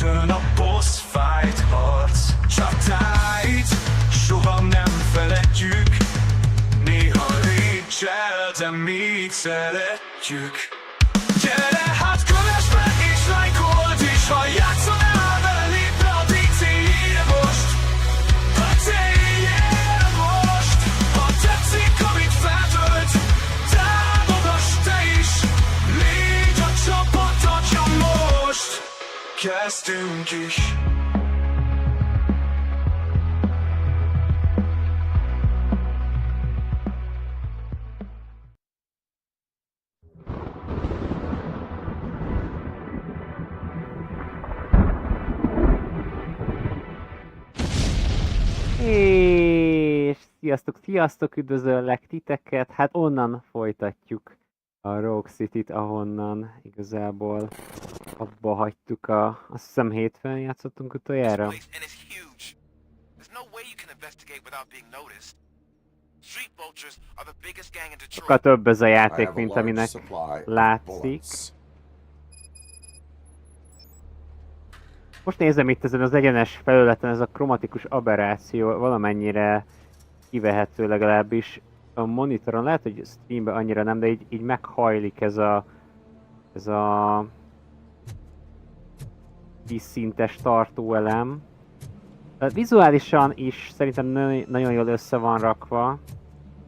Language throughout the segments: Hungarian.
rögtön a boss fight harc. Csatáit soha nem feledjük, néha récsel, de még szeretjük. Gyere hát, kövess meg és lájkold, és ha játszanál vele, lépd be a DC-jére most. Beszéljél most, ha tetszik, amit feltölt, támogass te is, légy a csapat atya most. Kezdünk is. És sziasztok, üdvözöllek titeket. Hát onnan folytatjuk a Rogue City-t, ahonnan igazából abba hagytuk azt hiszem hétfőn játszottunk utoljára. Sokkal több ez a játék, mint aminek látszik. Most nézem itt ezen az egyenes felületen, ez a kromatikus aberráció valamennyire kivehető, legalábbis a monitoron. Lehet, hogy streamben annyira nem, de így meghajlik ez a 10 szintes tartóelem. Vizuálisan is szerintem nagyon jól össze van rakva.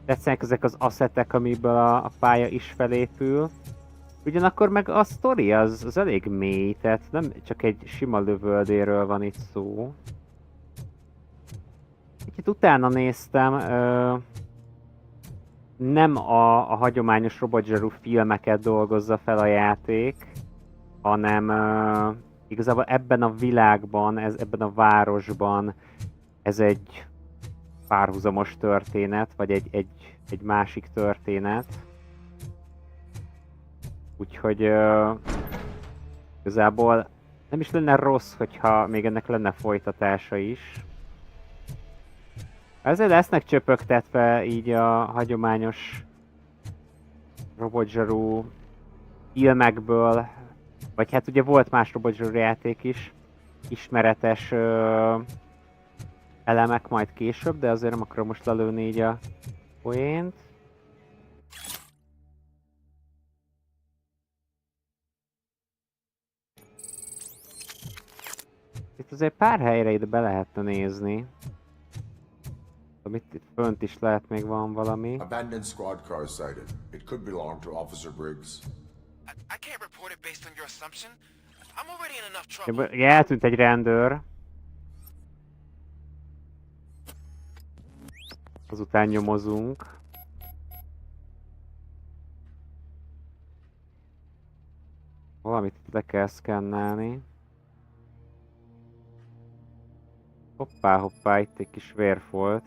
Tetszenek ezek az asszetek, amiből a pálya is felépül. Ugyanakkor meg a sztori az elég mély, tehát nem csak egy sima lövöldéről van itt szó. Kicsit utána néztem, nem a hagyományos RoboZero filmeket dolgozza fel a játék, hanem igazából ebben a világban, ebben a városban ez egy párhuzamos történet, vagy egy másik történet. Úgyhogy igazából nem is lenne rossz, hogyha még ennek lenne folytatása is. Ezért lesznek csöpögtetve így a hagyományos RoboZero filmekből, vagy hát ugye volt más RoboZero játék is, ismeretes elemek majd később, de azért nem akarom most lelőni így a poént. Itt azért pár helyre ide be lehetne nézni. Amit itt fönt is lehet, még van valami. Abandoned squad car sighted. It could belong to Officer Briggs. I can't report it based on your assumption. I'm already in enough trouble. Ja, eltűnt egy rendőr. Azután nyomozunk. Valamit le kell szkennelni. Hoppá, itt egy kis vérfolt.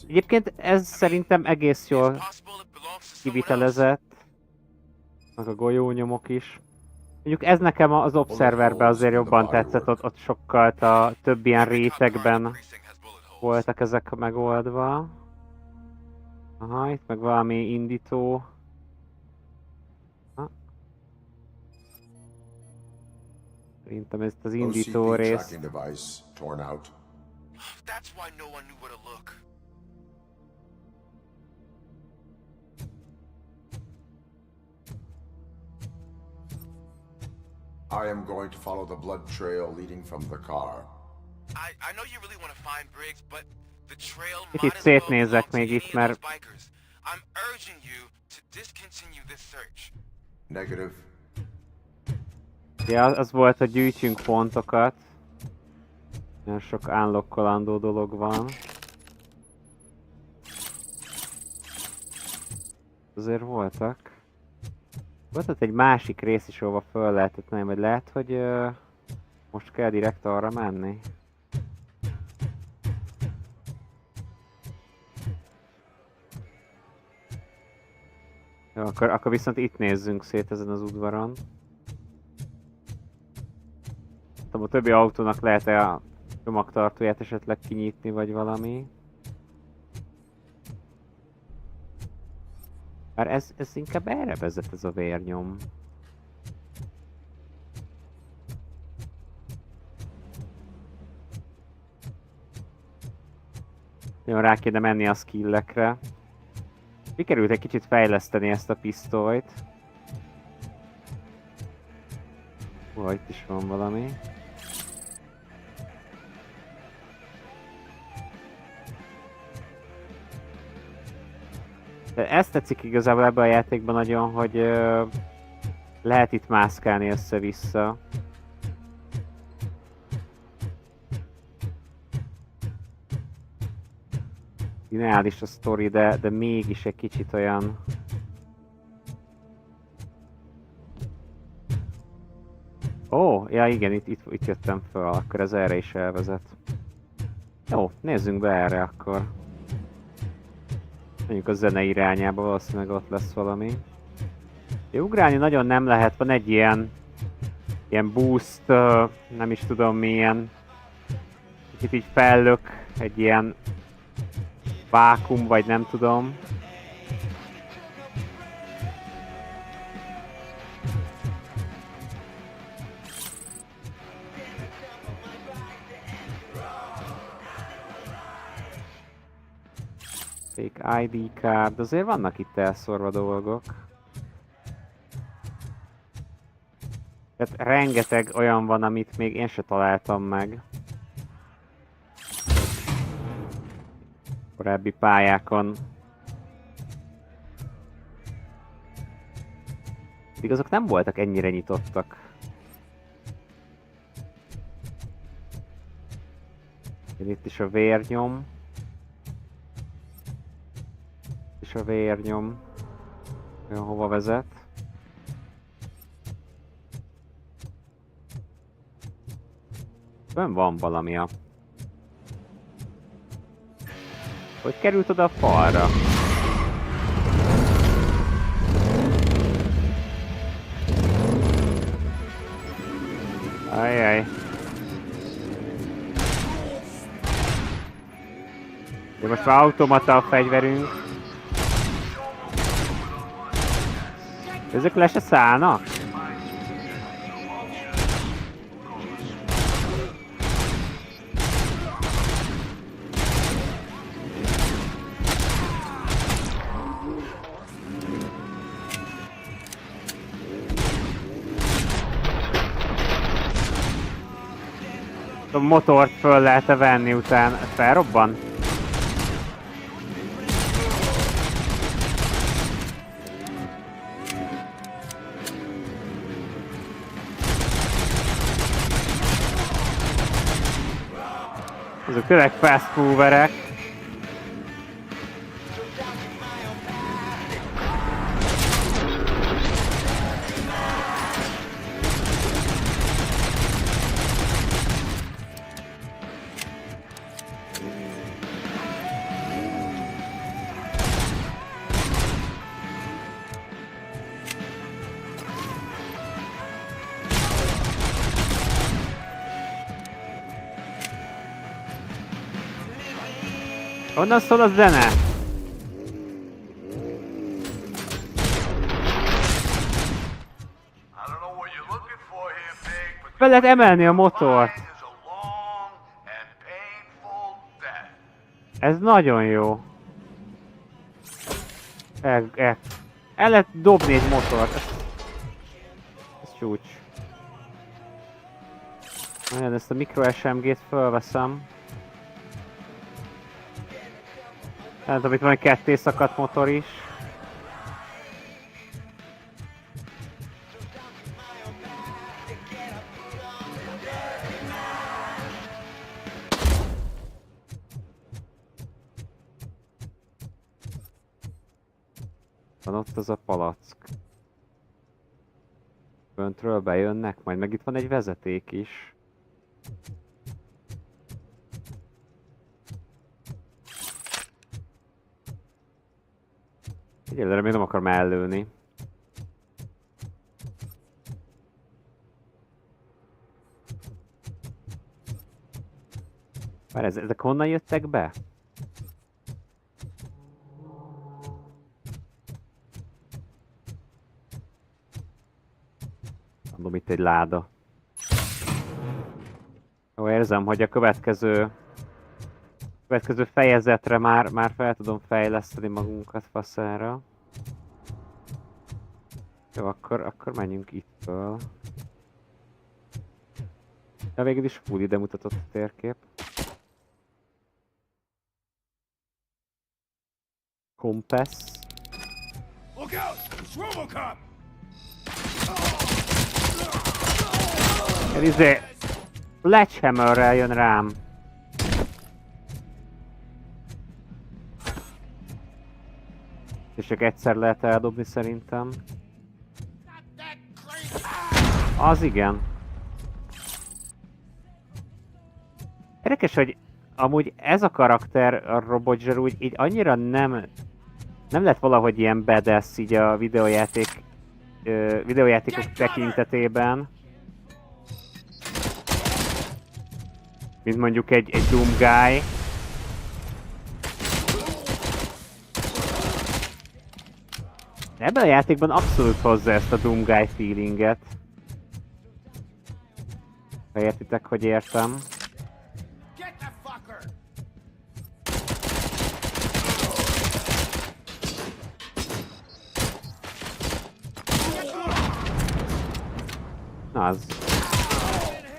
Egyébként ez szerintem egész jól kivitelezett. Meg a golyónyomok is. Mondjuk ez nekem az Observerben azért jobban tetszett, ott sokkal több ilyen rétegben voltak ezek megoldva. Aha, itt meg valami indító. Szerintem ezt az indító részt. That's why no one knew where to look. I am going to follow the blood trail leading from the car. I know you really want to find Briggs, but the trail Itt might as well szétnézek belong to még any itt, of mert those bikers. I'm urging you to discontinue this search. Negative. ja, az volt, hogy gyűjtjünk pontokat. Nagyon sok unlockolandó dolog van. Azért voltak. Volt ott egy másik rész is, ahova föl lehetett menni, vagy lehet, hogy most kell direkt arra menni. Jó, akkor viszont itt nézzünk szét ezen az udvaron. A többi autónak lehet-e a csomagtartóját esetleg kinyitni, vagy valami. Bár ez inkább erre vezet, ez a vérnyom. Nagyon rá kéne menni a skillekre. Sikerült egy kicsit fejleszteni ezt a pisztolyt. Itt is van valami. De ezt tetszik igazából ebben a játékban nagyon, hogy lehet itt mászkálni össze-vissza. Lineális a sztori, de mégis egy kicsit olyan... Ja igen, itt jöttem fel, akkor ez erre is elvezet. Jó, nézzünk be erre akkor. Mondjuk a zene irányába valószínűleg ott lesz valami. Ugrálni nagyon nem lehet, van egy ilyen boost, nem is tudom milyen. Kicsit így fellök, egy ilyen vákum, vagy nem tudom. Fake ID card, azért vannak itt elszórva dolgok. Tehát rengeteg olyan van, amit még én se találtam meg. Korábbi pályákon. Pedig azok nem voltak ennyire nyitottak. Itt is a vérnyom. És a vérnyom. Olyan hova vezet? Bön van valami a... Hogy került oda a falra? Ajjaj. De most már automata a fegyverünk. Ezek le se szállnak? A motort föl lehet-e venni utána? Felrobban? Ezek tényleg fast moverek. Honnan szól a zene? Fel lehet emelni a motort. Ez nagyon jó. El lehet dobni egy motort. Ez csúcs. Nagyon ezt a mikro SMG-t fölveszem. Nem tudom, itt van egy ketté szakadt motor is. Van ott az a palack. Föntről bejönnek, majd meg itt van egy vezeték is. Egyelőre még nem akar mellőni. Várj, ezek honnan jöttek be? Mondom, itt egy láda. Jó, érzem, hogy a következő Következő fejezetre már fel tudom fejleszteni magunkat faszára. Jó, akkor menjünk itt föl. De végül is full ide mutatott a térkép. Compass. Look out! It's RoboCop! Ez Sledgehammerrel jön rám. És csak egyszer lehet eldobni szerintem. Az igen. Érdekes, hogy amúgy ez a karakter, a Robot úgy így annyira nem lett valahogy ilyen badass így a videójátékok tekintetében. Mint mondjuk egy Doom Guy. Ebben a játékban abszolút hozza ezt a Doom Guy feelinget. Ha értitek, hogy értem. Na az...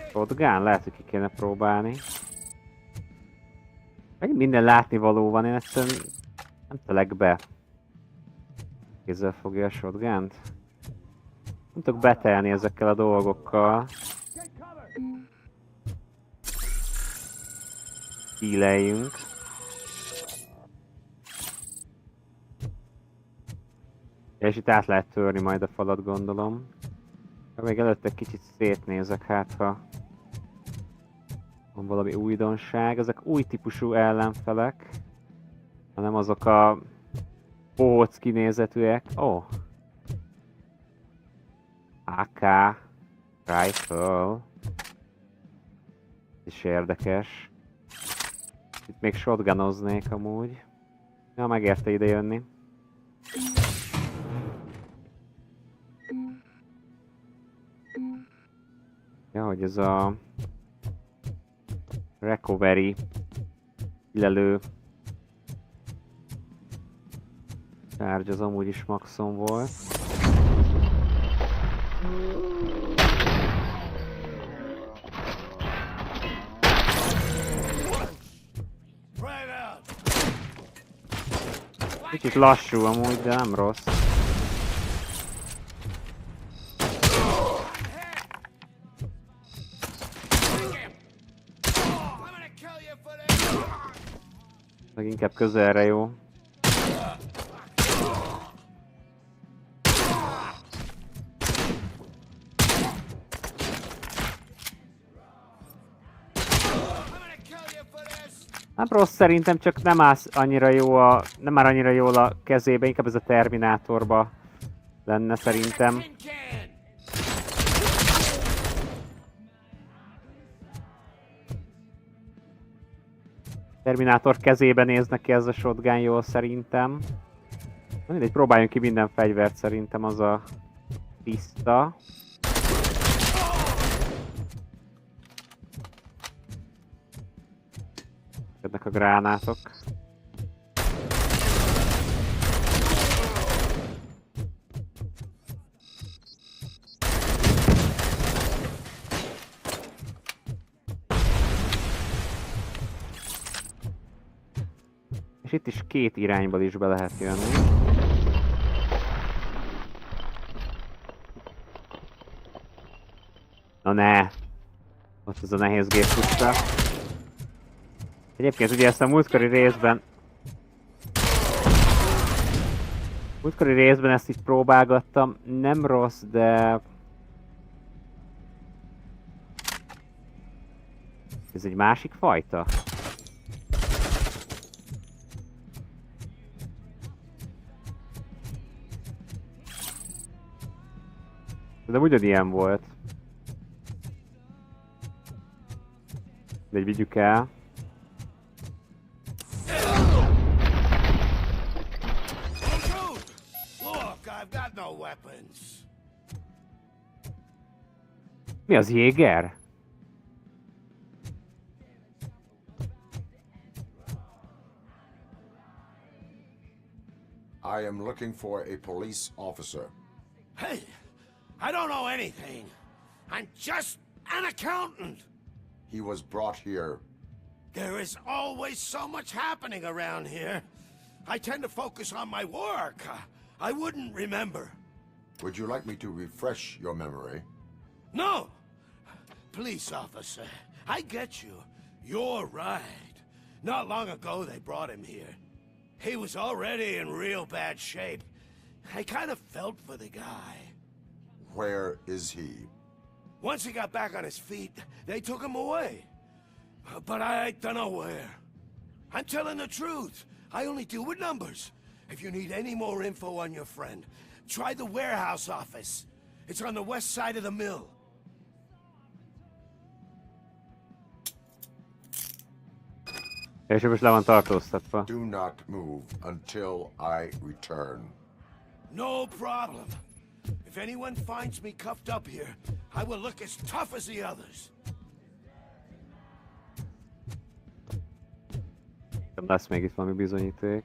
Shotgun? Lehet, hogy ki kéne próbálni. Megint minden látnivaló van, én egyszerűen nem telek be. Kézzel fogja a shotgunt. Nem tudok betelni ezekkel a dolgokkal. Híleljünk. És itt át lehet törni majd a falat, gondolom. Még előtte egy kicsit szétnézek, hát ha van valami újdonság. Ezek új típusú ellenfelek, hanem azok a bohóc kinézetűek. Ó! AK Rifle. És érdekes. Itt még shotgunoznék amúgy. Ja, megérte ide jönni. Ja, hogy ez a recovery kilelő charge az amúgy is maxon volt. Kicsit lassú amúgy, de nem rossz. Meg inkább közelre jó. Nem rossz szerintem, csak nem áll annyira jó nem már annyira jól a kezébe, inkább ez a Terminátorba lenne szerintem. Terminátor kezében néz neki ez a shotgun jól szerintem. Mindegy, próbáljunk ki minden fegyvert, szerintem az a tiszta. Jönnek a gránátok. És itt is két irányból is be lehet jönni. Na ne! Ott az a nehéz gép puszta. Egyébként ugye ezt a múltkori részben ezt így próbálgattam, nem rossz, de... Ez egy másik fajta? De ugyanilyen volt. De így vigyük el. Mi az, Jéger? I am looking for a police officer. Hey, I don't know anything. I'm just an accountant. He was brought here. There is always so much happening around here. I tend to focus on my work. I wouldn't remember. Would you like me to refresh your memory? No! Police officer, I get you. You're right. Not long ago they brought him here. He was already in real bad shape. I kind of felt for the guy. Where is he? Once he got back on his feet, they took him away. But I don't know where. I'm telling the truth. I only deal with numbers. If you need any more info on your friend, try the warehouse office. It's on the west side of the mill. És most le van tartóztatva. Do not move until I return. No problem. If anyone finds me cuffed up here, I will look as tough as the others. Lesz még itt valami bizonyíték.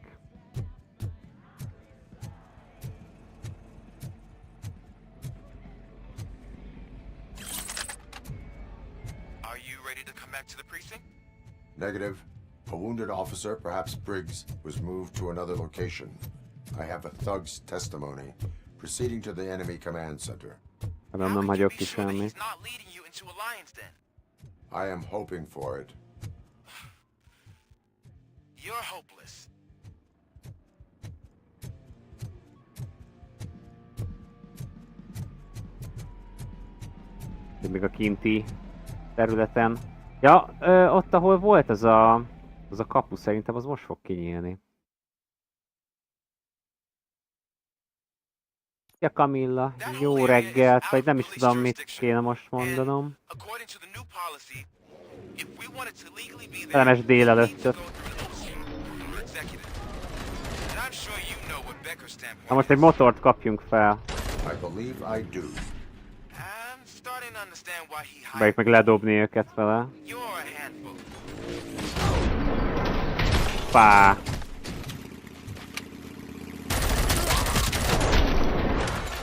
Are you ready to come back to the precinct? Negative. A wounded officer, perhaps Briggs, was moved to another location. I have a thug's testimony, proceeding to the enemy command center. Nem How can you hagyok be ki sure that semmi. he's not leading you into Alliance then? I am hoping for it. You're hopeless. Még a kinti területen. Ja, ott ahol volt az a kapu, szerintem az most fog kinyílni. Ja, Camilla, jó reggelt, vagy nem is tudom, mit kéne most mondanom. According to the new policy, if we wanted to legally be there, Kellemes délelőttöt. And I'm sure you know what Becker's standpoint Na most egy motort kapjunk fel. I believe I do. I'm starting to understand why he hired Bejük meg ledobni őket vele. You're a handful. Pá!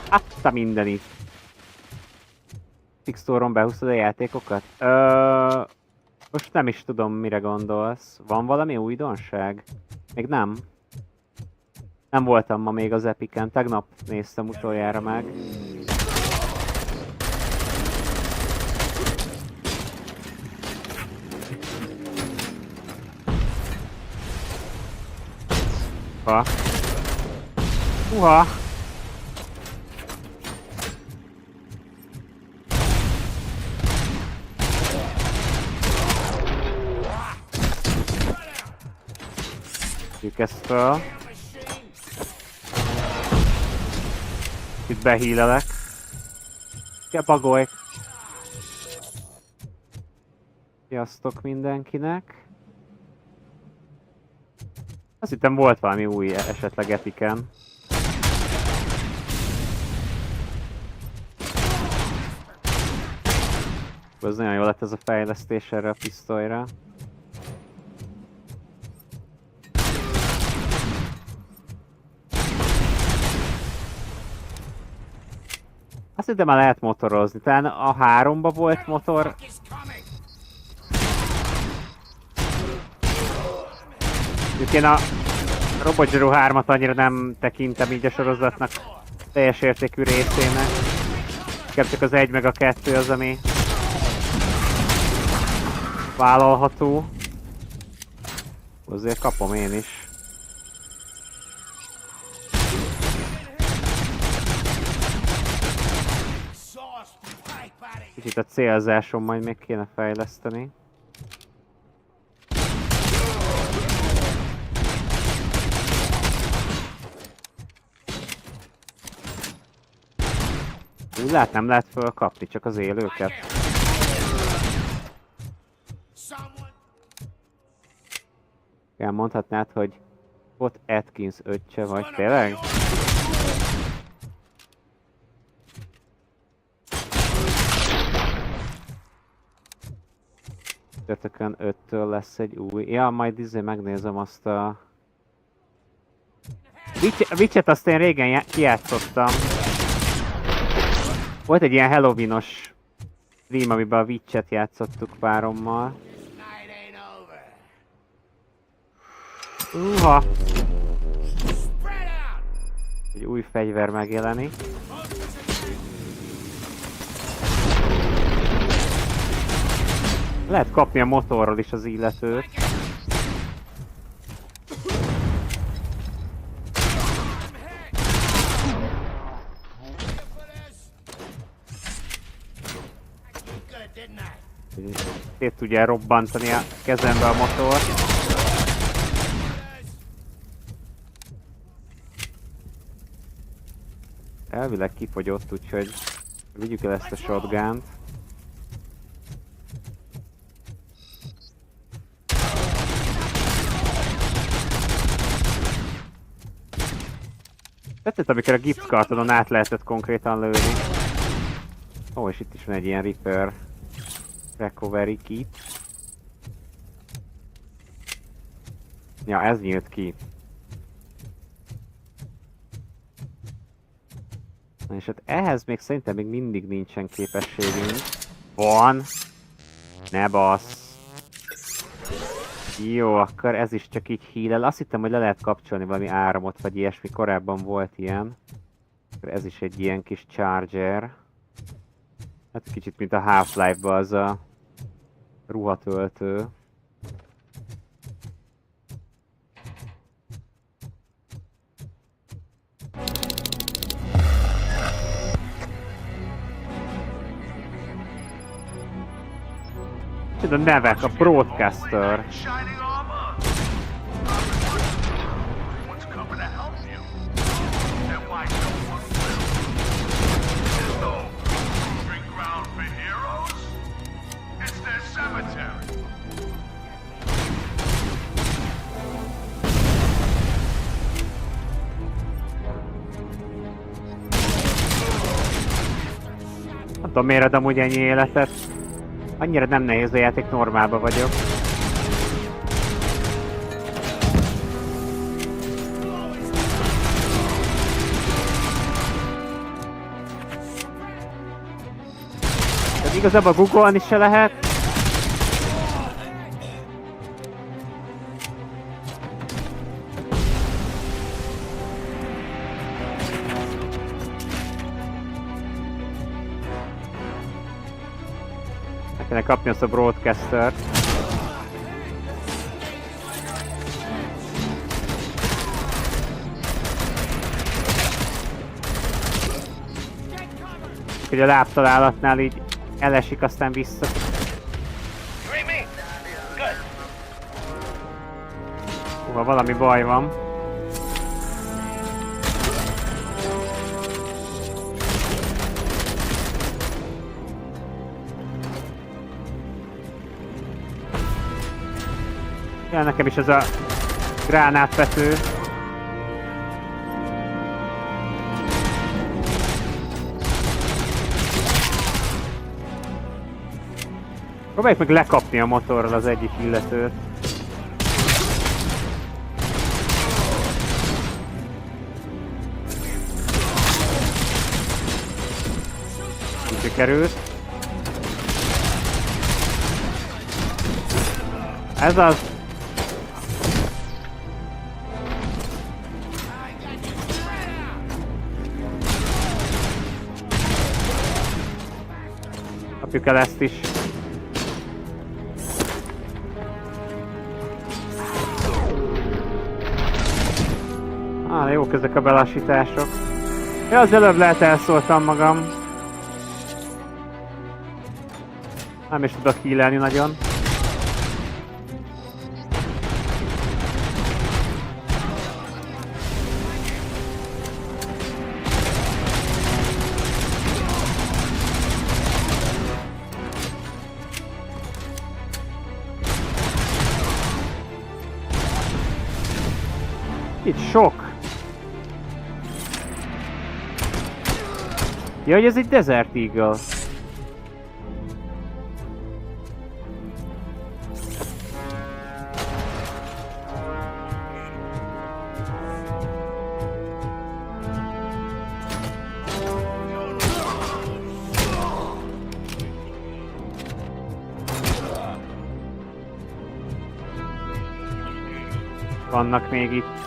Adta mindenit. Fixtoron behúztad a játékokat? Most nem is tudom, mire gondolsz. Van valami újdonság? Még nem. Nem voltam ma még az Epiken, tegnap néztem utoljára meg. Ha. Uha! Tűk ezt föl. Itt behílelek. Kell bagolj. Sziasztok mindenkinek. Azt hittem volt valami új esetleg Epiken. Ez nagyon jó lett ez a fejlesztés erre a pisztolyra. Azt hittem már lehet motorozni, talán a 3-ba volt motor. Én a RoboCop 3-at annyira nem tekintem így a sorozatnak teljes értékű részének. Inkább csak az 1 meg a 2 az, ami vállalható. Azért kapom én is. Kicsit a célzáson majd még kéne fejleszteni. Úgy lát, nem lehet fölkapni, csak az élőket. Mondhatnád, hogy ott Atkins öccse vagy, tényleg? Csütörtökön 5-től lesz egy új... Ja, majd megnézem azt a... Witchet azt én régen kijátszottam. Volt egy ilyen Halloween-os stream, amiben a Witchet játszottuk párommal. Egy új fegyver megjelenik. Lehet kapni a motorról is az illetőt. Szét tudja robbantani a kezembe a motor. Elvileg kifogyott, úgyhogy vigyük el ezt a shotgunt. Tetszett, amikor a gipszkartonon át lehetett konkrétan lőni. Ó, és itt is van egy ilyen repair recovery kit. Ja, ez nyílt ki. Na és hát ehhez még szerintem még mindig nincsen képességünk. Van! Ne bassz! Jó, akkor ez is csak így heal-el. Azt hittem, hogy le lehet kapcsolni valami áramot, vagy ilyesmi. Korábban volt ilyen. Ez is egy ilyen kis charger. Hát kicsit mint a Half-Life-ban az a ruhatöltő. A nevek, a broadcaster. Nem tudom, miért ad amúgy ennyi életet. Annyira nem nehéz a játék, normálban vagyok. De igazából googolni se lehet. Kéne kapni azt a broadcaster-t. Hogy a lábtalálatnál így elesik, aztán vissza. Húha, valami baj van. Ja, nekem is ez a gránátvető. Próbáljuk meg lekapni a motorral az egyik illetőt. Úgy sikerült. Ez az. Kapjuk el ezt is. Jók ezek a belassítások. Ja, az előbb lehet elszóltam magam. Nem is tudok healelni nagyon. Itt sok. Ja, hogy ez egy Desert Eagle. vannak még itt.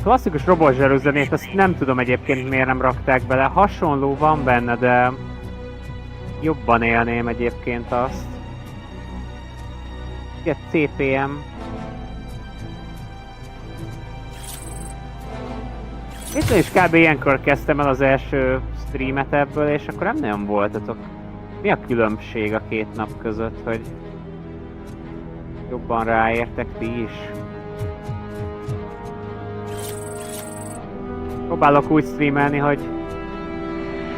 Klasszikus robot zenét, azt nem tudom egyébként miért nem rakták bele. Hasonló van benne, de jobban élném egyébként azt. Ugye CPM. Itt is kb. Ilyenkor kezdtem el az első streamet ebből, és akkor nem nagyon voltatok. Mi a különbség a két nap között, hogy jobban ráértek ti is? Próbálok úgy streamelni, hogy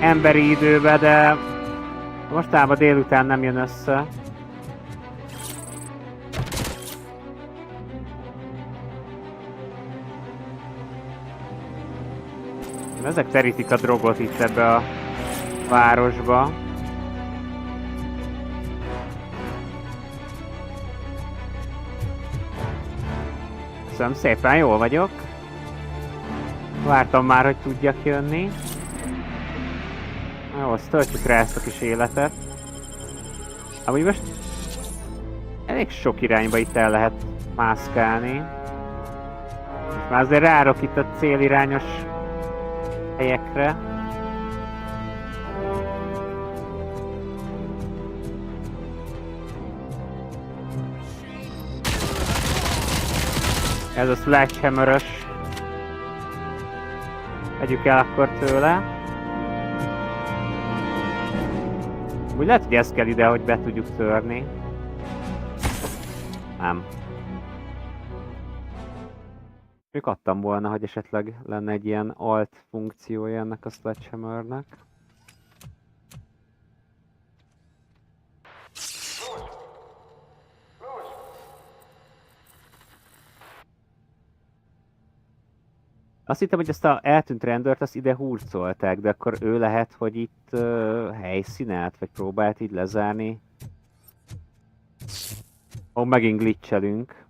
emberi időbe, de mostában délután nem jön össze. Ezek terítik a drogot itt ebbe a városba. Köszönöm szépen, jól vagyok. Vártam már, hogy tudjak jönni. Jó, azt töltjük rá ezt a kis életet. Amúgy most elég sok irányba itt el lehet mászkálni. És már azért rárok itt a célirányos helyekre. Ez a sledgehammer-ös. Vegyük el akkor tőle. Úgy lehet, hogy ez kell ide, hogy be tudjuk törni. Nem. Még adtam volna, hogy esetleg lenne egy ilyen alt funkciója ennek a sledgehammernek. Azt hittem, hogy ezt a eltűnt rendőrt azt ide hurcolták, de akkor ő lehet, hogy itt helyszínelt, vagy próbált így lezárni. Ó, megint glitchelünk.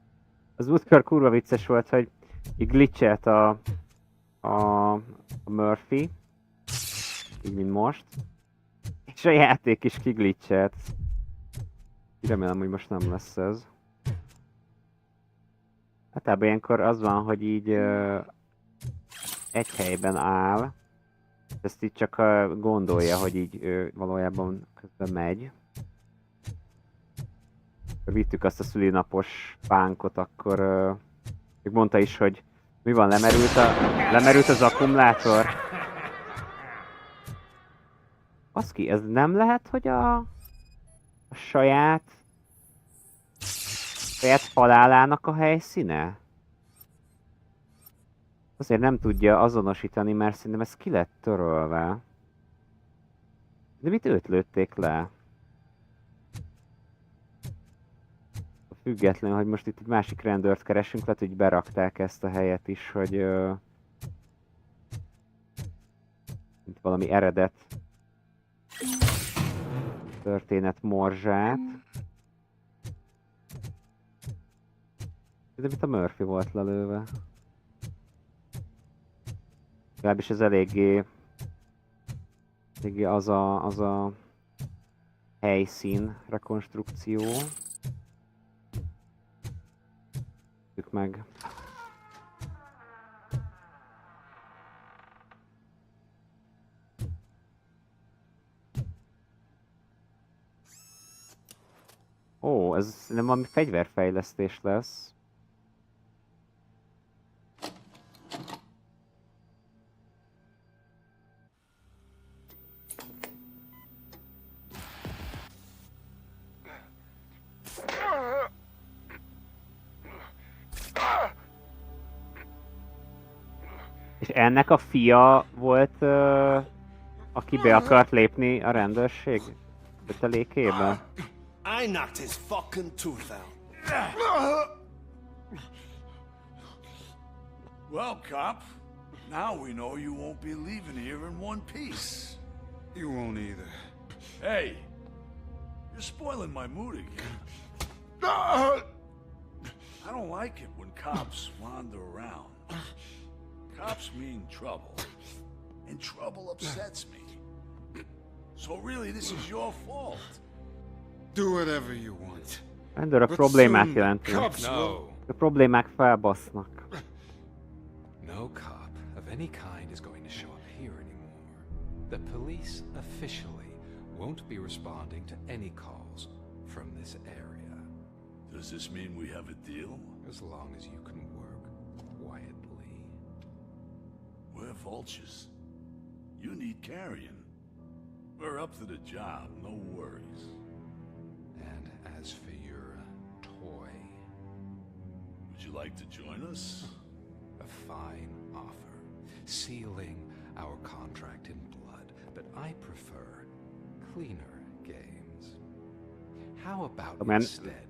Az múltkor kurva vicces volt, hogy így glitchelt a Murphy, így mint most, és a játék is kiglitchelt. Remélem, hogy most nem lesz ez. Általában ilyenkor az van, hogy így egy helyben áll, ezt így csak gondolja, hogy így valójában közben megy. Akkor vittük azt a szülinapos pánkot, akkor még mondta is, hogy mi van, lemerült az akkumulátor. Baszki, ez nem lehet, hogy a saját halálának a helyszíne? Azért nem tudja azonosítani, mert szerintem ez ki lett törölve. De mit őt lőtték le? Függetlenül, hogy most itt egy másik rendőrt keresünk, lehet, hogy berakták ezt a helyet is, hogy mint valami eredet történet morzsát. De mint a Murphy volt lelőve. Legalábbis ez eléggé az a helyszín rekonstrukció. Nézzük meg. Ó, ez nem valami fegyverfejlesztés lesz. És ennek a fia volt, aki be akart lépni a rendőrség kötelékébe? I knocked his fucking tooth out. Well, cop, now we know you won't be leaving here in one piece. You won't either. Hey, you're spoiling my mood again. I don't like it when cops wander around. Cops mean trouble, and trouble upsets me. So really, this is your fault. Do whatever you want. Rendőr a But problémát soon jelenti. cops A will- problémák felbasznak. No cop of any kind is going to show up here anymore. The police officially won't be responding to any calls from this area. Does this mean we have a deal? As long as you can work quietly. We're vultures. You need carrion. We're up to the job, no worries. And as for your toy, Would you like to join us? a fine offer, sealing our contract in blood, but I prefer cleaner games. How about Man, instead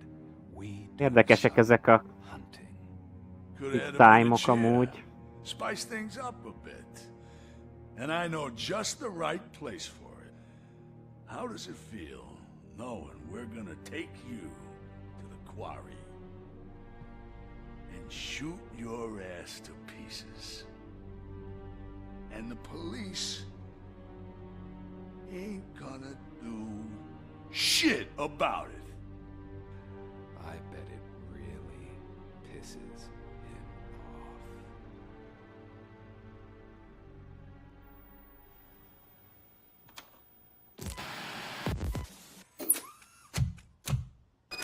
we do Érdekesek some ezek a hunting? Could add a time-ok bit of cheer. amúgy. Spice things up a bit. And I know just the right place for it. How does it feel knowing we're gonna take you to the quarry and shoot your ass to pieces? And the police ain't gonna do shit about it. I bet it really pisses him off.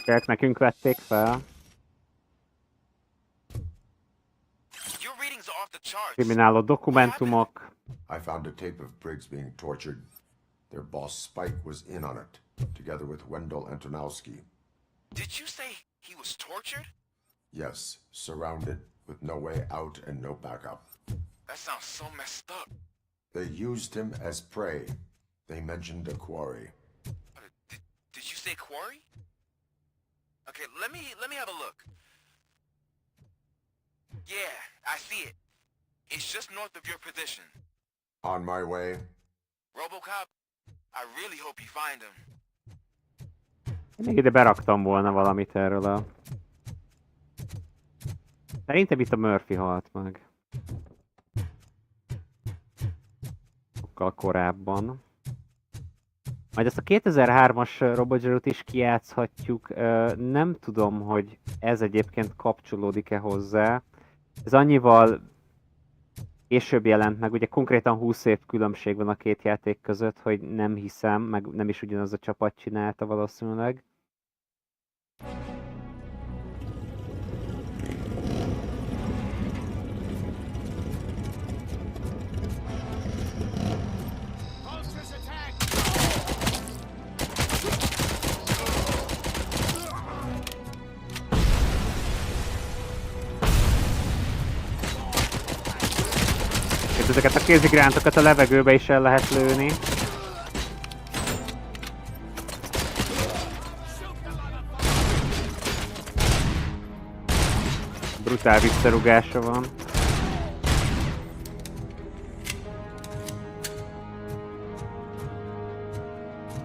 Ők nekünk vették fel. Your readings are off the charts. Krimináló dokumentumok. I found a tape of Briggs being tortured. Their boss Spike was in on it, together with Wendell Antonowski. Did you say he was tortured? Yes, surrounded, with no way out and no backup. That sounds so messed up. They used him as prey. They mentioned a quarry. Did you say quarry? Okay, let me have a look. Yeah, I see it. It's just north of your position. On my way. RoboCop, I really hope you find him. Én még ide beraktam volna valamit erről a... Szerintem itt a Murphy halt meg. Sokkal korábban. Majd ezt a 2003-as RoboZero-t is kijátszhatjuk. Nem tudom, hogy ez egyébként kapcsolódik-e hozzá. Ez annyival később jelent meg, ugye konkrétan 20 év különbség van a két játék között, hogy nem hiszem, meg nem is ugyanaz a csapat csinálta valószínűleg. Ezeket a kézigrántokat a levegőbe is el lehet lőni. Brutál visszarugása van.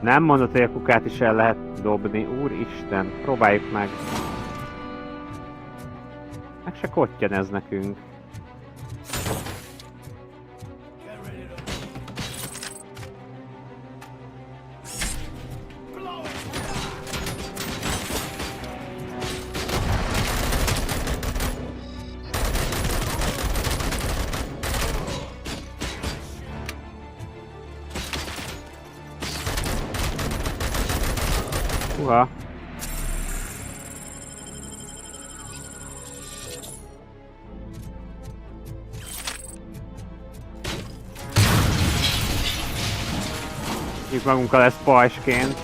Nem mondod, hogy a kukát is el lehet dobni. Úristen, próbáljuk meg. Meg se kottyan ez nekünk. Uha. Nyitjuk magunkkal ezt pajsként.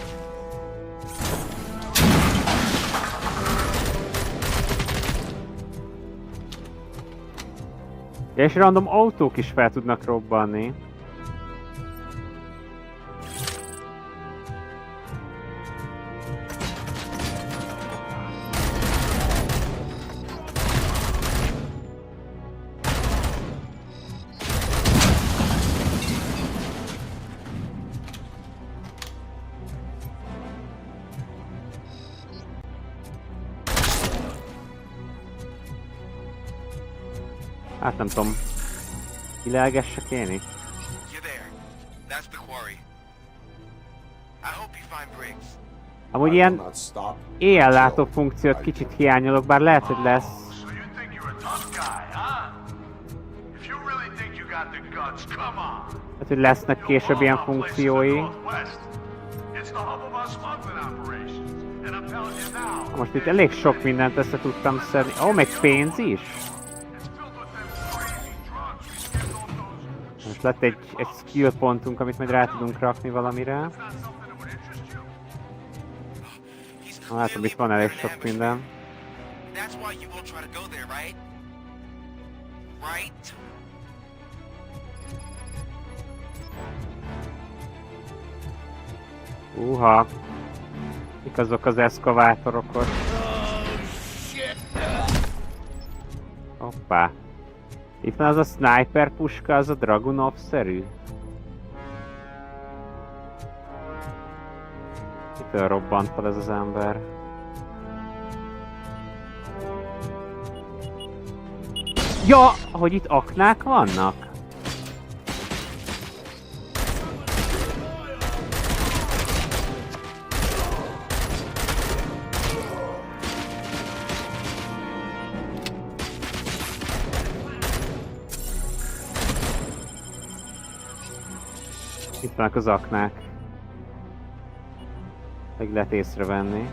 És random autók is fel tudnak robbanni. Hát nem tudom. Kilelgessek én is? You're there. That's the quarry. I hope you find Briggs. Amúgy I will ilyen not stop éjjellátó until funkciót I kicsit do. hiányolok, bár lehet, hogy lesz. So you think you're a tough guy, huh? If you really think you got the guts, come on. Hát, hogy lesznek később ilyen funkciói. Most itt elég sok mindent össze tudtam szedni. Ó, még pénz is? Most lett egy skill pontunk, amit majd rá tudunk rakni valamire. Na, látom, itt van elég sok minden. That's why you won't try to go there, right? Right? Mik azok az eszkavátorok ott? Hoppá. Itt van az a sniper puska, az a Dragunov-szerű. Mitől robbant fel ez az ember? Ja, hogy itt aknák vannak? Itt vannak az aknák. Meg lehet észrevenni.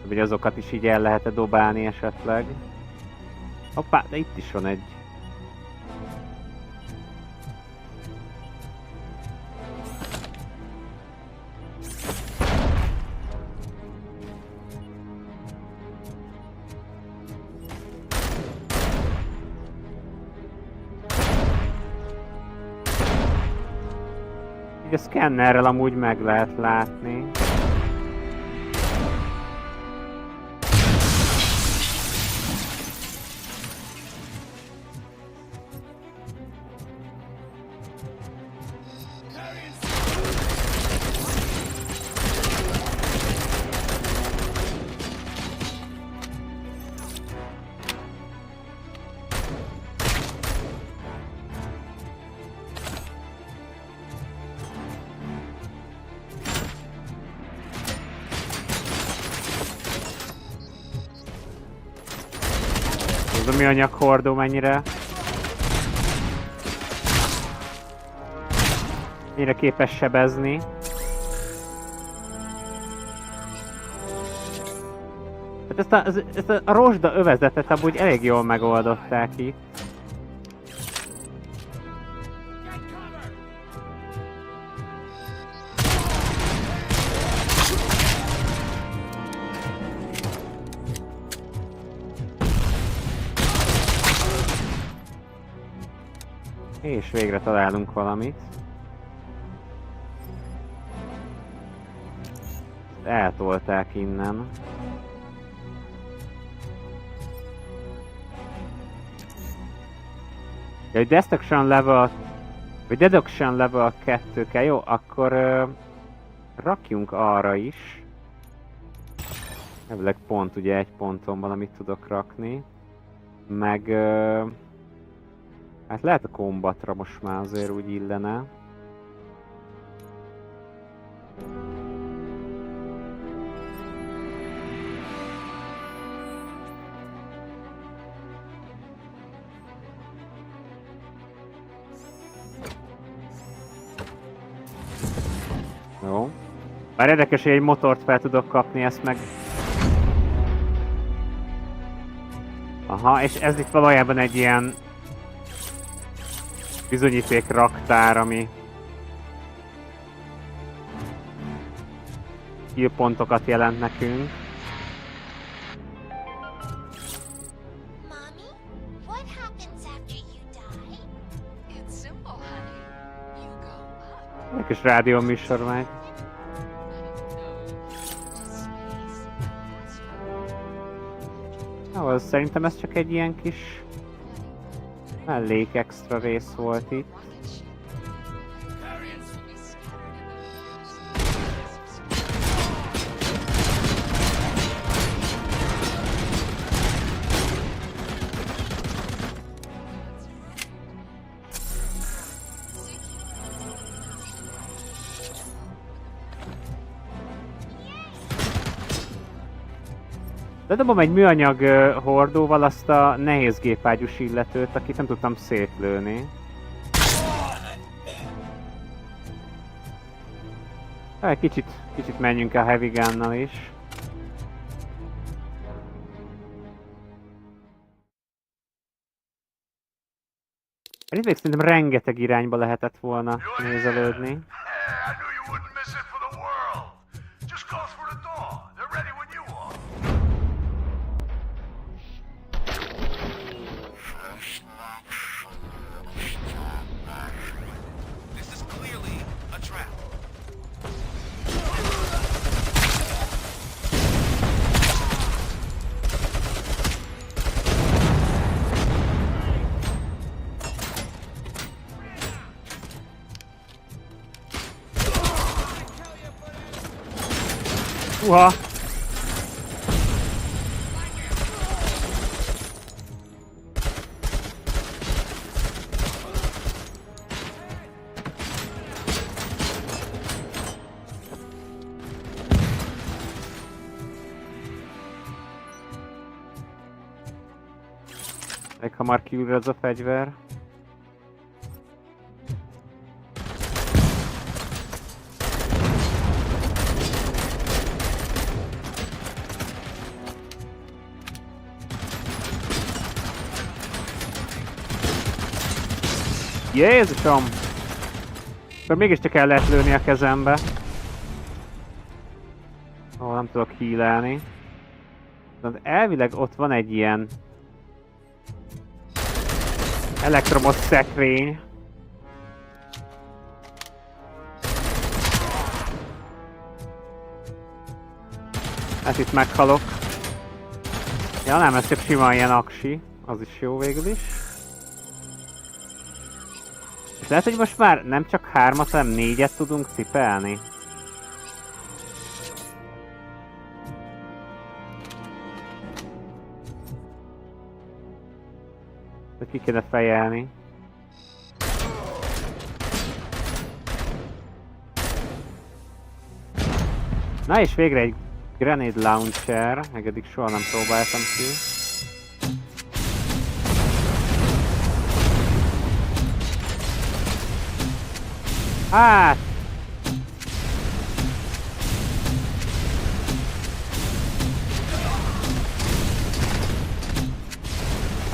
Vagy azokat is így el lehet-e dobálni esetleg. Hoppá, de itt is van egy. A szkennerrel amúgy meg lehet látni. Ez a műanyag hordó mennyire képes sebezni. Hát ezt a rozsda övezetet amúgy elég jól megoldották itt. És végre találunk valamit. Eltolták innen. Ja, Destruction Level... vagy Deduction Level 2 kell, jó? Akkor rakjunk arra is. Elvileg pont, ugye egy ponton valamit tudok rakni. Meg... hát lehet a kombatra most már azért úgy illene. Jó. Bár érdekes, hogy egy motort fel tudok kapni, ezt meg... Aha, és ez itt valójában egy ilyen... bizonyíték raktár, ami... skillpontokat jelent nekünk. Mommy, what happens after you die? It's simple, honey. You go up. Egy kis rádió műsor megy. Ahol szerintem ez csak egy ilyen kis mellék extra rész volt itt. Ledobom egy műanyag hordóval azt a nehézgépágyús illetőt, akit nem tudtam szétlőni. Kicsit menjünk a heavy gunnal is. Itt még szerintem rengeteg irányba lehetett volna nézelődni. This is clearly a trap. Uha! Elég hamar kiül ez a fegyver. Jézusom! Akkor mégiscsak el lehet lőni a kezembe. Ó, nem tudok healelni. De elvileg ott van egy ilyen elektromos szekrény. Hát itt meghalok. Ja nem, ez csak sima ilyen aksi. Az is jó végül is. És lehet, hogy most már nem csak 3-at, hanem 4-et tudunk cipelni. Ki kéne fejelni. Na és végre egy grenade launcher, meg eddig soha nem próbáltam ki. Hát!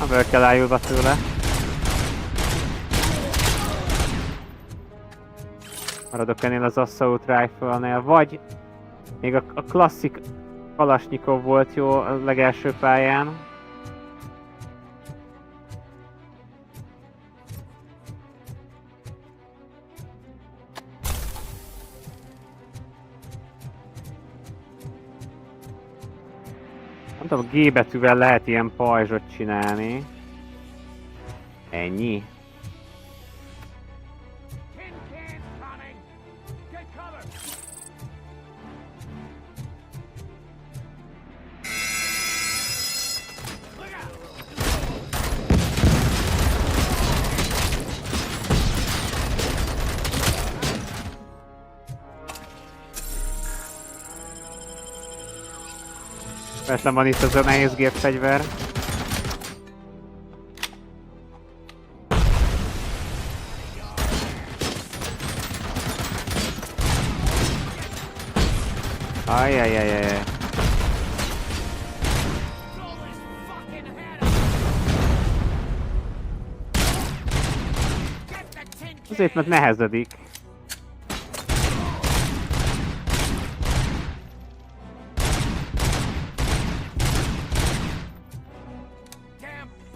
Ebből kell ájulva tőle. Maradok ennél az assault rifle-nél, vagy még a klasszik Kalasnyikov volt jó a legelső pályán. Nem tudom, G betűvel lehet ilyen pajzsot csinálni. Ennyi. Persze van itt az a nehéz gépfegyver. Ajjajjajjaj. Azért mert nehezedik.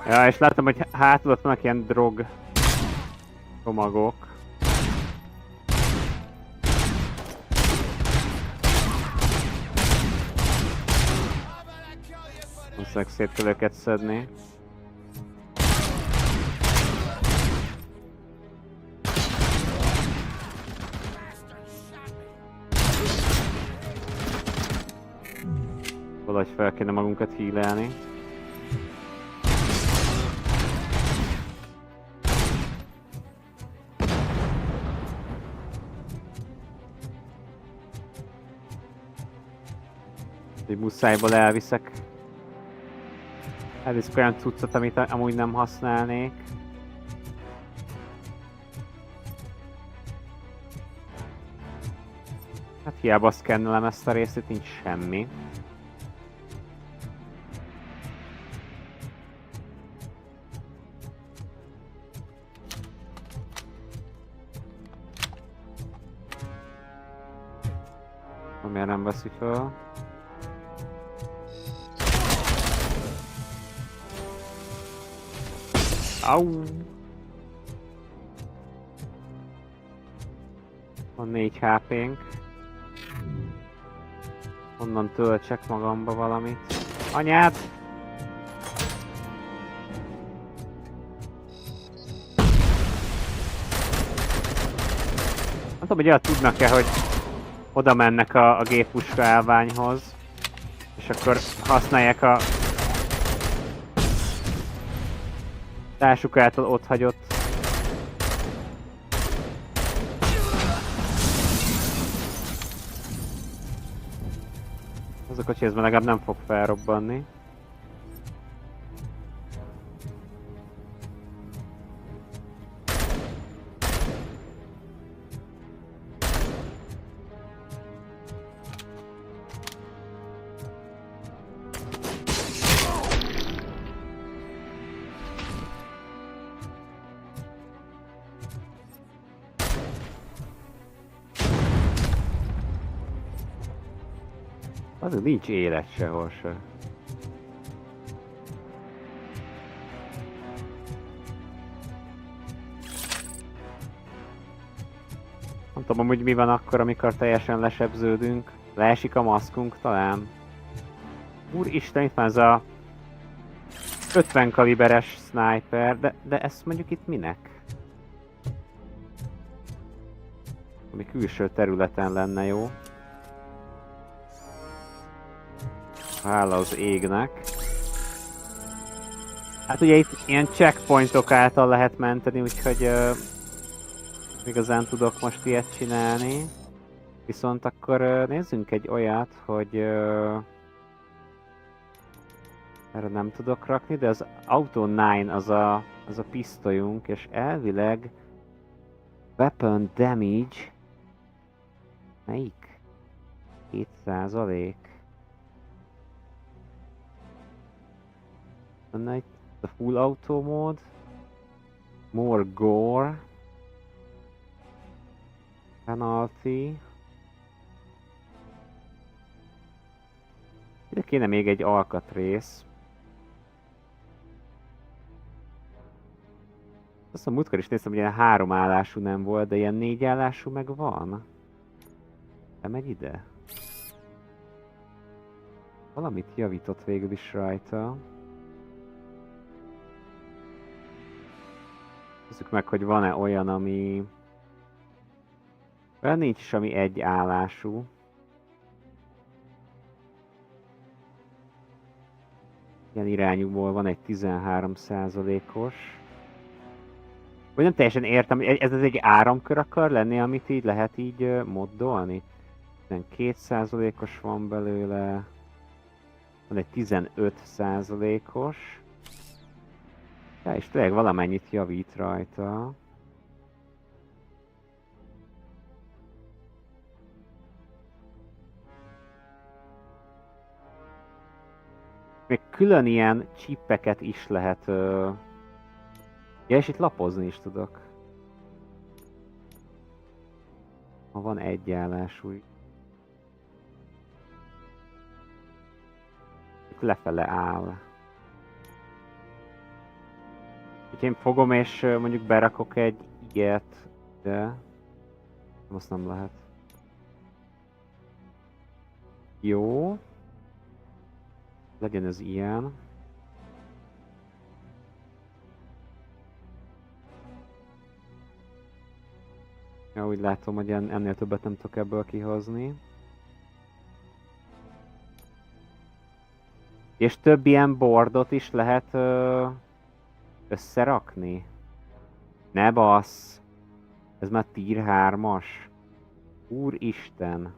Ja, és láttam, hogy hátul ott vannak ilyen drog csomagok. Muszáj szép kell őket szedni. Valahogy fel kéne magunkat healelni. Egy muszájból elviszek Elviszek olyan cuccot, amit amúgy nem használnék. Hát hiába szkennelem ezt a részt, itt nincs semmi. Miért nem veszi fel? Au! Van 4 HP-nk. Honnan töltsek magamba valamit? Anyád! Nem tudom, hogy olyat tudnak-e, hogy oda mennek a géppuska állványhoz, és akkor használják a társuk által otthagyott az a kocsi, ez már legalább nem fog felrobbanni. Azért nincs élet sehol se. Nem tudom, hogy mi van akkor, amikor teljesen lesebződünk. Leesik a maszkunk talán. Úristen, itt van ez a 50 kaliberes sniper, de ezt mondjuk itt minek? Ami külső területen lenne jó. Hála az égnek. Hát ugye itt ilyen checkpointok által lehet menteni, úgyhogy igazán tudok most ilyet csinálni. Viszont akkor nézzünk egy olyat, hogy erre nem tudok rakni, de az Auto 9 az a pisztolyunk, és elvileg Weapon Damage melyik? 2%. Lenne itt a Full Auto mód. More Gore. Penalty. Ide kéne még egy alkatrész. Azt a múltkor is néztem, hogy ilyen 3 állású nem volt, de ilyen 4 állású meg van. Bemegy ide? Valamit javított végül is rajta. Nézzük meg, hogy van-e olyan, ami... Olyan nincs is, ami 1 állású. Ilyen irányúból van egy 13%-os. Vagy nem teljesen értem, ez egy áramkör akar lenni, amit így lehet így moddolni? 12%-os van belőle. Van egy 15%-os. Ja, és tényleg valamennyit javít rajta. Még külön ilyen csippeket is lehet... Ja, és itt lapozni is tudok. Ha van 1 állású. Itt lefele áll. Itt én fogom és mondjuk berakok egy ilyet, de azt nem lehet. Jó. Legyen ez ilyen. Ja, úgy látom, hogy ennél többet nem tudok ebből kihozni. És több ilyen boardot is lehet összerakni? Ne bassz! Ez már tier 3-as. Úristen!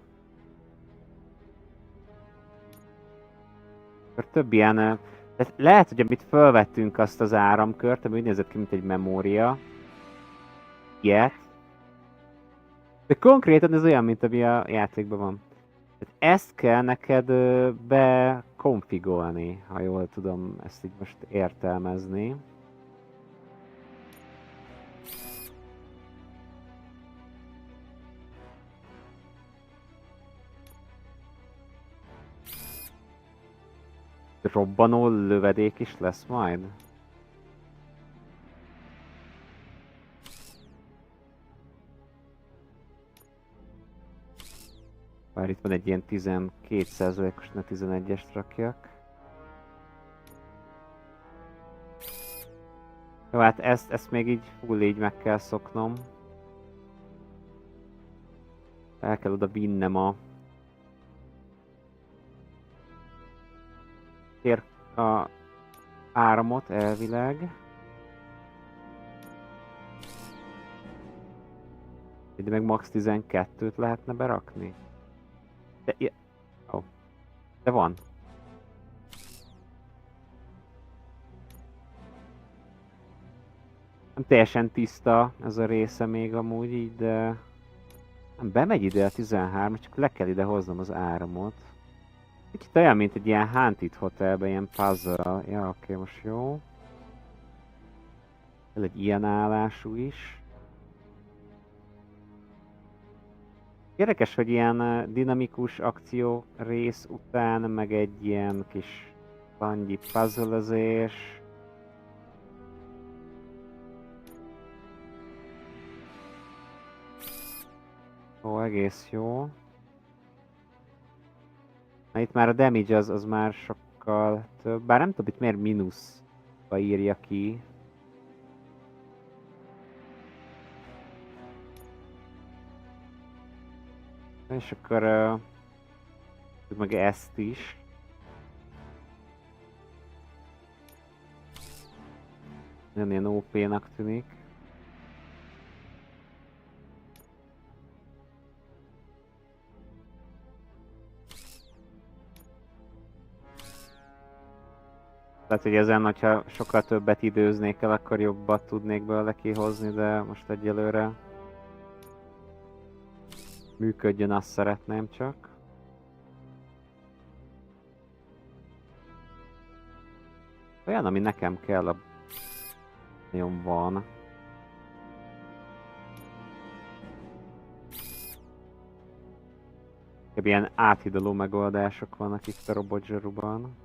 Akkor több ilyen... Tehát lehet, hogy amit felvettünk azt az áramkört, ami úgy nézett ki, mint egy memória. Ilyet. De konkrétan ez olyan, mint ami a játékban van. Tehát ezt kell neked bekonfigolni, ha jól tudom ezt így most értelmezni. Robbanó lövedék is lesz majd? Bár itt van egy ilyen 12%-os, ne 11-est rakjak. Jó, hát ezt még így full így meg kell szoknom. El kell oda vinnem a áramot elvileg. De meg max 12-t lehetne berakni. De, oh. De van. Nem teljesen tiszta ez a része még amúgy így, de... Nem, bemegy ide a 13, csak le kell ide hoznom az áramot. Kicsit olyan, mint egy ilyen Haunted Hotelben, ilyen puzzle. Ja, oké, most jó. Ez egy ilyen állású is. Érdekes, hogy ilyen dinamikus akció rész után, meg egy ilyen kis langyi puzzle-özés. Ó, egész jó. Na, itt már a damage az már sokkal több. Bár nem tudom, itt miért mínuszba írja ki. És akkor meg ezt is. Ilyen OP-nak tűnik. Tehát, hogy ezen, hogyha sokkal többet időznék el, akkor jobbat tudnék belőle kihozni, de most egyelőre működjön, azt szeretném csak. Olyan, ami nekem kell, a nagyon van. Ilyen áthidaló megoldások vannak itt a robotzsaruban.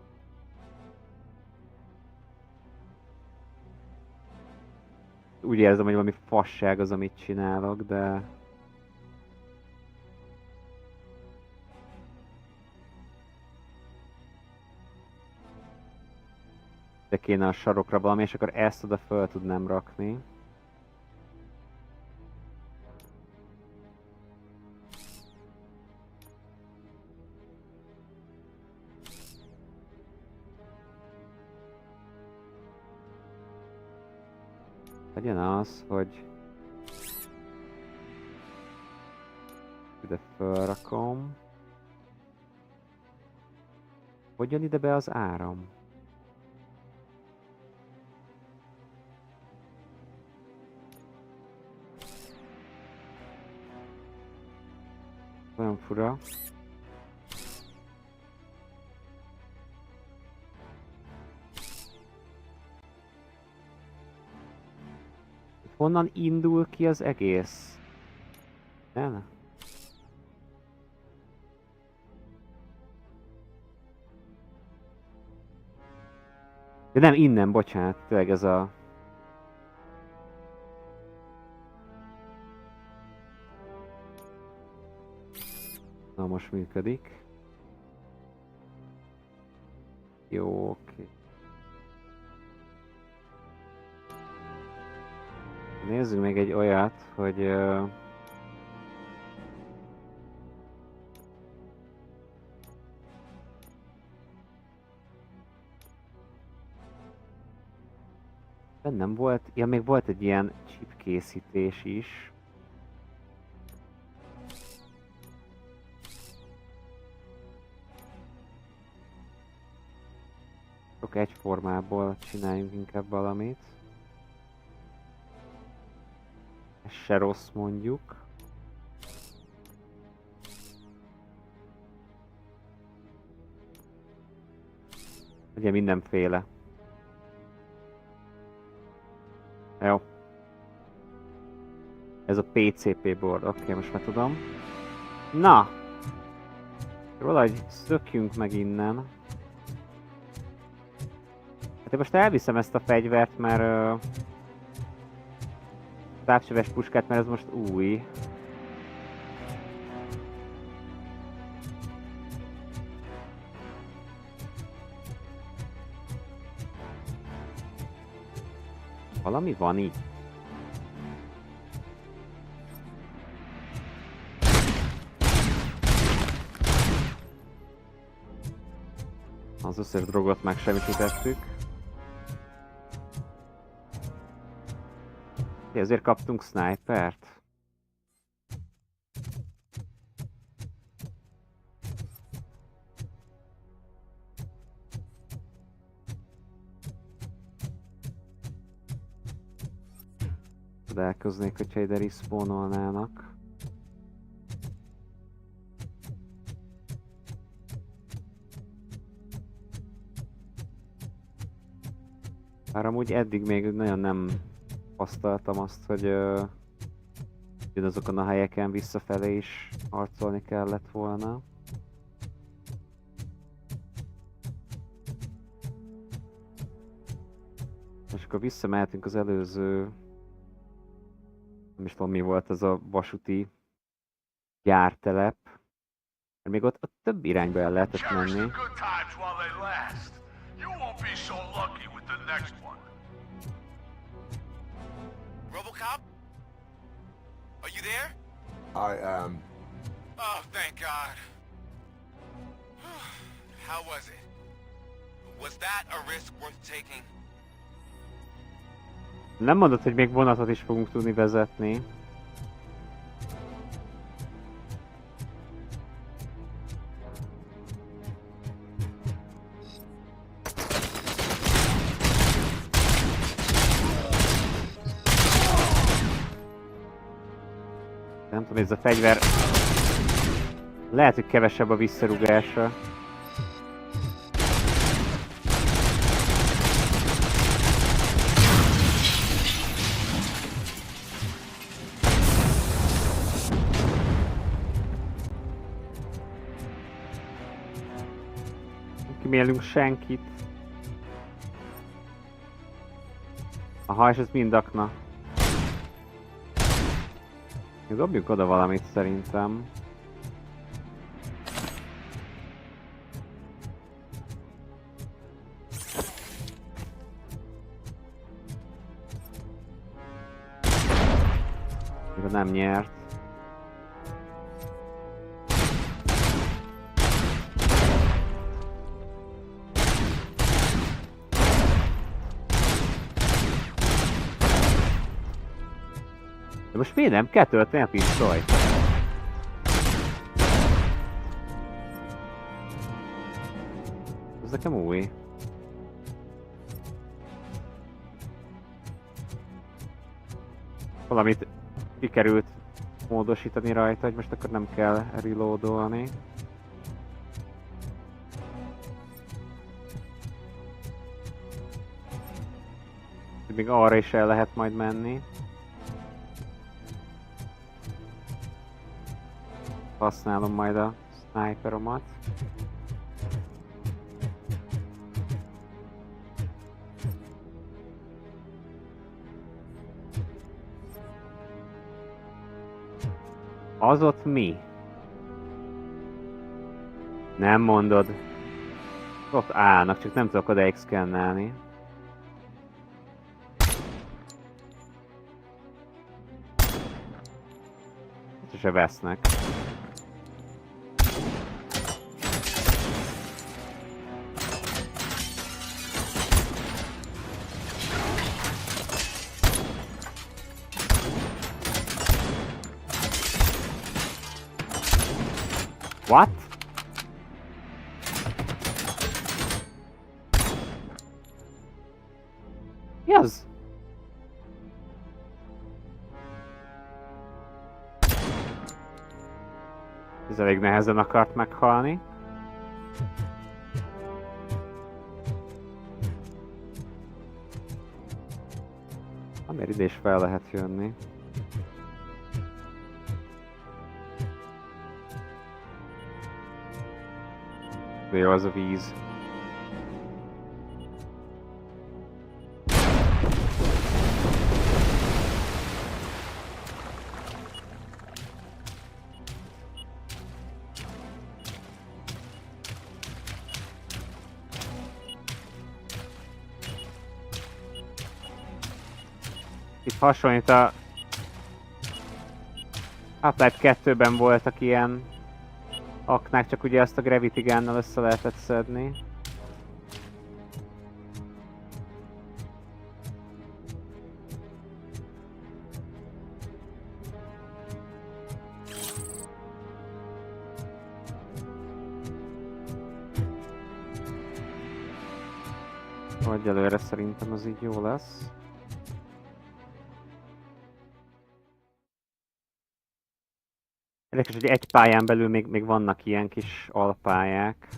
Úgy érzem, hogy valami fasság az, amit csinálok, de... De kéne a sarokra valami, és akkor ezt oda föl tudnám rakni. Legyen az, hogy ide fölrakom. Hogy jön ide be az áram? Nagyon fura. Honnan indul ki az egész? Nem? De nem innen, bocsánat, tényleg ez a... Na, most működik. Jó, oké. Nézzük még egy olyat, hogy... Bennem volt... Ja, még volt egy ilyen chip készítés is. Csak egyformából csináljunk inkább valamit. Ez se rossz, mondjuk. Ugye mindenféle. Jó. Ez a PCP board. Oké, most már tudom. Na! Valahogy szökjünk meg innen. Hát én most elviszem ezt a fegyvert, mert... távcsöves puskát, mert ez most új. Valami van itt. Az összes drogot megsemmisítettük. Ezért kaptunk snipert. Csodálkoznék, hogyha ide respawnolnának. Bár amúgy eddig még nagyon nem tapasztaltam azt, hogy azokon a helyeken visszafelé is harcolni kellett volna. És akkor visszamehetünk az előző... Nem is tudom, mi volt az a vasúti gyártelep. Mert még ott több irányba el lehetett menni. RoboCop? Are you there? I am. Oh, thank God. How was it? Was that a risk worth taking? Nem mondod, hogy még vonatot is fogunk tudni vezetni. Nem tudom, ez a fegyver... Lehet, hogy kevesebb a visszarúgása. Kimélünk senkit. Aha, és ez mind akna. Dobjuk oda valamit szerintem. Még nem nyert. De most miért nem kell tölteni a pisztolyt? Ez nekem új. Valamit sikerült módosítani rajta, hogy most akkor nem kell reloadolni. Még arra is el lehet majd menni. Használom majd a sniperomat. Az ott mi? Nem mondod. Ott állnak, csak nem tudok odaig szkennelni. Se vesznek. What? Mi az? Ez elég nehezen akart meghalni. Amire ide is fel lehet jönni. De jó az a víz. Itt hasonlít a Half-Life 2-ben voltak ilyen aknák, csak ugye ezt a Gravity Gunnal össze lehetett szedni. Vagy előre szerintem az így jó lesz. Érdekes, hogy egy pályán belül még vannak ilyen kis alpályák.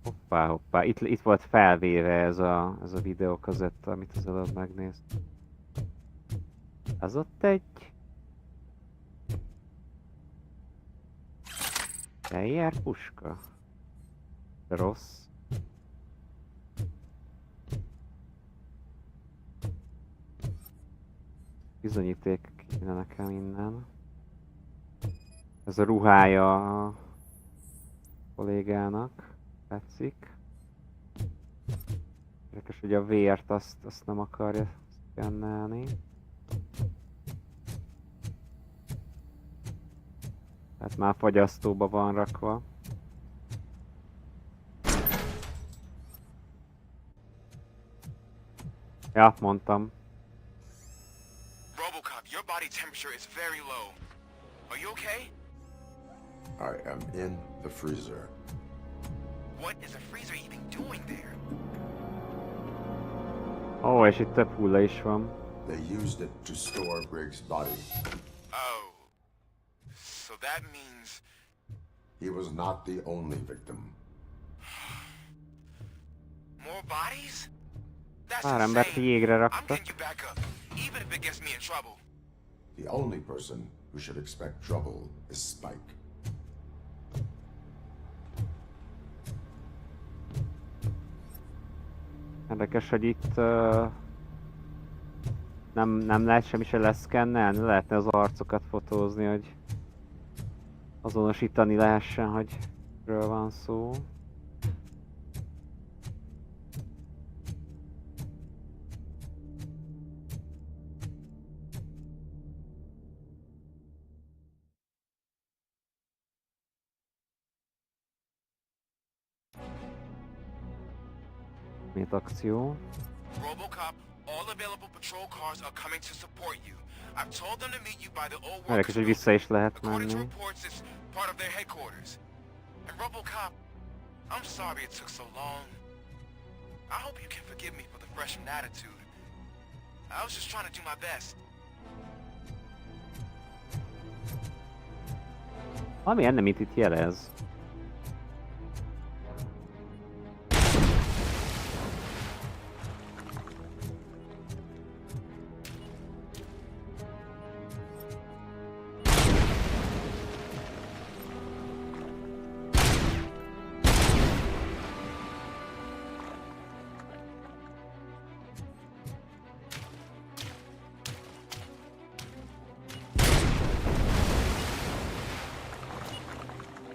Hoppá, hoppá. Itt volt felvéve ez a videókazetta, amit az előbb megnéztem. Az ott egy... Eljár puska? Rossz. Bizonyíték kéne nekem innen. Ez a ruhája a kollégának. Tetszik. Érdekes, hogy a vért azt nem akarja szkennelni. Tehát már fagyasztóba van rakva. Ja, mondtam. RoboCop, your body temperature is very low. Are you okay? I am in the freezer. What is a freezer even doing there? Ó, és itt több hulla is van. They used it to store Briggs' body. Oh. So that means... He was not the only victim. More bodies? That's Pár embert insane. jégre I'm raktak. getting you back up, even if it gets me in trouble. The only person who should expect trouble is Spike. Érdekes, hogy itt nem lehet semmi se leszkennelni, lehetne az arcokat fotózni, hogy azonosítani lehessen, hogy ről van szó. Miért akció? RoboCop, all available patrol cars are coming to support you. I've told them to meet you by the old Érdekes, works hogy building. vissza is lehet According to menni. reports, it's part of their headquarters. And RoboCop, I'm sorry it took so long. I hope you can forgive me for the freshman attitude. I was just trying to do my best. Valami ennem itt jelez.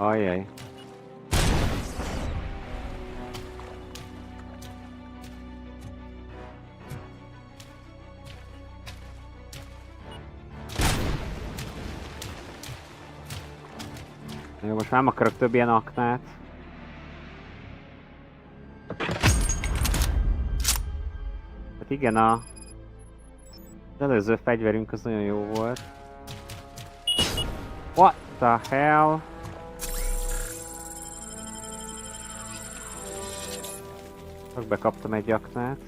Ajjaj. Jó, most már nem akarok több ilyen aknát. Hát igen, Az előző fegyverünk az nagyon jó volt. What the hell? Csak bekaptam egy aknát.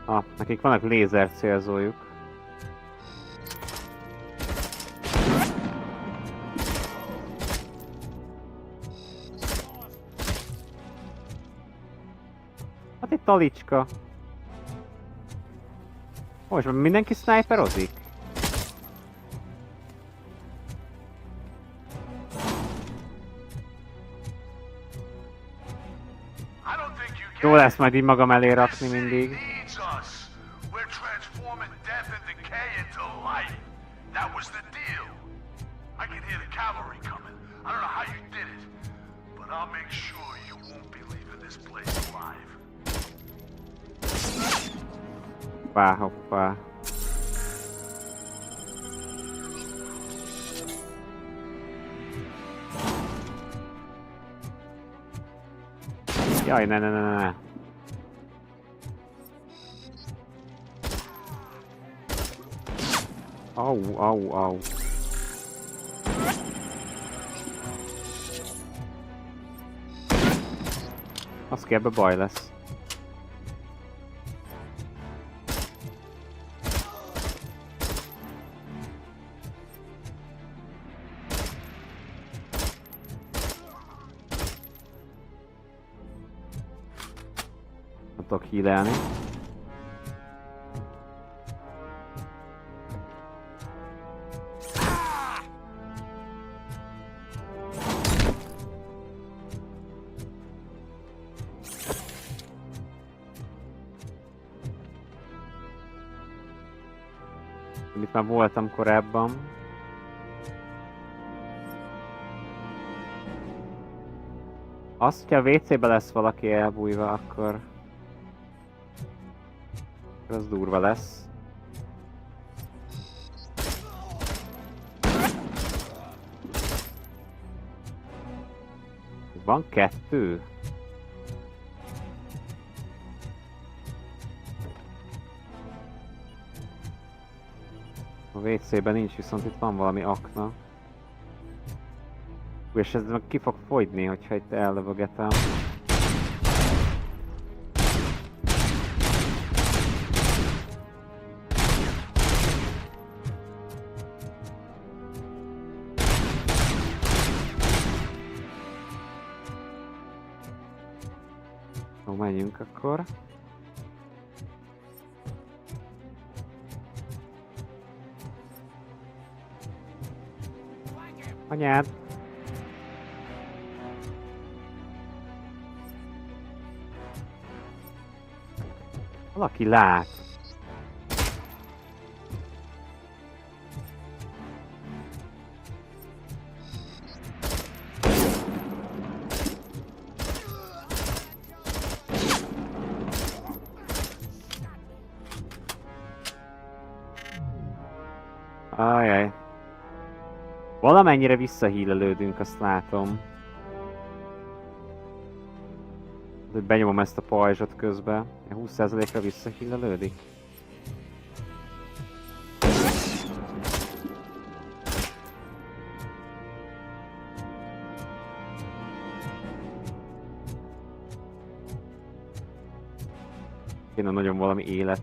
Ah, nekik vannak lézer célzójuk. Hát egy talicska. Most már mindenki sniperozik? Jó lesz majd így magam elé rakni mindig. Hoppá, hoppá. Jaj, ne. Au. Azt kell, ebbe baj lesz. Nem tudok healelni. Itt már voltam korábban. Azt, hogyha a WC-be lesz valaki elbújva, akkor az durva lesz. Van 2? A WC-ben nincs, viszont itt van valami akna. És ez meg ki fog fogyni, hogyha itt ellövögetem. Jó, menjünk akkor. Anyád! Valaki lát. Ajaj. Valamennyire visszahílelődünk, azt látom. Benyomom ezt a pajzsot közben. 20%-ra visszahílelődik. Kéne nagyon valami élet.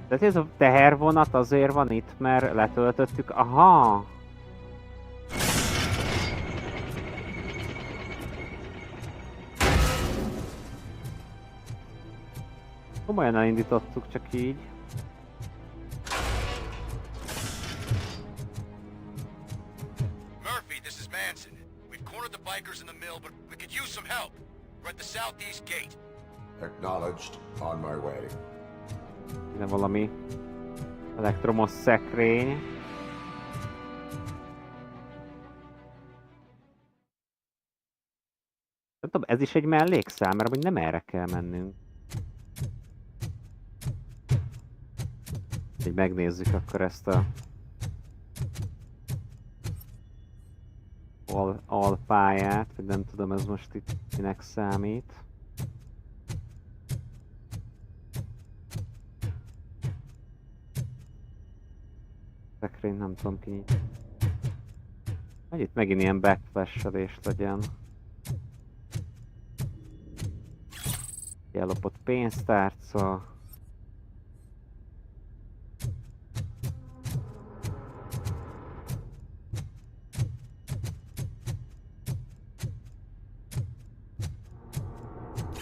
Tehát ez a tehervonat azért van itt, mert letöltöttük. Aha! Komolyan elindítottuk, csak így. Murphy, this is Manson. We've cornered the bikers in the mill, but we could use some help. We're at the southeast gate. Acknowledged. On my way. Ide valami elektromos szekrény. Nem tudom, ez is egy mellékszám, mert amúgy nem erre kell mennünk. Így megnézzük akkor ezt a... alpáját, vagy nem tudom, ez most itt minek számít. Szekrény nem tudom kinyitni. Hogy itt megint ilyen backflash-elés legyen. Ellopott pénztárca.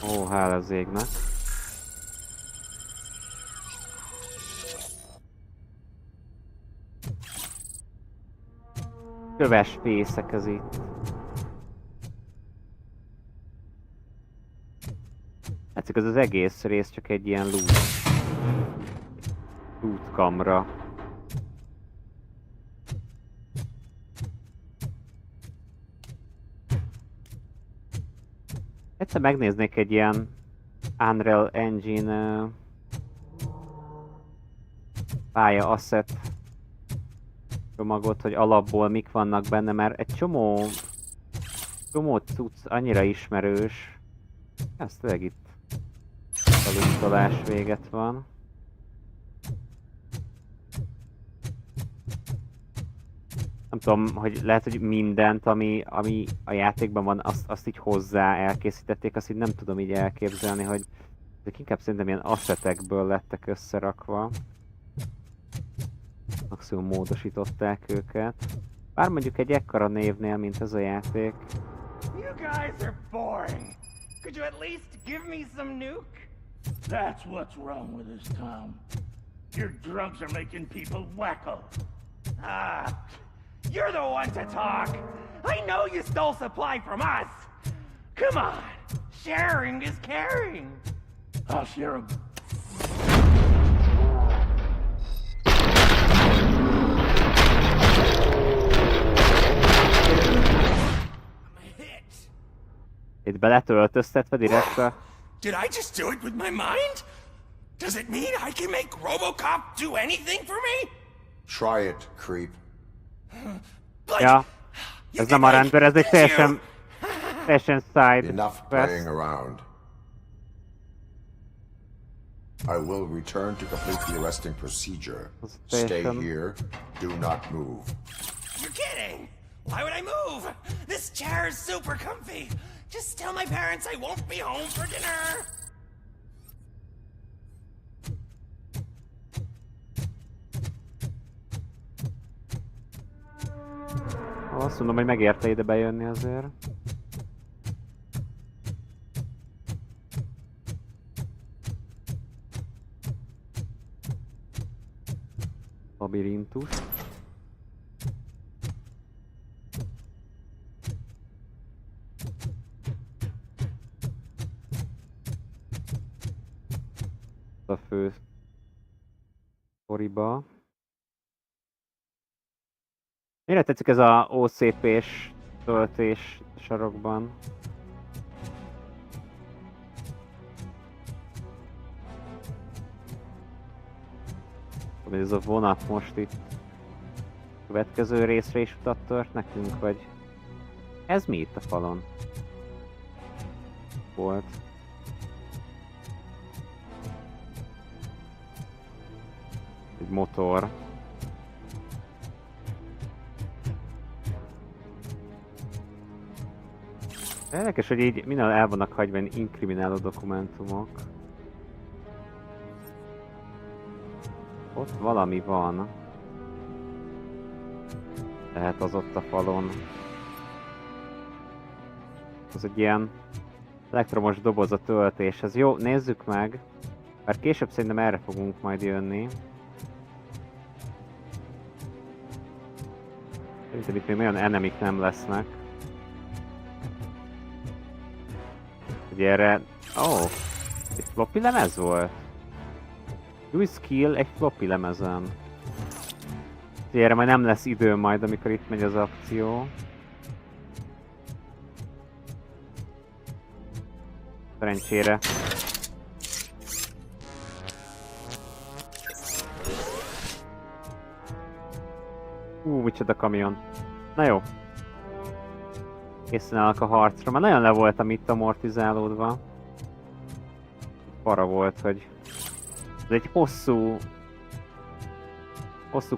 Ó, hál' az égnek. Köves fészek ez itt. Látszik, az egész rész csak egy ilyen loot kamra. Egyszer megnéznék egy ilyen Unreal Engine pálya asset csomagot, hogy alapból mik vannak benne, mert egy csomó cucc annyira ismerős. Ez tényleg itt a lootolás véget van. Nem tudom, hogy lehet, hogy mindent, ami a játékban van, azt így hozzá elkészítették, azt így nem tudom így elképzelni, hogy ezek inkább szerintem ilyen asszetekből lettek összerakva. Maximum módosították őket. Bár mondjuk egy ekkora névnél, mint ez a játék. You guys are boring. Could you at least give me some nuke? That's what's wrong with this town. Your drugs are making people wacko. Ah, you're the one to talk. I know you stole supply from us. Come on, sharing is caring. I'll share 'em. Itt beletöltöztetve direkt a... Did I just do it with my mind? Does it mean I can make RoboCop do anything for me? Try it, creep. But Ja, ez nem a rendőr, ez egy teljesen side Enough playing around. I will return to complete the arresting procedure. Stay here. Do not move. You're kidding! Why would I move? This chair is super comfy. Just tell my parents I won't be home for dinner. Azt mondom, hogy megérte ide bejönni azért. Labirintus. A fő sztoriba. Mire tetszik ez a OCP-s töltés sarokban? Ez a vonat most itt következő részre is utat tört nekünk, vagy ez mi itt a falon? Volt. Egy motor. Érdekes, hogy így minden el vannak hagyva inkrimináló dokumentumok. Ott valami van. Lehet az ott a falon. Az egy ilyen elektromos doboz a töltéshez. Jó, nézzük meg. Mert később szerintem erre fogunk majd jönni. Szerintem itt még olyan enemik nem lesznek. Ugye erre... Oh! Egy floppy lemez volt? Use kill egy floppy lemezen. Ugye erre majd nem lesz idő majd, amikor itt megy az akció. Szerencsére. Micsoda kamion. Na jó. készen állok a harcra. Már nagyon le voltam itt amortizálódva. Para volt, hogy... Ez egy hosszú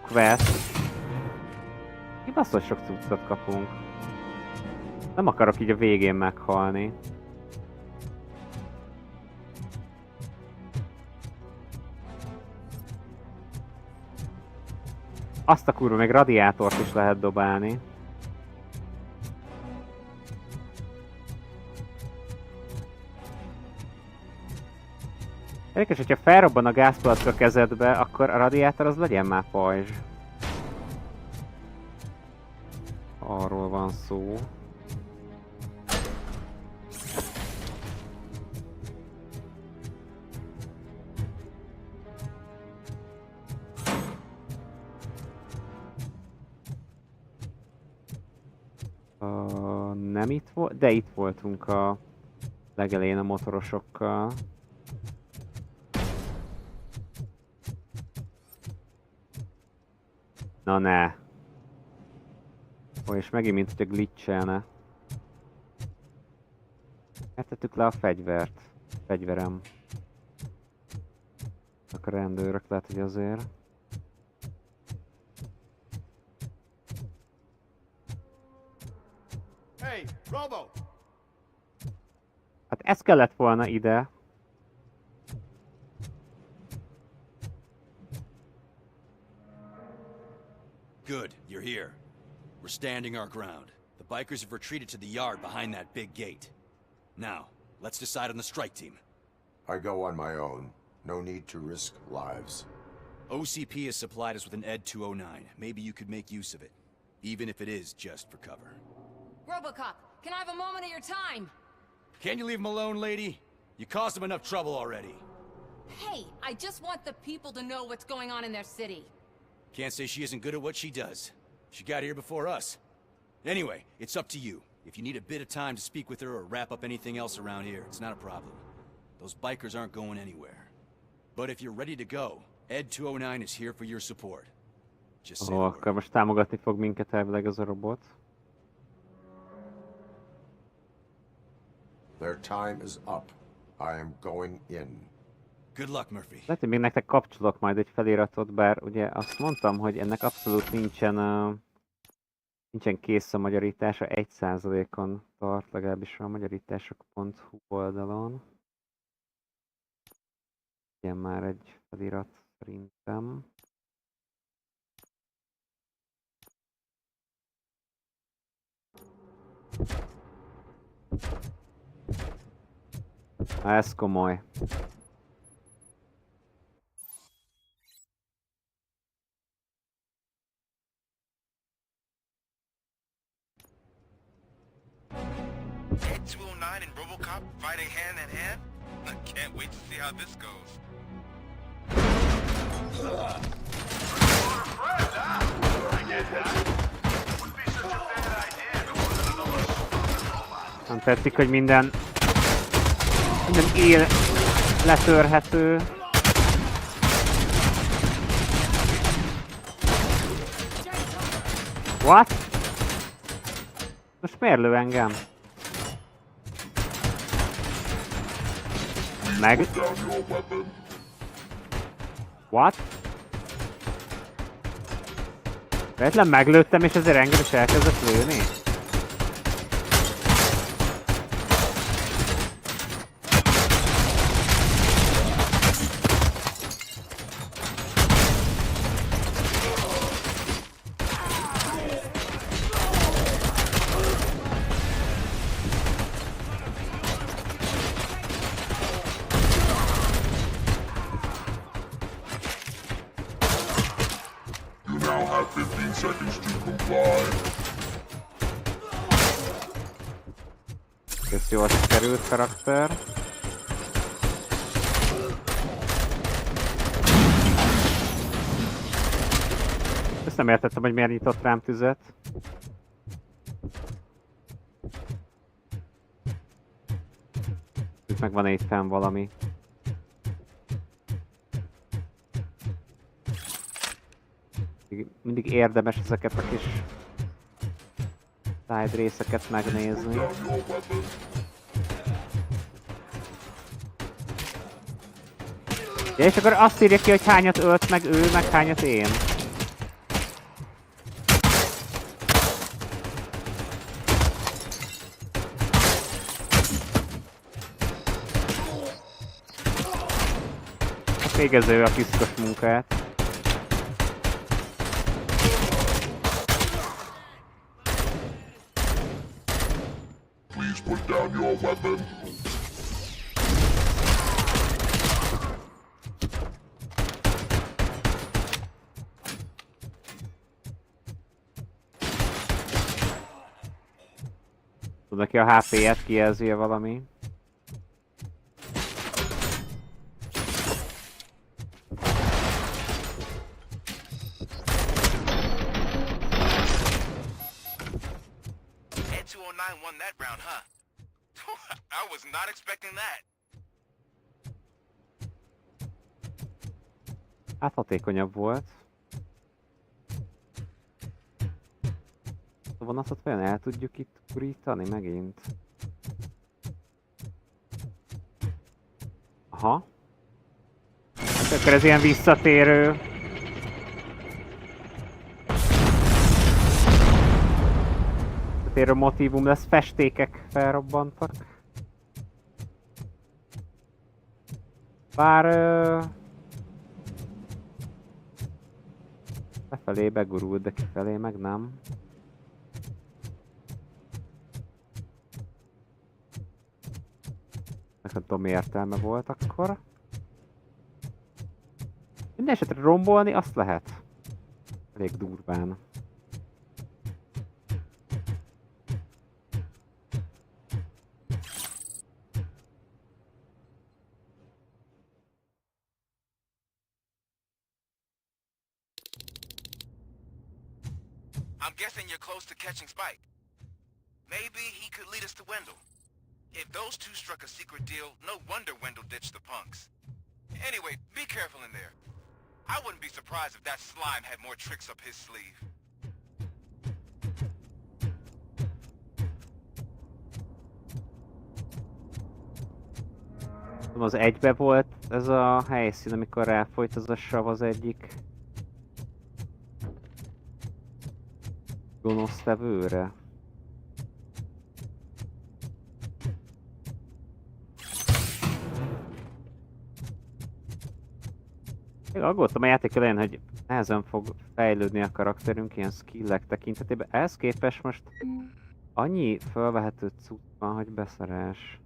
quest. Kibaszott sok cuccot kapunk. Nem akarok így a végén meghalni. Azt a kurva, még radiátort is lehet dobálni. Érdekes, hogyha felrobban a gázpalack a kezedbe, akkor a radiátor az legyen már pajzs. Arról van szó. Nem itt volt, de itt voltunk a legelején a motorosokkal. Na ne. Ó, és megint mint hogy glitchelne. Eltettük le a fegyvert. Fegyverem. A rendőrök lehet, hogy azért. Hey, Robo! Hát ez kellett volna ide. Good, you're here. We're standing our ground. The bikers have retreated to the yard behind that big gate. Now, let's decide on the strike team. I go on my own. No need to risk lives. OCP has supplied us with an Ed 209. Maybe you could make use of it. Even if it is just for cover. RoboCop, can I have a moment of your time? Can you leave him alone, lady? You caused him enough trouble already. Hey, I just want the people to know what's going on in their city. Can't say she isn't good at what she does. She got here before us. Anyway, it's up to you. If you need a bit of time to speak with her or wrap up anything else around here, it's not a problem. Those bikers aren't going anywhere. But if you're ready to go, Ed 209 is here for your support. Just say the word. Akkor most támogatni fog minket elvileg az a robot. Their time is up. I am going in. Good luck, Murphy. Lehet, hogy még nektek kapcsolok majd egy feliratot, bár ugye azt mondtam, hogy ennek abszolút nincsen kész a magyarítása, 1%-on tart, legalábbis a magyarítások.hu oldalon. Ilyen már egy felirat szerintem. Ez komoly. Ed 209 and RoboCop fighting hand in hand? I can't wait to see how this goes. Nem tetszik, hogy minden él letörhető. What? Most miért lő engem? Meg... What? Véletlen meglőttem és ezért engem is elkezdett lőni? Ez jól sikerült karakter. Ezt nem értettem, hogy miért nyitott rám tüzet. Itt meg van itt fenn valami. Mindig érdemes ezeket a kis side részeket megnézni. Ja, és akkor azt írja ki, hogy hányat ölt meg ő, meg hányat én. Végezze ő a piszkos munkát. Please put down your weapon. Tud neki a HP-et kijelzi valami. Won that round, huh? I was not expecting that. Hát hatékonyabb volt. A vonatot vajon el tudjuk itt kurítani megint? Aha. Akkor ez ilyen visszatérő. Visszatérő motívum lesz, festékek felrobbantak. Bár... befelé begurult, de kifelé meg nem. Nem tudom, mi értelme volt akkor. Minden esetre rombolni azt lehet. Elég durván. I'm guessing you're close to catching Spike. Maybe he could lead us to Wendell. If those two struck a secret deal, no wonder Wendell ditched the punks. Anyway, be careful in there. I wouldn't be surprised if that slime had more tricks up his sleeve. Az egybe volt ez a helyszín, amikor ráfolyt az a sav az egyik gonosztevőre. Még aggódtam a játék elején, hogy nehezen fog fejlődni a karakterünk ilyen skillek tekintetében. Ehhez képest most annyi felvehető cucc van, hogy beszeres.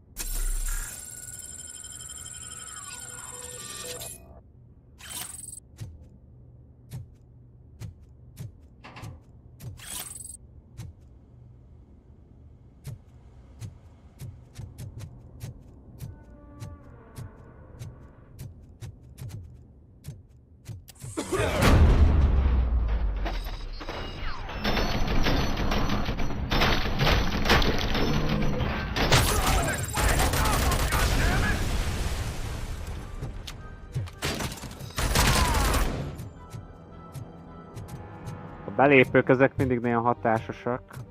A belépők ezek mindig nagyon hatásosak.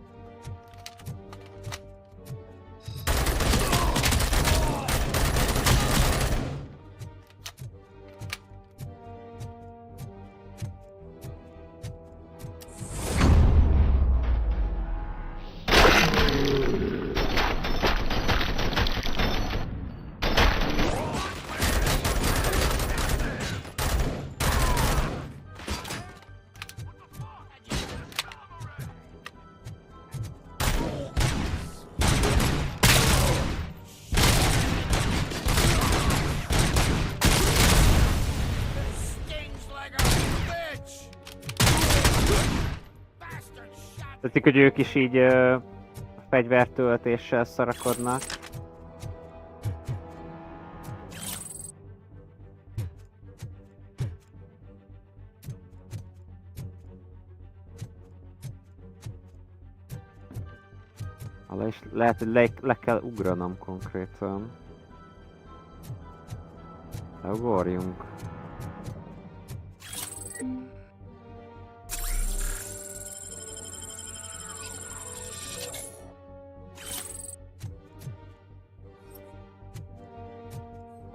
Tetszik, hogy ők is így fegyvertöltéssel szarakodnak. És lehet, hogy le kell ugranom konkrétan. Leugorjunk.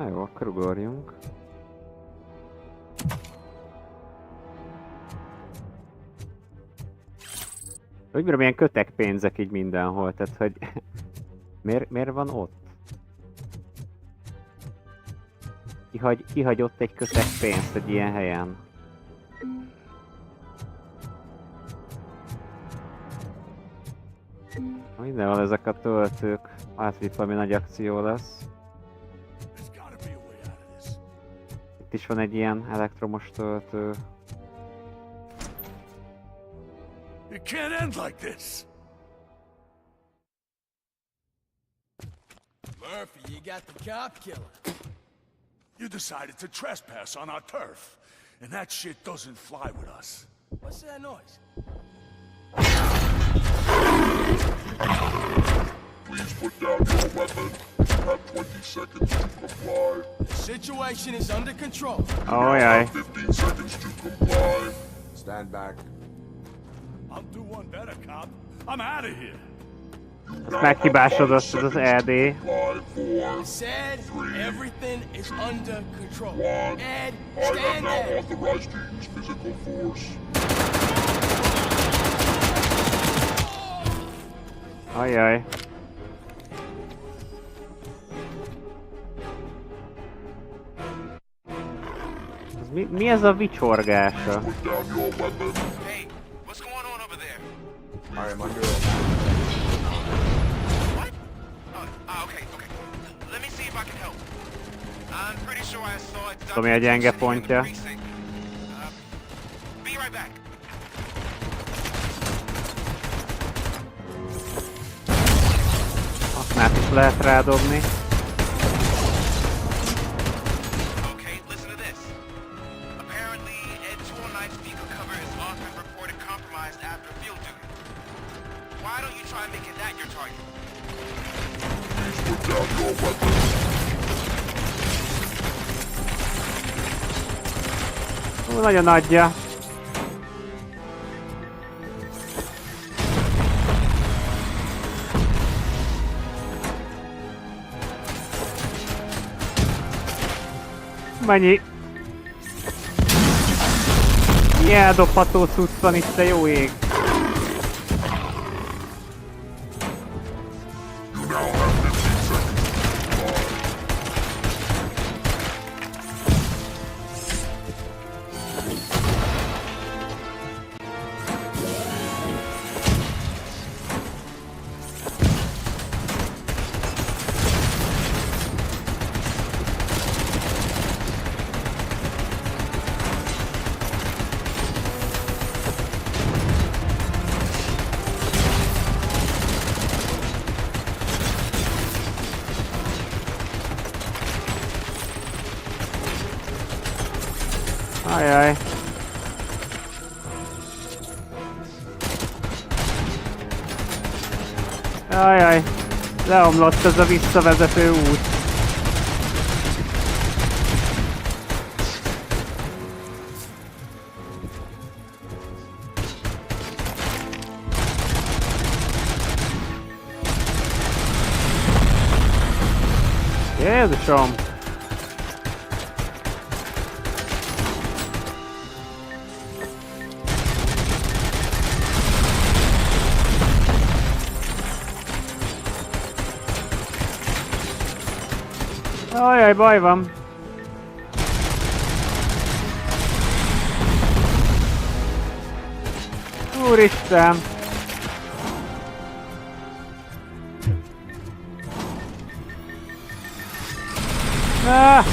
jó, akkor ugorjunk. Úgy bírom, ilyen kötekpénzek így mindenhol, tehát hogy miért van ott? Kihagy ott egy kötekpénzt egy ilyen helyen. Mindenhol ezek a töltők. Hát itt valami nagy akció lesz. Itt is van egy ilyen elektromos töltő. It can't end like this. Murphy, you got the cop killer. You decided to trespass on our turf, and that shit doesn't fly with us. What's that noise? Please put down your weapon. You have 20 seconds to comply. The situation is under control. Oh, yeah. 15 seconds to comply. Stand back. I'll do one better, cop. I'm out of here. Ezt meghibásodott ez az ED. Said everything is under control. Ed, I am stand now there. authorized to use physical force. Ajjaj. Mi ez a vicsorgása? Put down your weapon. Hey, what's going on over there? I am under What? Okay. Let me see if I can help. I'm pretty sure I saw it. Tudom, mi a gyenge pontja. Be right back. Aknát is lehet rádobni. Okay, listen to this. Apparently, Ed Toolknife's vehicle cover is often reported compromised after field duty. Why don't you try making that your target? Please put down your weapon. Nagyon adja. Mennyi eldobható cucc van itt, de jó ég. Ajaj. Ajaj. Leomlott ez a visszavezető út. Jézusom! Ajaj, baj van. Úristen! Ah!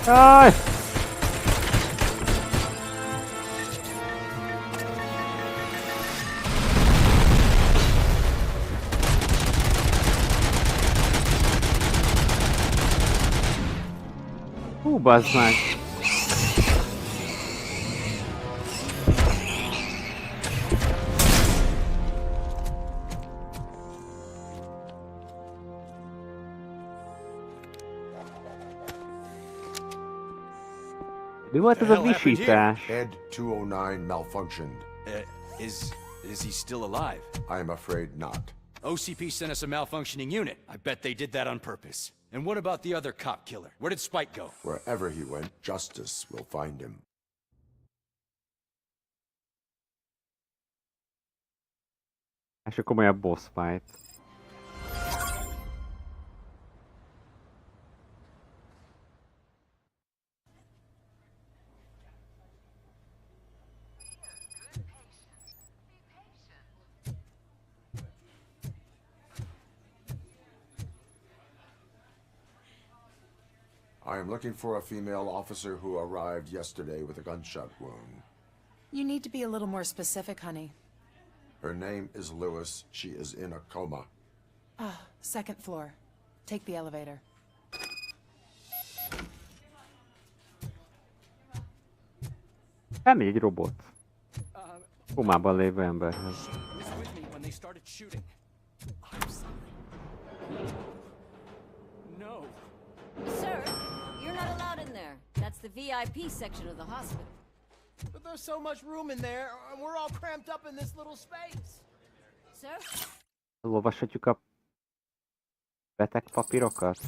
Aj! Hú, bazd meg! Mi volt ez a visítás? Ed 209 malfunctioned. Is he still alive? I'm afraid not. OCP sent us a malfunctioning unit. I bet they did that on purpose. And what about the other cop killer? Where did Spike go? Wherever he went, justice will find him. És akkor komolyabb boss fight. I am looking for a female officer who arrived yesterday with a gunshot wound. You need to be a little more specific, honey. Her name is Lewis. She is in a coma. Ah, second floor. Take the elevator. Elmegy egy robot. Komában lévő emberhez. No. Sir, you're not allowed in there. That's the VIP section of the hospital. But there's so much room in there, and we're all cramped up in this little space. Sir? Olvashatjuk a beteg papírokat?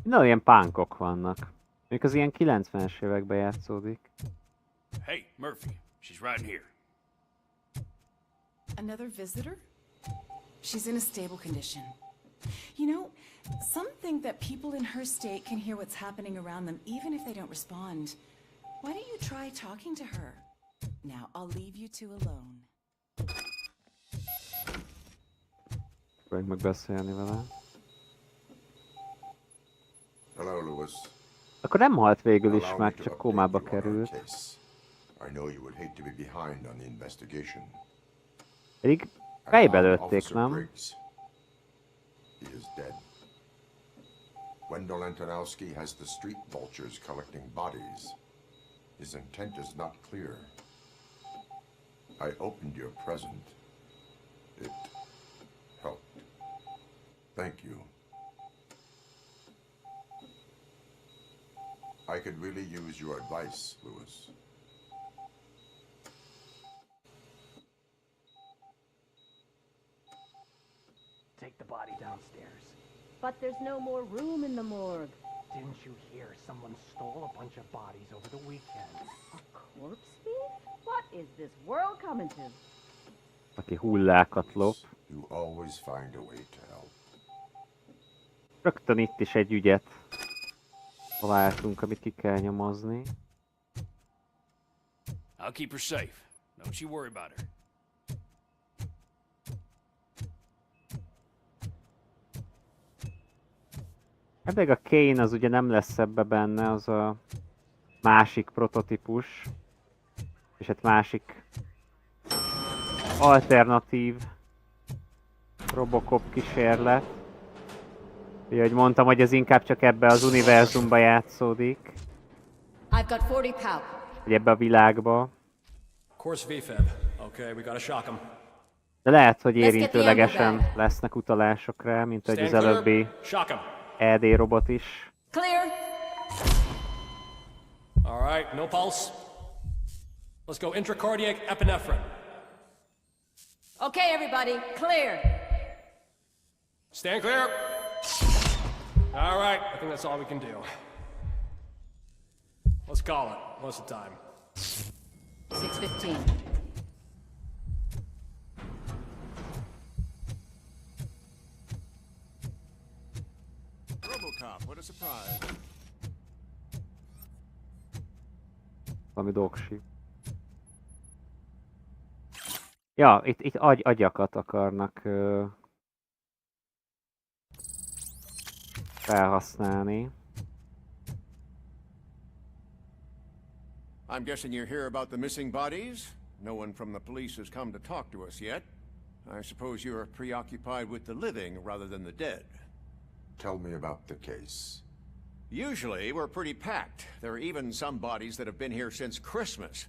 Minden ilyen pánkok vannak. Még az ilyen 90-es években játszódik. Hey, Murphy. She's right here. Another visitor? She's in a stable condition. You know, some think that people in her state can hear what's happening around them even if they don't respond. Why don't you try talking to her? Now, I'll leave you two alone. Próbáljuk meg beszélni vele. Hello, Lewis. Akkor nem halt végül is meg, csak kómába került. I know you would hate to be behind on the investigation. Pedig fejbe lőtték, nem? He is dead. Wendell Antonowski has the street vultures collecting bodies. His intent is not clear. I opened your present. It helped. Thank you. I could really use your advice, Lewis. Take the body downstairs. But there's no more room in the morgue. Didn't you hear someone stole a bunch of bodies over the weekend? A corpse thief? What is this world coming to? Aki hullákat lop. You always find a way to help. Rögtön itt is egy ügyet találtunk, amit ki kell nyomozni. I'll keep her safe. Don't you worry about her. Ebből a Kane az ugye nem lesz ebbe benne, az a másik prototípus. És egy másik alternatív RoboCop kísérlet. Ugye, hogy mondtam, hogy ez inkább csak ebbe az univerzumba játszódik. I've got 40 power. Vagy ebbe a világba. Course VFib. Okay, we gotta shock him. De lehet, hogy érintőlegesen lesznek utalások rá, mint ahogy az előbbi ED robot is. Clear. All right, no pulse. Let's go intracardiac epinephrine. Okay, everybody, clear. Stand clear. All right, I think that's all we can do. Let's call it. What's the time? 6:15. RoboCop, what a surprise. Valami doksi. Ja, itt agyakat akarnak felhasználni. I'm guessing you're here about the missing bodies? No one from the police has come to talk to us yet. I suppose you're preoccupied with the living rather than the dead. Tell me about the case. Usually, we're pretty packed. There are even some bodies that have been here since Christmas.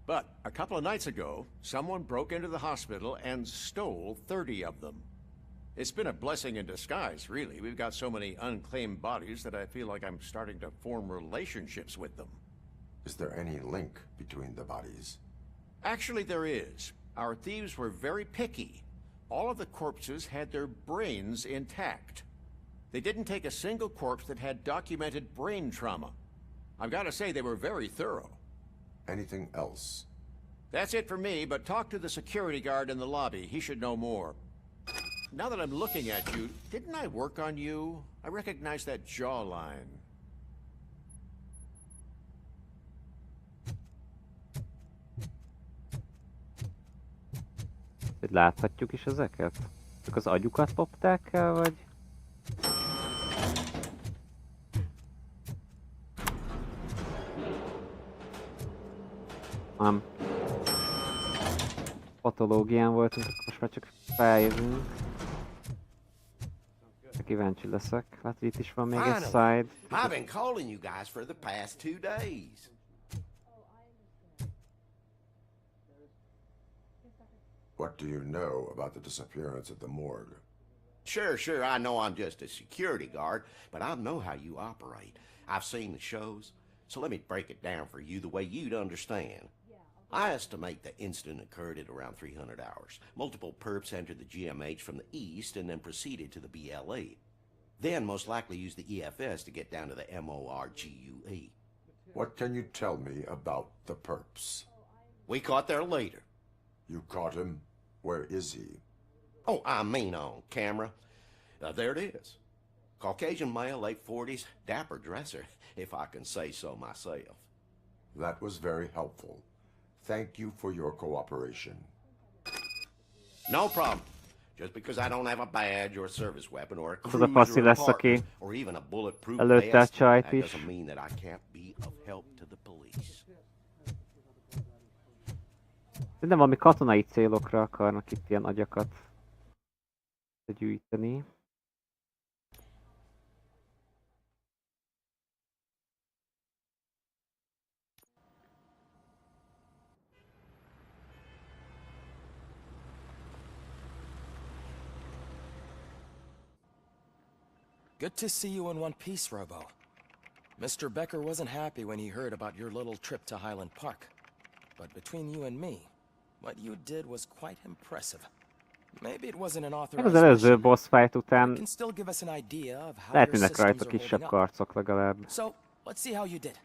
But a couple of nights ago, someone broke into the hospital and stole 30 of them. It's been a blessing in disguise, really. We've got so many unclaimed bodies that I feel like I'm starting to form relationships with them. Is there any link between the bodies? Actually, there is. Our thieves were very picky. All of the corpses had their brains intact. They didn't take a single corpse that had documented brain trauma. I've got to say, they were very thorough. Anything else? That's it for me, but talk to the security guard in the lobby. He should know more. Now that I'm looking at you, didn't I work on you? I recognize that jawline. Láthatjuk is ezeket? Csak az agyukat lopták el, vagy? Nem. Patológián voltunk, most már csak feljövünk. Kíváncsi leszek. Hát itt is van még egy side. I've been calling you guys for the past 2 days. What do you know about the disappearance at the morgue? Sure, I know I'm just a security guard, but I know how you operate. I've seen the shows, so let me break it down for you the way you'd understand. I estimate the incident occurred at around 300 hours. Multiple perps entered the GMH from the east and then proceeded to the BLE. Then most likely used the EFS to get down to the MORGUE. What can you tell me about the perps? We caught their leader. You caught him? Where is he? Oh, I mean on camera. There it is. Caucasian male, late 40s, dapper dresser, if I can say so myself. That was very helpful. Thank you for your cooperation. No problem. Just because I don't have a badge or a service weapon or a Az a passzi cruiser or a lesz, aki partner or even a bulletproof előtte a vest, csajt that is. doesn't mean that I can't be of help to the police. Nem valami katonai célokra akarnak itt ilyen agyakat gyűjteni. Good to see you in one piece, Robo. Mr. Becker wasn't happy when he heard about your little trip to Highland Park. But between you and me, what you did was quite impressive. Maybe it wasn't an Az authorized előző mission, boss fight but it után can still give us an idea of how your lehetnének systems rajta are kisebb holding up. karcok legalább. So, let's see how you did.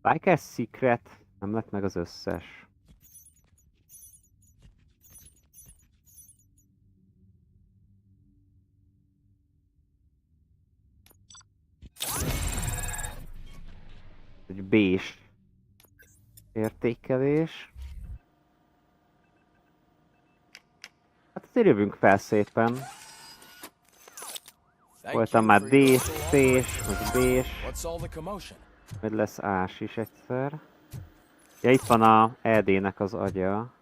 Biker's Secret nem lett meg az összes. Egy B-s értékelés. Hát azért jövünk fel szépen. Voltam már D-s, C-s, most B-s. Majd lesz A-s is egyszer. Ja, itt van a ED-nek az agya.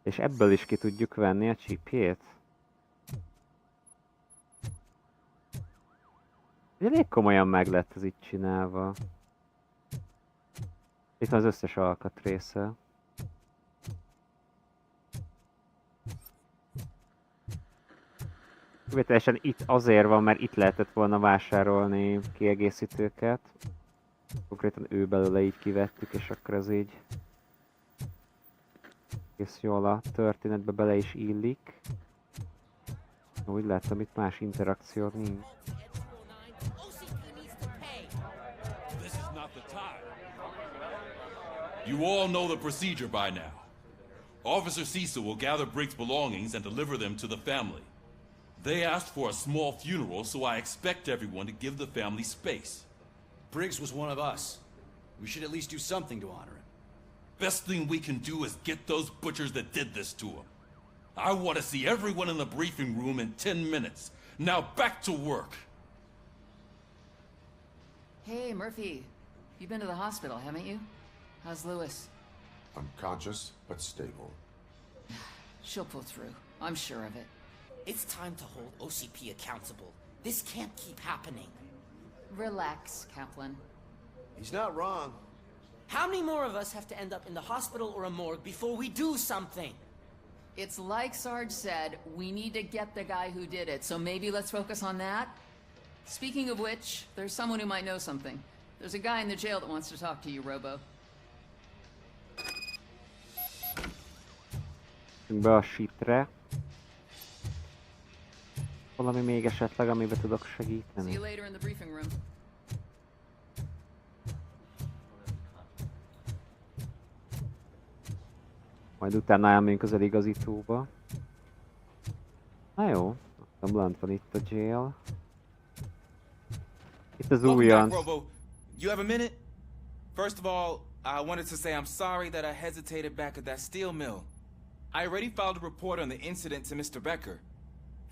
És ebből is ki tudjuk venni a chipjét. Elég komolyan meg lett ez itt csinálva. Itt van az összes alkatrésze. Kivételesen itt azért van, mert itt lehetett volna vásárolni kiegészítőket. Konkrétan ő belőle így kivettük, és akkor ez így egész jól a történetbe bele is illik. Úgy láttam, itt más interakció nincs. You all know the procedure by now. Officer Cecil will gather Briggs' belongings and deliver them to the family. They asked for a small funeral, so I expect everyone to give the family space. Briggs was one of us. We should at least do something to honor him. Best thing we can do is get those butchers that did this to him. I want to see everyone in the briefing room in 10 minutes. Now back to work. Hey, Murphy. You've been to the hospital, haven't you? How's Lewis? Unconscious, but stable. She'll pull through. I'm sure of it. It's time to hold OCP accountable. This can't keep happening. Relax, Kaplan. He's not wrong. How many more of us have to end up in the hospital or a morgue before we do something? It's like Sarge said, we need to get the guy who did it, so maybe let's focus on that? Speaking of which, there's someone who might know something. There's a guy in the jail that wants to talk to you, Robo. Be a shitre. Valami még esetleg, amiben tudok See segíteni. you later in the briefing room. Majd utána elmegyünk az eligazítóba. Na jó, nem lent van itt a jail. Itt az Welcome back, újonc. Robo. You have a minute? First of all, I wanted to say I'm sorry that I hesitated back at that steel mill. I already filed a report on the incident to Mr. Becker.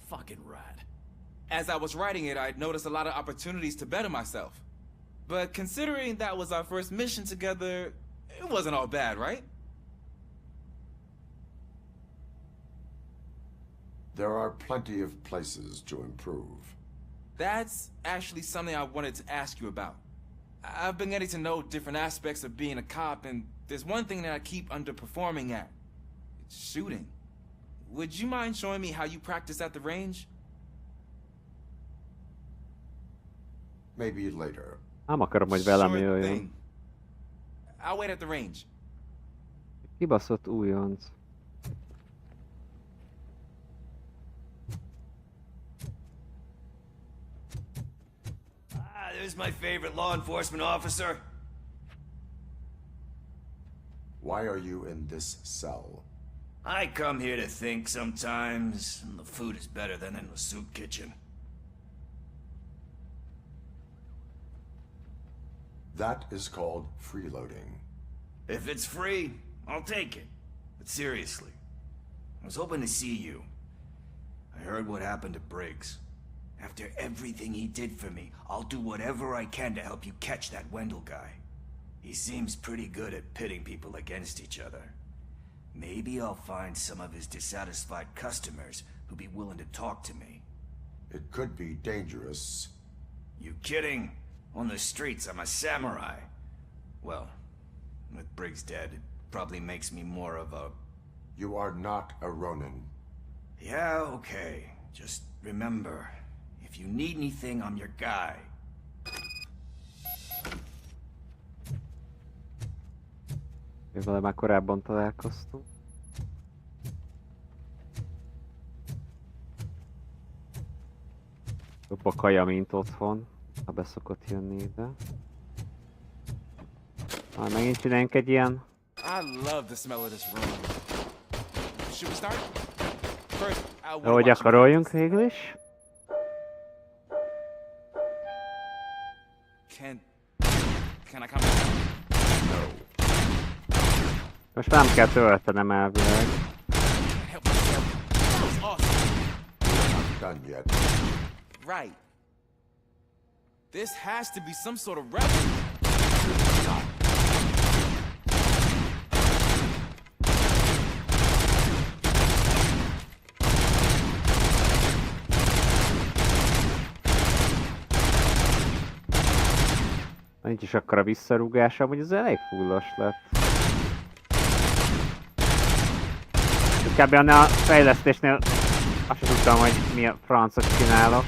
Fucking rad. As I was writing it, I noticed a lot of opportunities to better myself. But considering that was our first mission together, it wasn't all bad, right? There are plenty of places to improve. That's actually something I wanted to ask you about. I've been getting to know different aspects of being a cop, and there's one thing that I keep underperforming at. It's shooting. Would you mind showing me how you practice at the range? Maybe later. Nem akarom, hogy velem Sure jöjjön. thing. I'll wait at the range. Kibaszott újonc. There's my favorite law enforcement officer. Why are you in this cell? I come here to think sometimes, and the food is better than in the soup kitchen. That is called freeloading. If it's free, I'll take it. But seriously, I was hoping to see you. I heard what happened to Briggs. After everything he did for me, I'll do whatever I can to help you catch that Wendell guy. He seems pretty good at pitting people against each other. Maybe I'll find some of his dissatisfied customers who'll be willing to talk to me. It could be dangerous. You kidding? On the streets, I'm a samurai. Well, with Briggs dead, it probably makes me more of a... You are not a Ronin. Yeah, okay. Just remember, if you need anything, I'm your guy. Vele már korábban találkoztunk. Jobb a kaja, mint otthon, ha beszokott jönni ide. Már megint csináljunk egy ilyen. I love the smell of this room. Should we start? First, I want to Ahogy watch akaroljunk végül is. Can I come in? Most már nem kell töltenem elvileg. Done yet. Right. This has to be some sort of rebel. Nincs is akkora visszarúgása, hogy ez elég fullos lett. Kb. annál a fejlesztésnél azt sem tudtam, hogy mi a francot csinálok.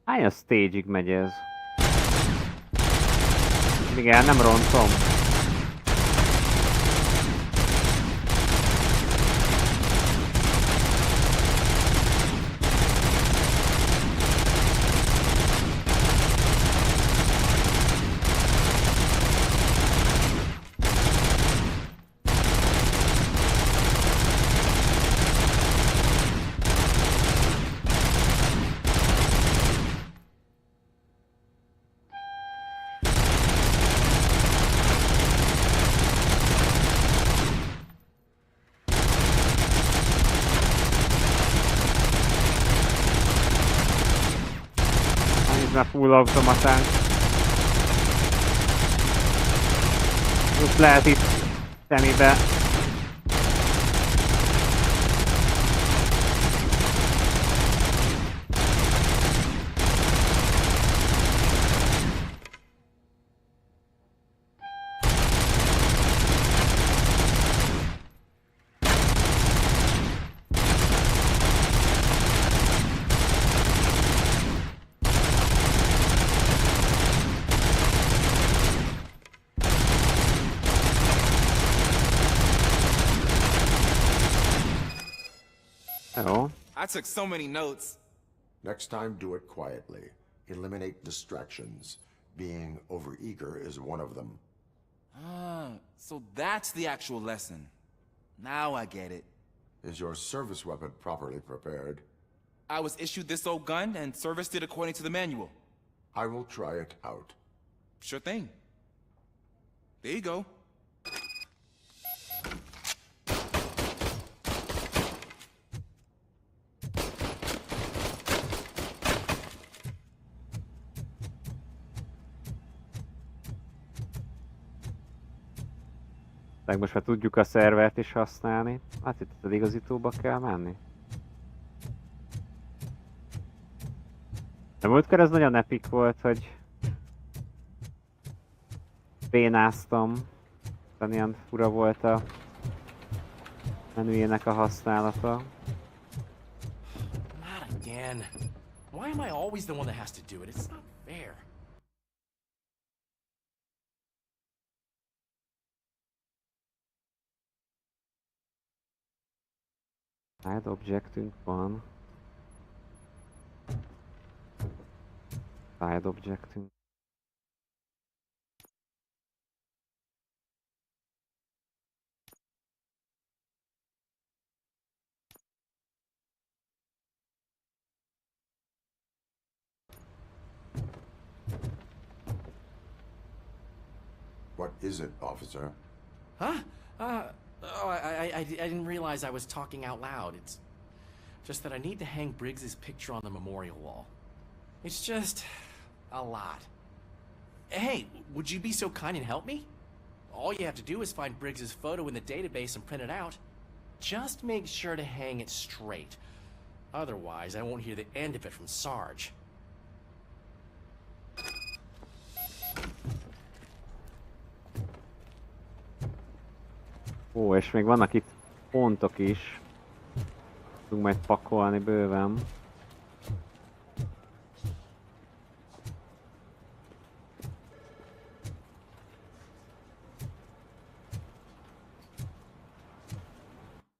Hány stage-ig megy ez? Igen, nem rontom. már full automatánk. Most lehet itt tenibe. I took so many notes. Next time, do it quietly. Eliminate distractions. Being overeager is one of them. Ah, so that's the actual lesson. Now I get it. Is your service weapon properly prepared? I was issued this old gun and serviced it according to the manual. I will try it out. Sure thing. There you go. Most már tudjuk a szervert is használni. Hát itt az igazítóba kell menni. De múltkor ez nagyon epic volt, hogy bénáztam. Aztán ilyen fura volt a menüjének a használata. Not again. Why am I always the one that has to do it? It's not fair. Side objectünk van. Side objectünk. What is it, officer? Huh? Oh, I didn't realize I was talking out loud. It's just that I need to hang Briggs's picture on the memorial wall. It's just a lot. Hey, would you be so kind and help me? All you have to do is find Briggs's photo in the database and print it out. Just make sure to hang it straight. Otherwise, I won't hear the end of it from Sarge. Ó, és még vannak itt pontok is. Tudunk majd pakolni bőven.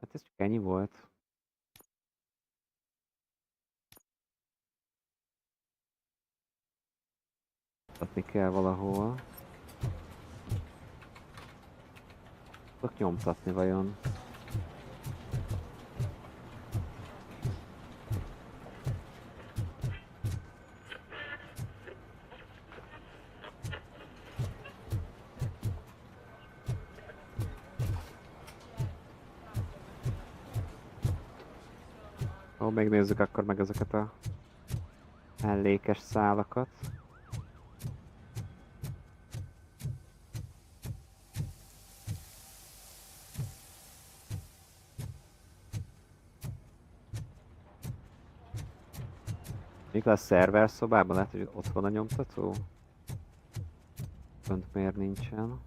Hát ez csak ennyi volt. Adni kell valahol. Tudok nyomtatni vajon? Ó, megnézzük akkor meg ezeket a mellékes szálakat. Mikor a szerver szobában lehet, hogy ott van a nyomtató? Fönt miért nincsen?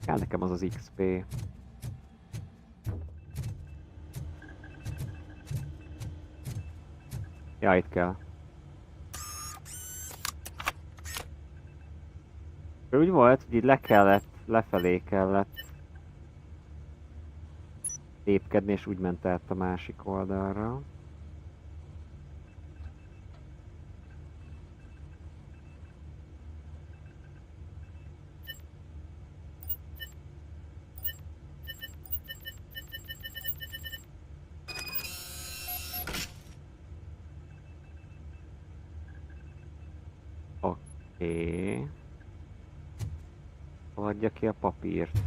Kell nekem az az XP. Ja, itt kell. Úgy volt, hogy így lefelé kellett lépkedni, és úgy ment át a másik oldalra. Oké. Adja ki a papírt.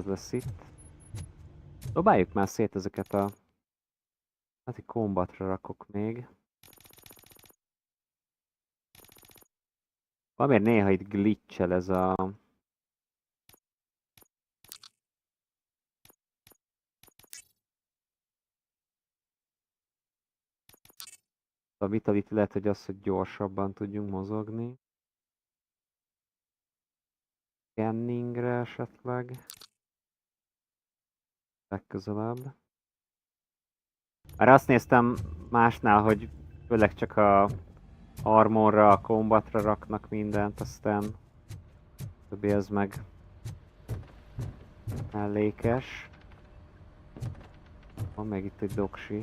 az lesz itt. Dobáljuk már szét ezeket a... Hát egy kombatra rakok még. Valamiért néha itt glitchel ez a... A vitality lehet, hogy az, hogy gyorsabban tudjunk mozogni. Scanningre esetleg. Legközelebb. Már azt néztem másnál, hogy főleg csak a armorra, a combatra raknak mindent, aztán többi ez meg mellékes. Van még itt egy doksi.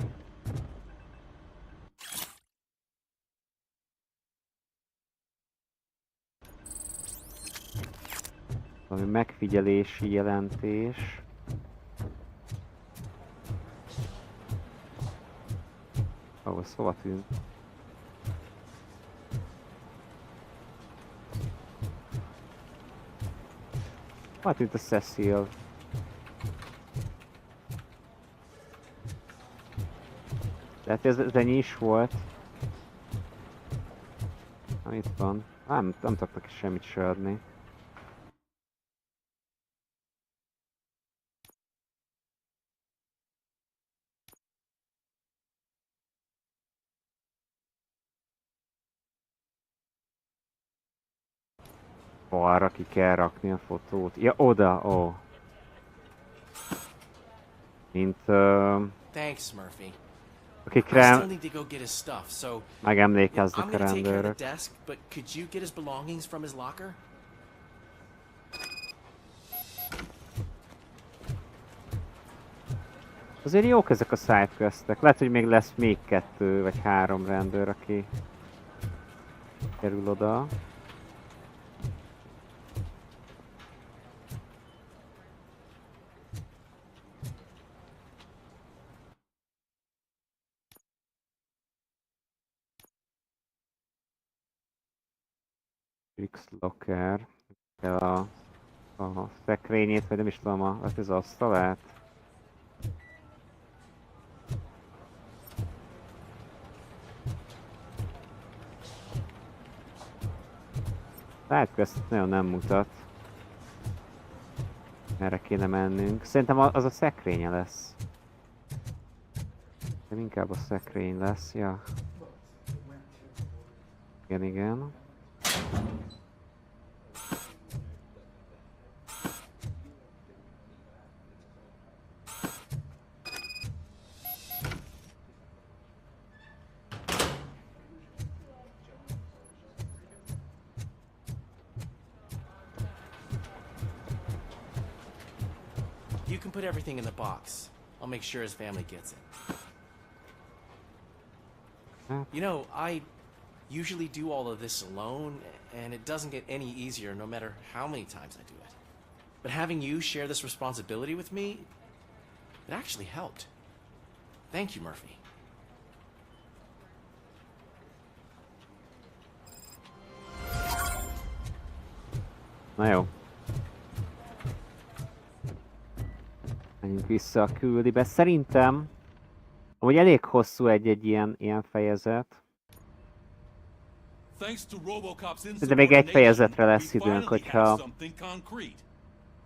Valami megfigyelési jelentés. Ó, ez hova tűnt? Hova tűnt a Cecil? Tehát ez ennyi is volt. Na, itt van. Nem tudok neki semmit se adni. Arra ki kell rakni a fotót. Ja, oda, ó. Mint... Thanks, Murphy. Akikre megemlékeznek a rendőrök. Azért jók ezek a sidequestek. Lehet, hogy még lesz még 2 vagy 3 rendőr, aki kerül oda. Locker. A szekrényét, vagy nem is tudom, az asztalát. Sidequest nagyon nem mutat. Erre kéne mennünk. Szerintem az a szekrénye lesz. De inkább a szekrény lesz, ja. Igen, igen. You can put everything in the box. I'll make sure his family gets it. You know, I usually do all of this alone, and it doesn't get any easier no matter how many times I do it. But having you share this responsibility with me, it actually helped. Thank you, Murphy. Na jó. Menjünk vissza a küldibe. Szerintem, amúgy elég hosszú egy ilyen fejezet. De még egy fejezetre lesz időnk, hogyha...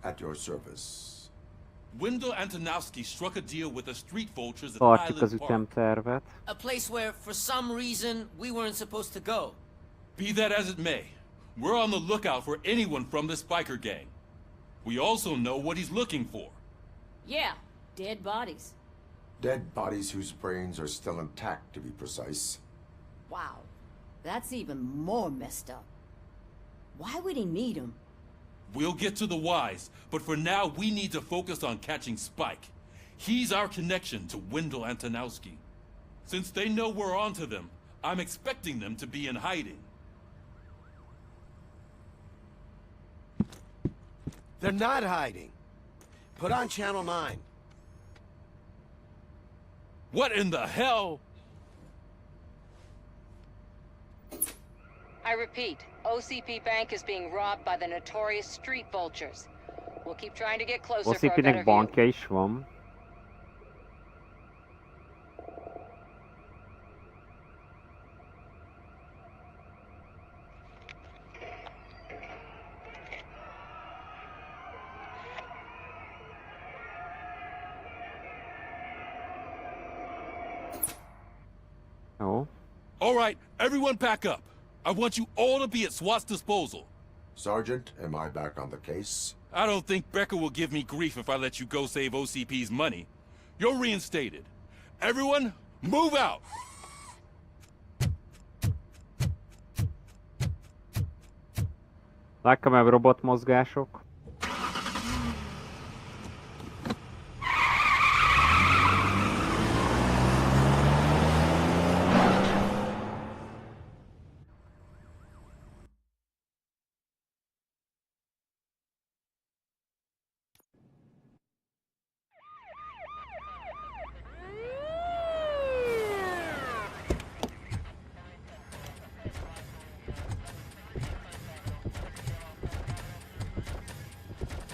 At your service. Tartjuk az ütemtervet. A place where, for some reason, we weren't supposed to go. Be that as it may, we're on the lookout for anyone from this biker gang. We also know what he's looking for. Yeah, dead bodies. Dead bodies whose brains are still intact, to be precise. Wow, that's even more messed up. Why would he need them? We'll get to the whys, but for now we need to focus on catching Spike. He's our connection to Wendell Antonowski. Since they know we're onto them, I'm expecting them to be in hiding. They're not hiding. Put on Channel 9. What in the hell? I repeat, OCP Bank is being robbed by the notorious street vultures. We'll keep trying to get closer for a better OCP-nek view. bankja is van. Jó. All right, everyone pack up. I want you all to be at SWAT's disposal. Sergeant, am I back on the case? I don't think Becker will give me grief if I let you go save OCP's money. You're reinstated. Everyone, move out! Legközelebb robotmozgások.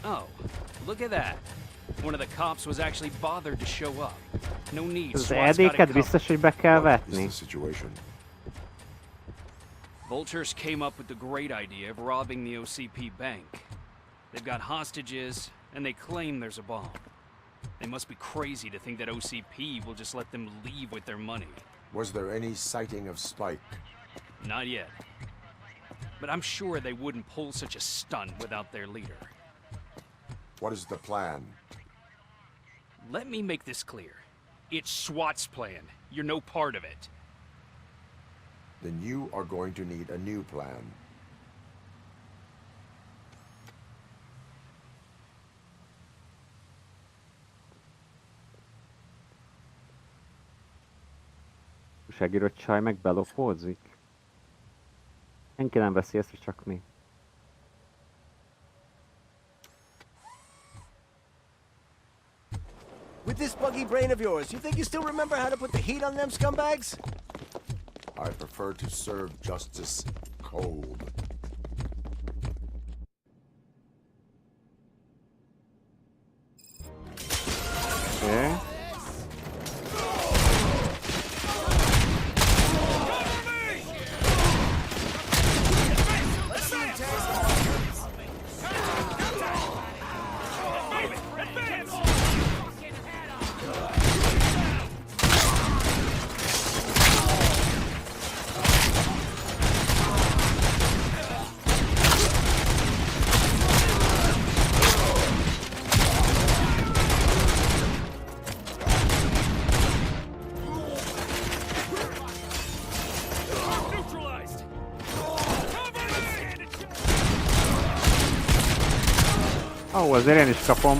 Oh, look at that. One of the cops was actually bothered to show up. No need. Az SWAT's got it edéket covered. biztos, hogy be kell What is vetni. the situation? Vultures came up with the great idea of robbing the OCP bank. They've got hostages, and they claim there's a bomb. They must be crazy to think that OCP will just let them leave with their money. Was there any sighting of Spike? Not yet. But I'm sure they wouldn't pull such a stunt without their leader. What is the plan? Let me make this clear. It's SWAT's plan. You're no part of it. Then you are going to need a new plan. Újságíró csaj meg belopódzik. Senki nem veszi észre, csak mi. With this buggy brain of yours, you think you still remember how to put the heat on them scumbags? I prefer to serve justice cold. Okay. Ó, azért én is kapom.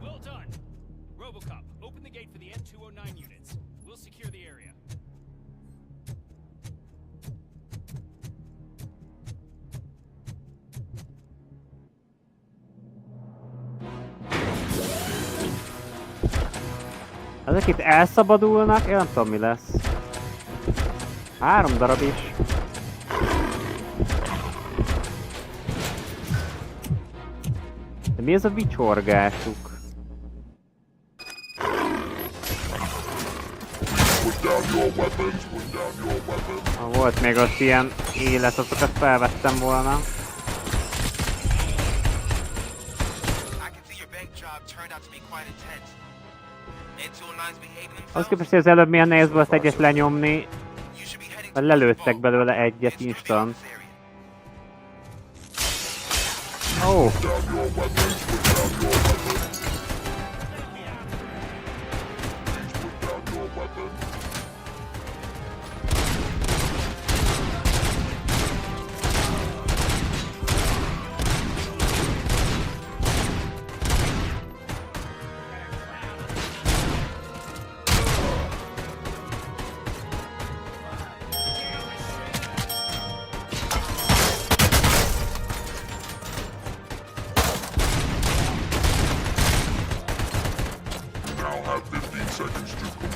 Well done. RoboCop, open the gate for the N209 units. We'll secure the area. Ezek itt elszabadulnak, én nem tudom mi lesz. 3 darab is. De mi ez a vicsorgásuk? Ha volt még ott ilyen élet, azokat felvettem volna. Az képest, hogy az előbb milyen nehéz volt egyet lenyomni, mert lelőttek belőle egyet instant. Oh.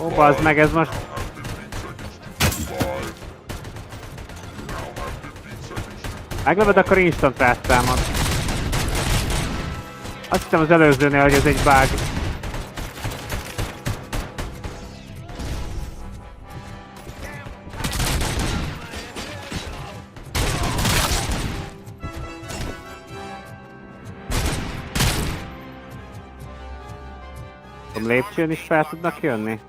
Ó, bazd meg, ez most... Meglövöd, akkor instant rátámad. Azt hittem az előzőnél, hogy ez egy bug. Lépcsőn is fel tudnak jönni?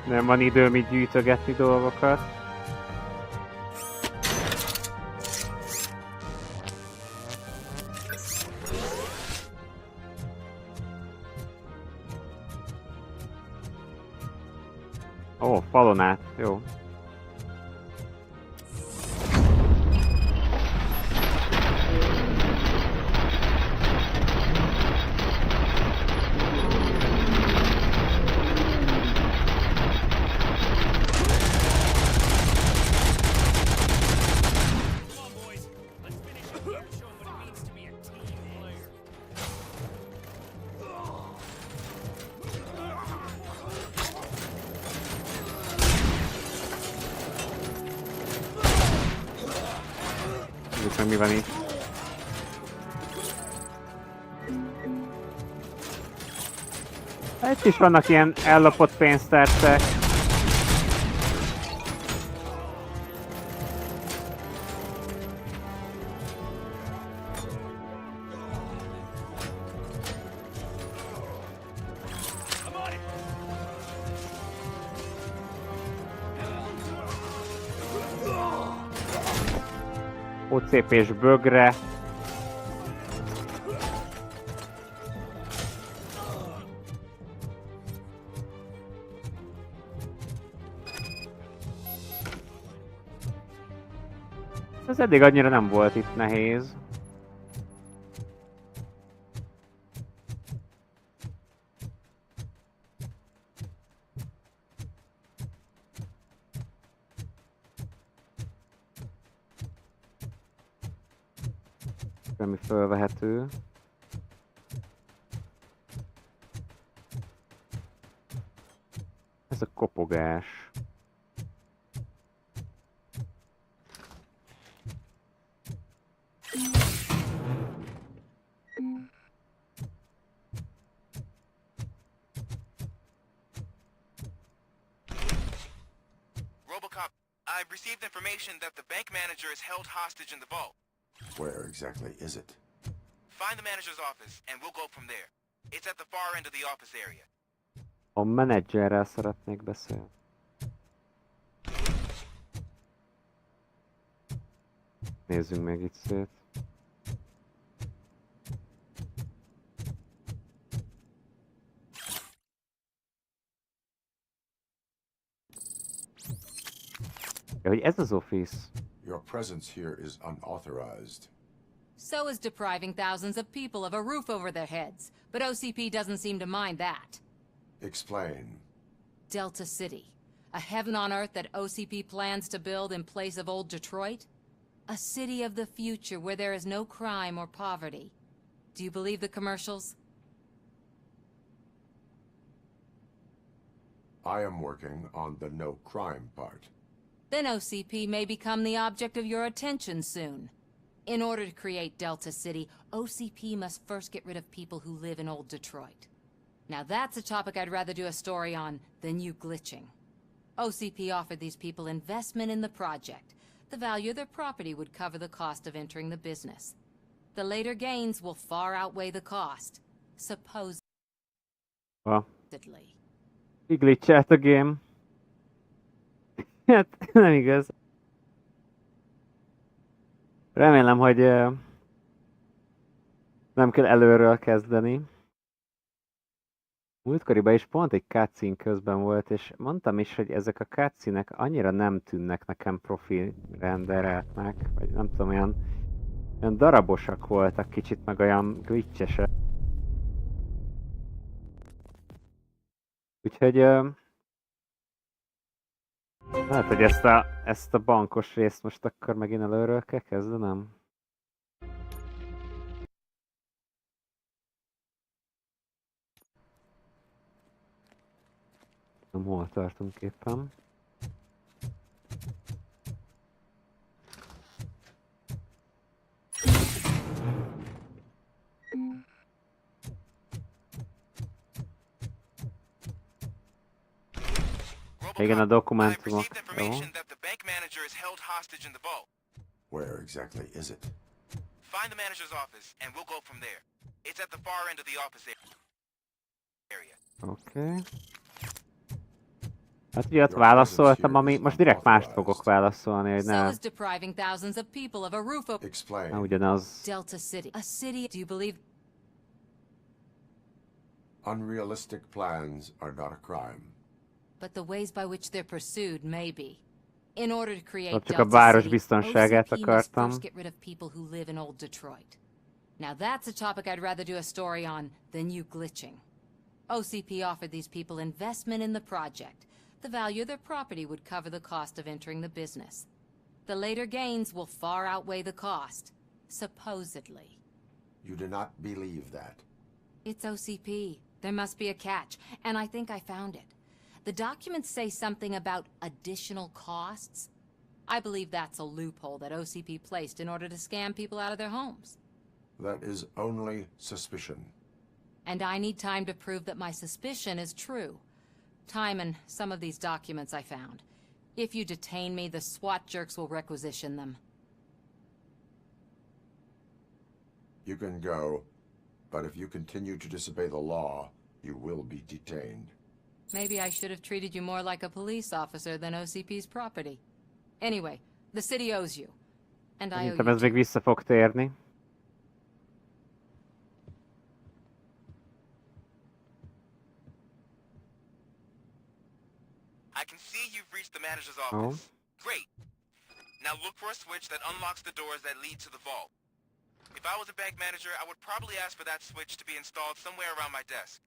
Nem van időm így gyűjtögetni dolgokat. Ó, falon át, jó. Mi van itt? Itt is vannak ilyen ellopott pénztárcák. OCP-s bögre. Ez eddig annyira nem volt itt nehéz. Ami fölvehető. Ez a kopogás. RoboCop, I've received information that the bank manager is held hostage in the vault. Where exactly is it? Find the manager's office, and we'll go from there. It's at the far end of the office area. A menedzserrel szeretnék beszélni. Nézzünk meg itt szét. Ja, hogy ez az office. Your presence here is unauthorized. So is depriving thousands of people of a roof over their heads. But OCP doesn't seem to mind that. Explain. Delta City. A heaven on earth that OCP plans to build in place of old Detroit? A city of the future where there is no crime or poverty. Do you believe the commercials? I am working on the no crime part. Then OCP may become the object of your attention soon. In order to create Delta City, OCP must first get rid of people who live in old Detroit. Now that's a topic I'd rather do a story on than you glitching. OCP offered these people investment in the project. The value of their property would cover the cost of entering the business. The later gains will far outweigh the cost. Supposedly. Glitchelt a game. Hát nem igaz. Remélem, hogy nem kell előről kezdeni. Múltkoriban is pont egy cutscene közben volt, és mondtam is, hogy ezek a cutscene-ek annyira nem tűnnek nekem profi rendereltnek, vagy nem tudom, olyan darabosak voltak kicsit, meg olyan glitchesek. Úgyhogy Hát, hogy ezt a bankos részt most akkor megint előről kell kezdenem? Nem, hol tartunk éppen? Igen, a dokumentumok. Jó. Where exactly is it? Find the manager's office, and we'll go from there. It's at the far end of the office area. Oké. Hát ugye ott válaszoltam, ami most direkt mást fogok válaszolni, hogy ne... depriving thousands of people of a roof over... Explain. Ugyanaz. Delta City. A city, do you believe... Unrealistic plans are not a crime. But the ways by which they're pursued may be. In order to create Csak a Delta város City, biztonságát OCP must akartam. first get rid of people who live in old Detroit. Now that's a topic I'd rather do a story on than you glitching. OCP offered these people investment in the project. The value of their property would cover the cost of entering the business. The later gains will far outweigh the cost. Supposedly. You do not believe that. It's OCP. There must be a catch, and I think I found it. The documents say something about additional costs. I believe that's a loophole that OCP placed in order to scam people out of their homes. That is only suspicion. And I need time to prove that my suspicion is true. Time and some of these documents I found. If you detain me, the SWAT jerks will requisition them. You can go, but if you continue to disobey the law, you will be detained. Maybe I should have treated you more like a police officer than OCP's property. Anyway, the city owes you. And I owe Szerintem you. ez még vissza fog térni. I can see you've reached the manager's office. Great. Now look for a switch that unlocks the doors that lead to the vault. If I was a bank manager, I would probably ask for that switch to be installed somewhere around my desk.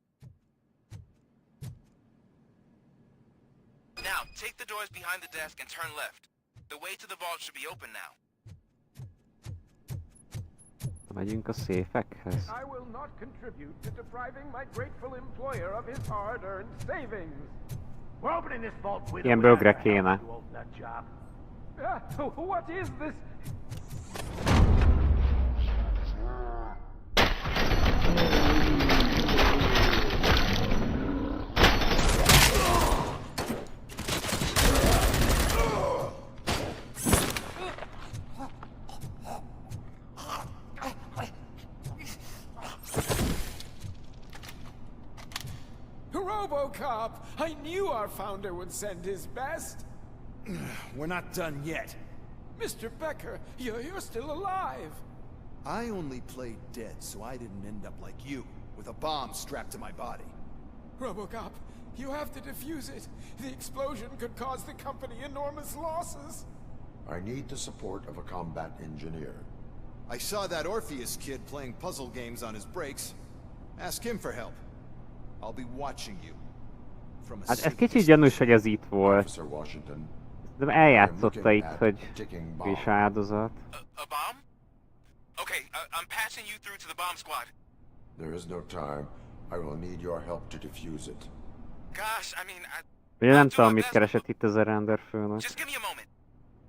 Now, take the doors behind the desk and turn left. The way to the vault should be open now. Megyünk a széfekhez. I will not contribute to depriving my grateful employer of his hard-earned savings. We're opening this vault with Ilyen bögre kéne. What is this? RoboCop! I knew our founder would send his best. We're not done yet. Mr. Becker, you're still alive. I only played dead so I didn't end up like you, with a bomb strapped to my body. RoboCop, you have to defuse it. The explosion could cause the company enormous losses. I need the support of a combat engineer. I saw that Orpheus kid playing puzzle games on his breaks. Ask him for help. I'll be watching you. Hát ez kicsit gyanús, hogy ez itt volt. De eljátszotta itt, hogy ő is áldozat. A bomb? Okay, I'm passing you through to the bomb squad. There is no time. I will need your help to defuse it. Gosh, I mean, Ugye nem tudom, mit keresett itt ez a rendőrfőnök. just give me a moment.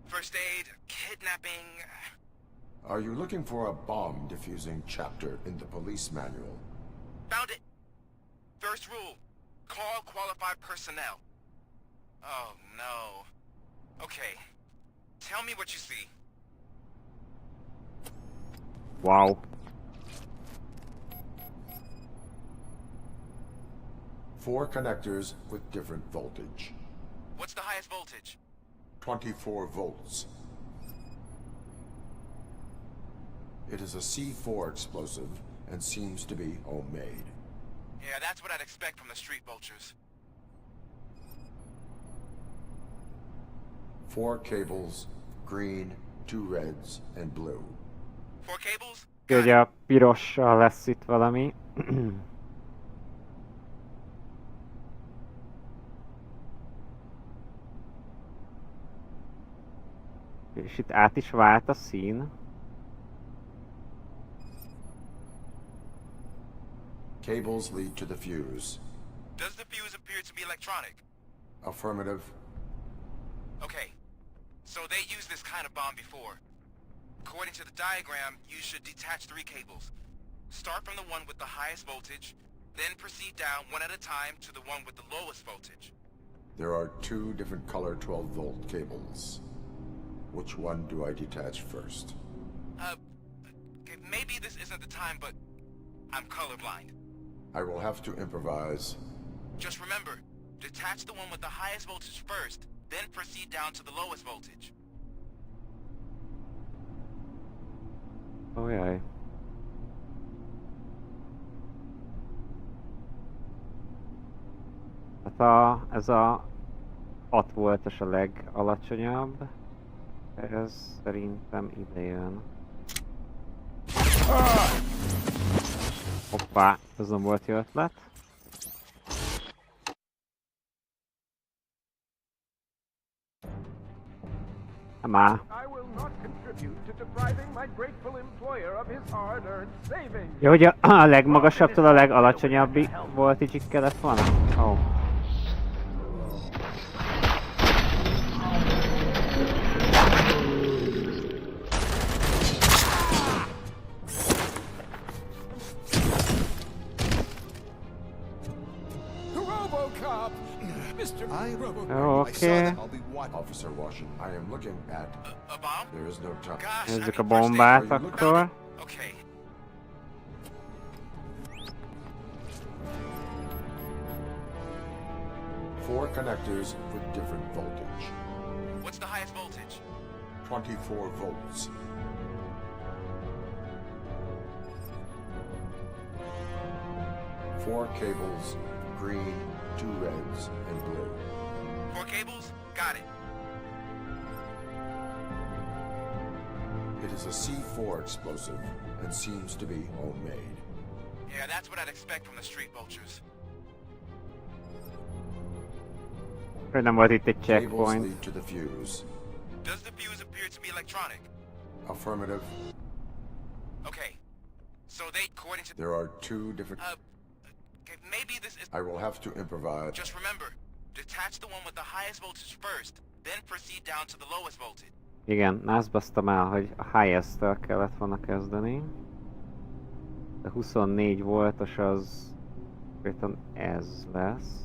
First aid, kidnapping. Are you looking for a bomb defusing chapter in the police manual? Found it. First rule, call qualified personnel. Oh no. Okay, tell me what you see. Wow. Four connectors with different voltage. What's the highest voltage? 24 volts. It is a C4 explosive and seems to be homemade. Yeah, that's what I'd expect from the street vultures. 4 cables, green, 2 reds, and blue. 4 cables? Ugye a pirossal lesz itt valami. És itt át is vált a szín. Cables lead to the fuse. Does the fuse appear to be electronic? Affirmative. Okay. So they used this kind of bomb before. According to the diagram, you should detach 3 cables. Start from the one with the highest voltage, then proceed down one at a time to the one with the lowest voltage. There are 2 different color 12-volt cables. Which one do I detach first? Maybe this isn't the time, but I'm colorblind. I will have to improvise. Just remember, detach the one with the highest voltage first, then proceed down to the lowest voltage. Oh, jaj. Hát ez a 6 voltos a legalacsonyabb. Ez szerintem ide jön. Hoppá, ez nem volt jó ötlet. Már. Jó, hogy a legmagasabbtól a legalacsonyabb voltage-ig kellett volna? Oh. RoboCop! Mr. RoboCop. Okay. Officer Washington, I am looking at... A bomb? There is no time. Nézzük a bombát akkor. Okay. Four connectors with different voltage. What's the highest voltage? 24 volts. Four cables, green, 2 reds, and blue. 4 cables? Got it. It is a C4 explosive and seems to be homemade. Yeah, that's what I'd expect from the street vultures. Nem volt itt egy Cables checkpoint. lead to the fuse. Does the fuse appear to be electronic? Affirmative. Okay. So they, according to... There are 2 different... maybe this is... I will have to improvise. Just remember, detach the one with the highest voltage first, then proceed down to the lowest voltage. Igen, azt basztam el, hogy a highest-tel kellett volna kezdeni. De 24 voltos az... Konkrétan ez lesz.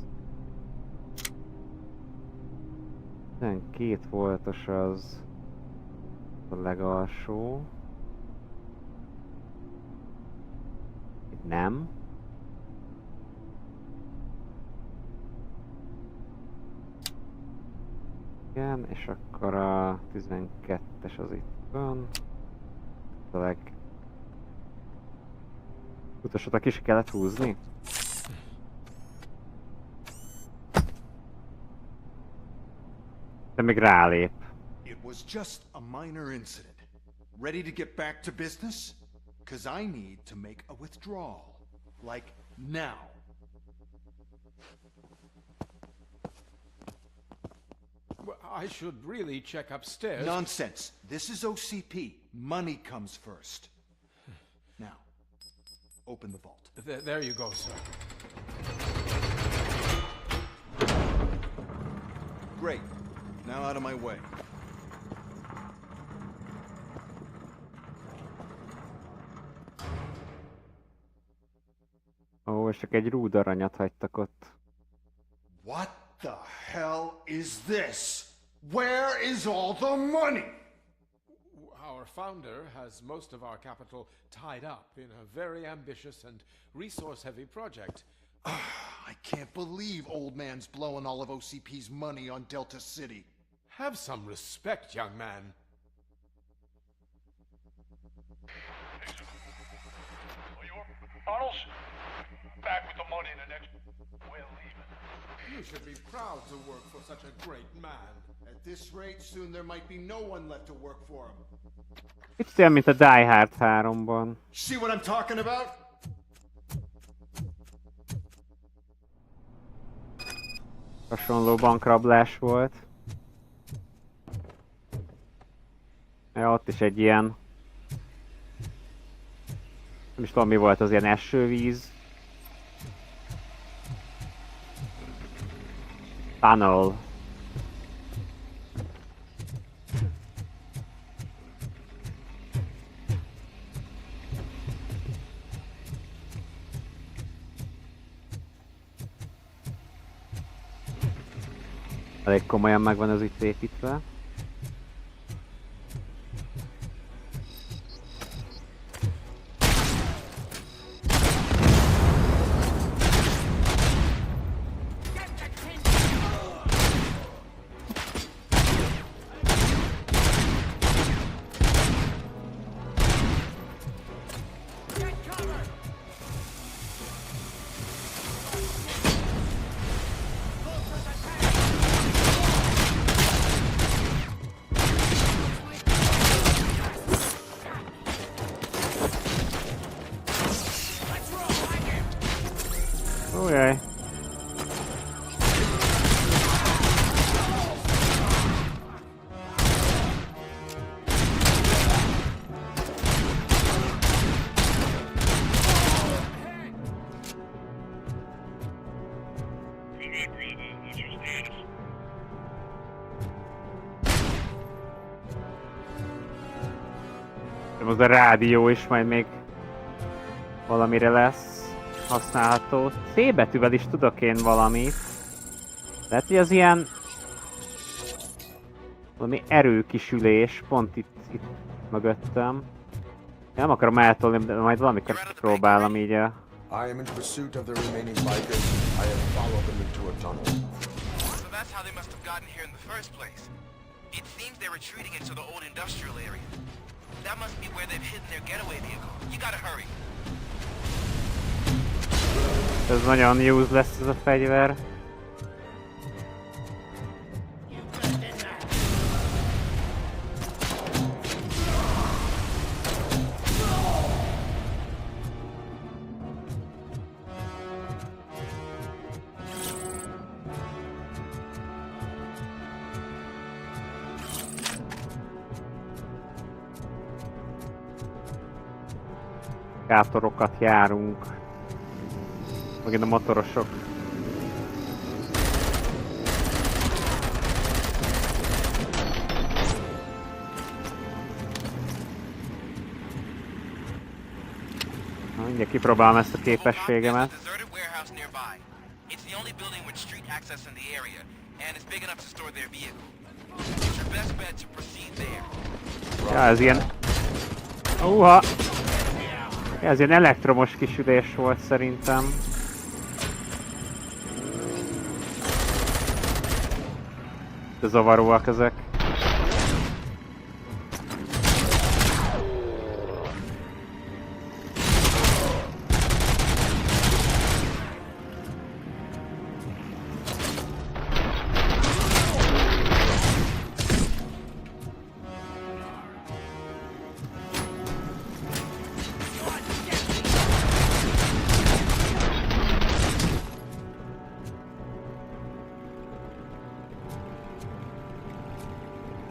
12 voltos az... a legalsó. Nem. Igen, és akkor a 12-es az itt van. A utasot is kellett húzni. De még rálép. It was just a minor incident. Ready to get back to business? 'Cause I need to make a withdrawal. Like now. I should really check upstairs. Nonsense. This is OCP. Money comes first. Now, open the vault. There you go, sir. Great. Now out of my way. Ó, és csak egy rúd aranyat hagytak ott. What the hell is this? Where is all the money? Our founder has most of our capital tied up in a very ambitious and resource-heavy project. I can't believe old man's blowing all of OCP's money on Delta City. Have some respect, young man. Arnold's back with the money in the next... We're leaving. You should be proud to work for such a great man. At this rate, soon there might be no one left to work for him. Kicsit olyan, mint a Die Hard 3-ban. See what I'm talking about? Hasonló bankrablás volt. Ja, ott is egy ilyen... Nem is tudom, mi volt az ilyen esővíz. Tunnel. Elég komolyan meg van ez itt építve. Ujjaj. Az a rádió is majd még valamire lesz használható. C betűvel is tudok én valamit. Lehet, hogy az ilyen... valami erőkisülés pont itt mögöttem. Nem akarom eltolni, de majd valamikor próbálom így a... I am in pursuit of the remaining bikers. I have followed them into a tunnel. So that's how they must have gotten here in the first place. It seems they're retreating into the old industrial area. That must be where they've hidden their getaway vehicle. You gotta hurry. Ez nagyon useless ez a fegyver. Gátorokat járunk. Megint a motorosok. Mindjárt kipróbálom ezt a képességemet. Ja, ez ilyen... Uha! Ja, ez ilyen elektromos kisüdés volt szerintem. De zavaróak ezek.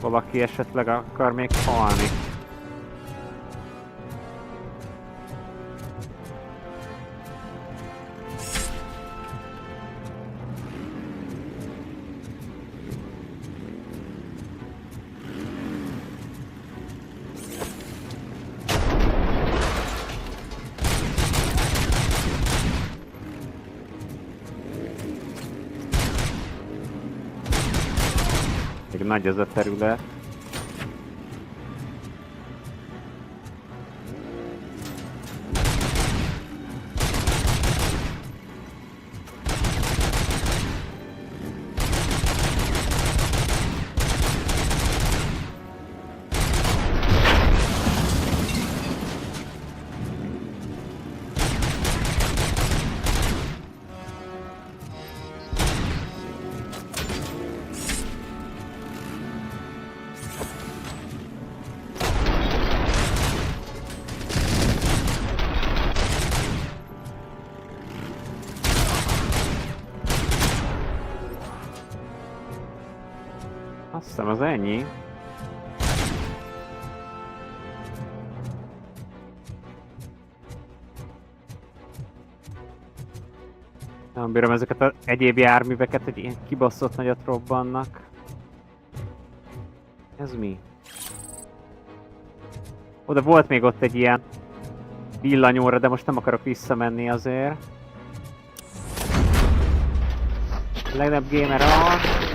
Valaki esetleg akar még halni. Még nagy ez a terület. Azt hiszem az ennyi. Nem bírom ezeket az egyéb járműveket, hogy ilyen kibaszott nagyot robbannak. Ez mi? Oda volt még ott egy ilyen villanyóra, de most nem akarok visszamenni azért. A legnagyobb gamer az...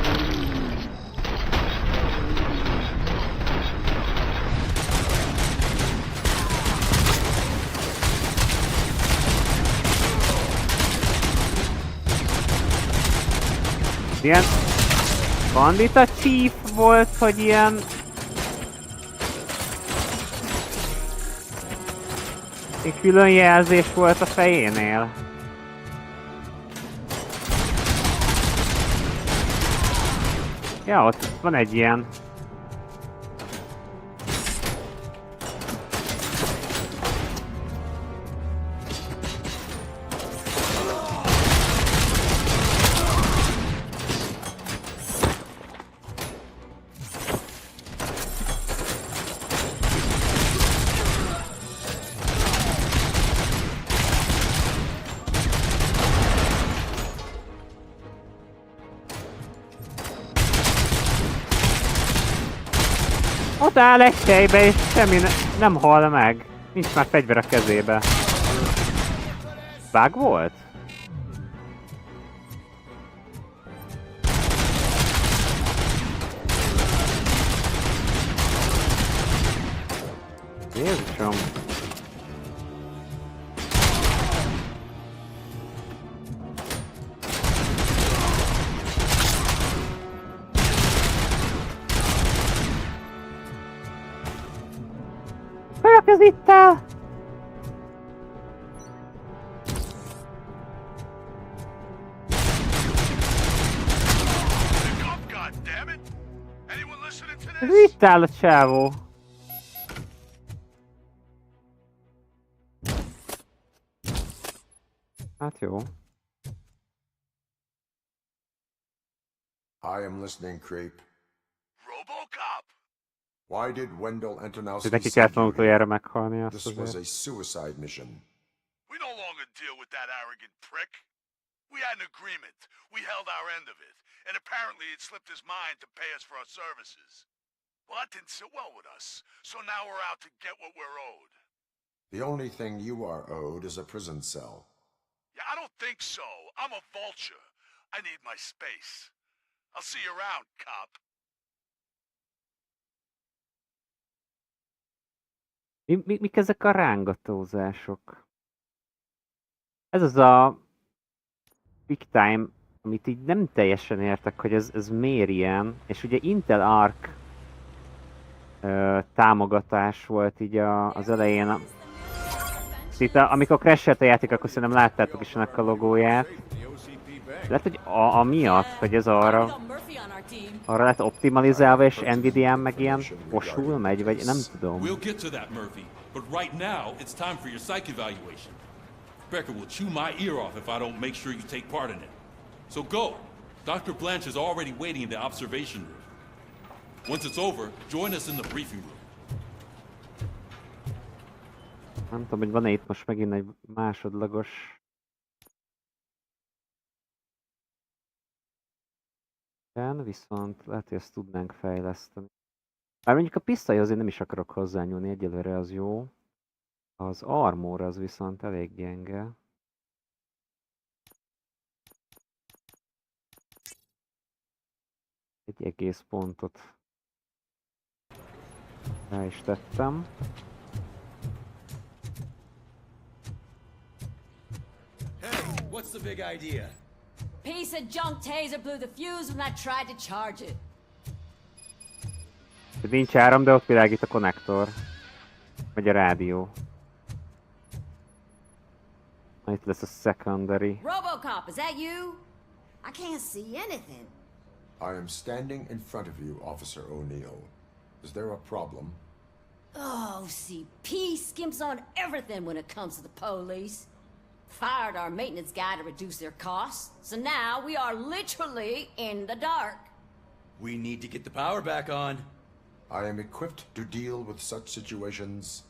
Ilyen bandita chief volt, hogy ilyen... Egy külön jelzés volt a fejénél. Ja, ott van egy ilyen. Ott áll egy helybe és semmi nem hal meg. Nincs már fegyver a kezébe. Bug volt? Jézusom! Folyok az ittal! Ez itt áll a csávó. Hát jó. I am listening, Creep. RoboCop! Why did Wendell Antonowski Neki kellett volna utoljára meghalni azt This was azért. a suicide mission. We no longer deal with that arrogant prick. We had an agreement. We held our end of it. And apparently it slipped his mind to pay us for our services. Well, that didn't sit well with us. So now we're out to get what we're owed. The only thing you are owed is a prison cell. Yeah, I don't think so. I'm a vulture. I need my space. I'll see you around, cop. Mik ezek a rángatózások? Ez az a Big Time, amit így nem teljesen értek, hogy ez miért ilyen. És ugye Intel Arc támogatás volt így az elején. Itt amikor crash-elt a játék, akkor szerintem láttátok is ennek a logóját. Lehet, hogy amiatt, hogy ez arra lett optimalizálva, és Nvidia-n meg ilyen posul megy, vagy nem tudom. We'll get to that, Murphy. But right now, it's time for your psych evaluation. Becker will chew my ear off if I don't make sure you take part in it. So go. Dr. Blanche is already waiting in the observation room. Once it's over, join us in the briefing room. Nem tudom, hogy van-e itt most megint egy másodlagos... Igen, viszont lehet, hogy ezt tudnánk fejleszteni. Bár mondjuk a pisztoly azért nem is akarok hozzányúlni, egyelőre az jó. Az armor az viszont elég gyenge. Egy egész pontot rá is tettem. Hey, what's the big idea? Piece of junk taser blew the fuse when I tried to charge it. Nincs áram, de ott világít a konnektor. Vagy a rádió. Itt lesz a secondary. RoboCop, is that you? I can't see anything. I am standing in front of you, Officer O'Neill. Is there a problem? Oh, OCP skimps on everything when it comes to the police. Fired our maintenance guy to reduce their costs, so now we are literally in the dark. We need to get the power back on. I am equipped to deal with such situations.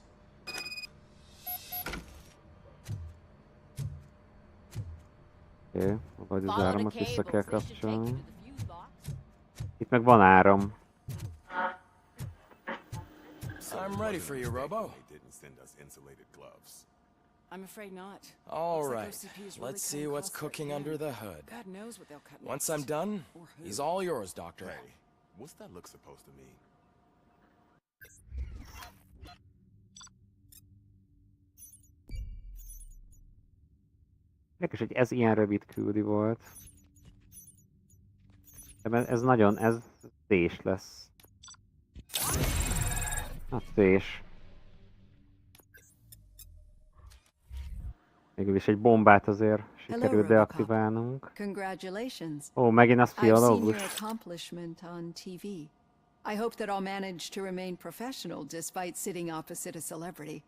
Oké, vagy az áramot vissza kell kapcsolni. Itt meg van áram. I'm ready for you, Robo. Didn't send us insulated gloves. I'm afraid not. All Looks like right, OCP is really let's see coming what's close cooking right under now. the hood. God knows what they'll cut Once next. I'm done, Or who. he's all yours, Doctor. Hey, what's that look supposed to mean? Érdekes, hogy ez ilyen rövid küldi volt. De ez nagyon, ez tés lesz. Hát tés. Mégis egy bombát azért sikerült deaktiválnunk. Congratulations. Ó, megint az I've seen your fiológus. accomplishment on TV. I hope that I'll manage to remain professional despite sitting opposite a celebrity.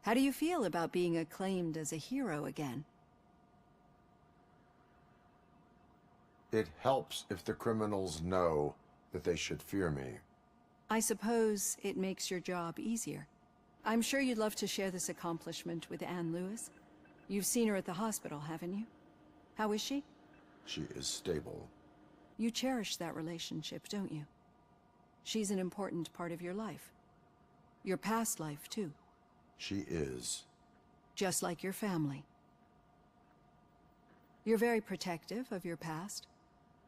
How do you feel about being acclaimed as a hero again? It helps if the criminals know that they should fear me. I suppose it makes your job easier. I'm sure you'd love to share this accomplishment with Anne Lewis. You've seen her at the hospital, haven't you? How is she? She is stable. You cherish that relationship, don't you? She's an important part of your life. Your past life, too. She is. Just like your family. You're very protective of your past.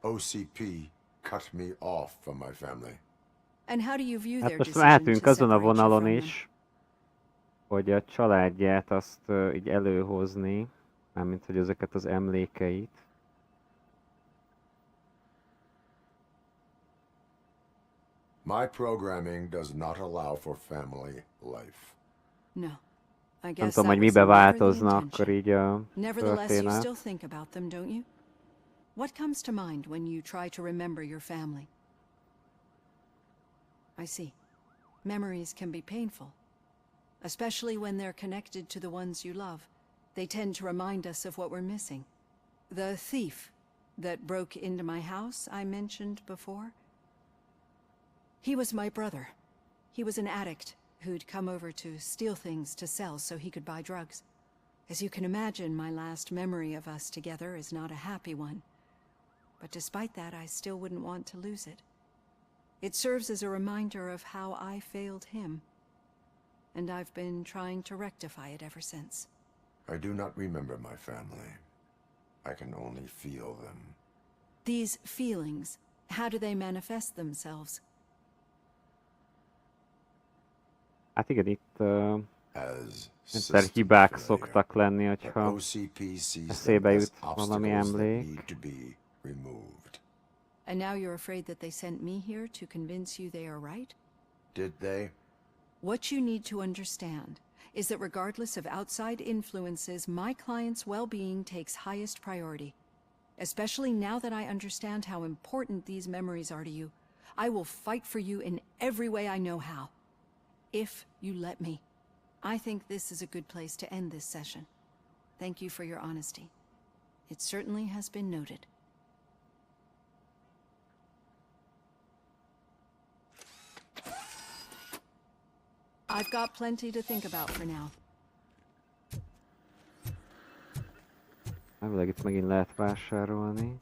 OCP cut me off from my family. And how do you view Hát their most decision mehetünk to azon a separate you vonalon from them? is, hogy a családját azt így előhozni, mármint hogy ezeket az emlékeit. My programming does not allow for family life. No. I Nem guess tudom, hogy that was mibe never the változna intention. akkor így a Nevertheless, you történet. still think about them, don't you? What comes to mind when you try to remember your family? I see. Memories can be painful, especially when they're connected to the ones you love. They tend to remind us of what we're missing. The thief that broke into my house I mentioned before? He was my brother. He was an addict who'd come over to steal things to sell so he could buy drugs. As you can imagine, my last memory of us together is not a happy one. But despite that, I still wouldn't want to lose it. It serves as a reminder of how I failed him. And I've been trying to rectify it ever since. I do not remember my family. I can only feel them. These feelings, how do they manifest themselves? Hát igen, itt egyszer hibák szoktak lenni, hogyha eszébe jut valami emlék. And now you're afraid that they sent me here to convince you they are right? Did they? What you need to understand is that regardless of outside influences, my client's well-being takes highest priority. Especially now that I understand how important these memories are to you, I will fight for you in every way I know how. If you let me. I think this is a good place to end this session. Thank you for your honesty. It certainly has been noted. I've got plenty to think about for now. Elvileg itt megint lehet vásárolni.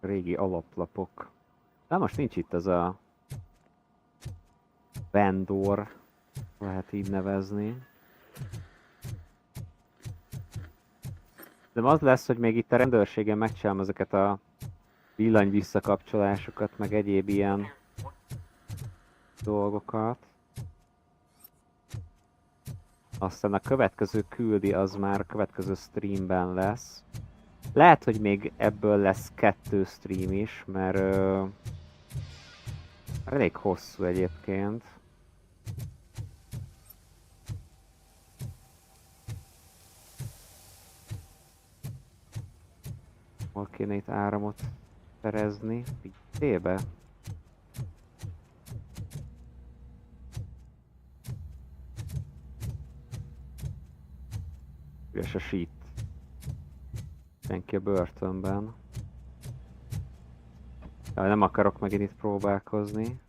Régi alaplapok. De most nincs itt az a vendor, lehet így nevezni. De az lesz, hogy még itt a rendőrségen megcsinálom ezeket a villany visszakapcsolásokat, meg egyéb ilyen dolgokat. Aztán a következő küldi, az már a következő streamben lesz. Lehet, hogy még ebből lesz 2 stream is, mert elég hosszú egyébként. Hol kéne itt áramot szerezni? Tébe? Üres a sheet. Senki a börtönben. Jaj, nem akarok megint itt próbálkozni.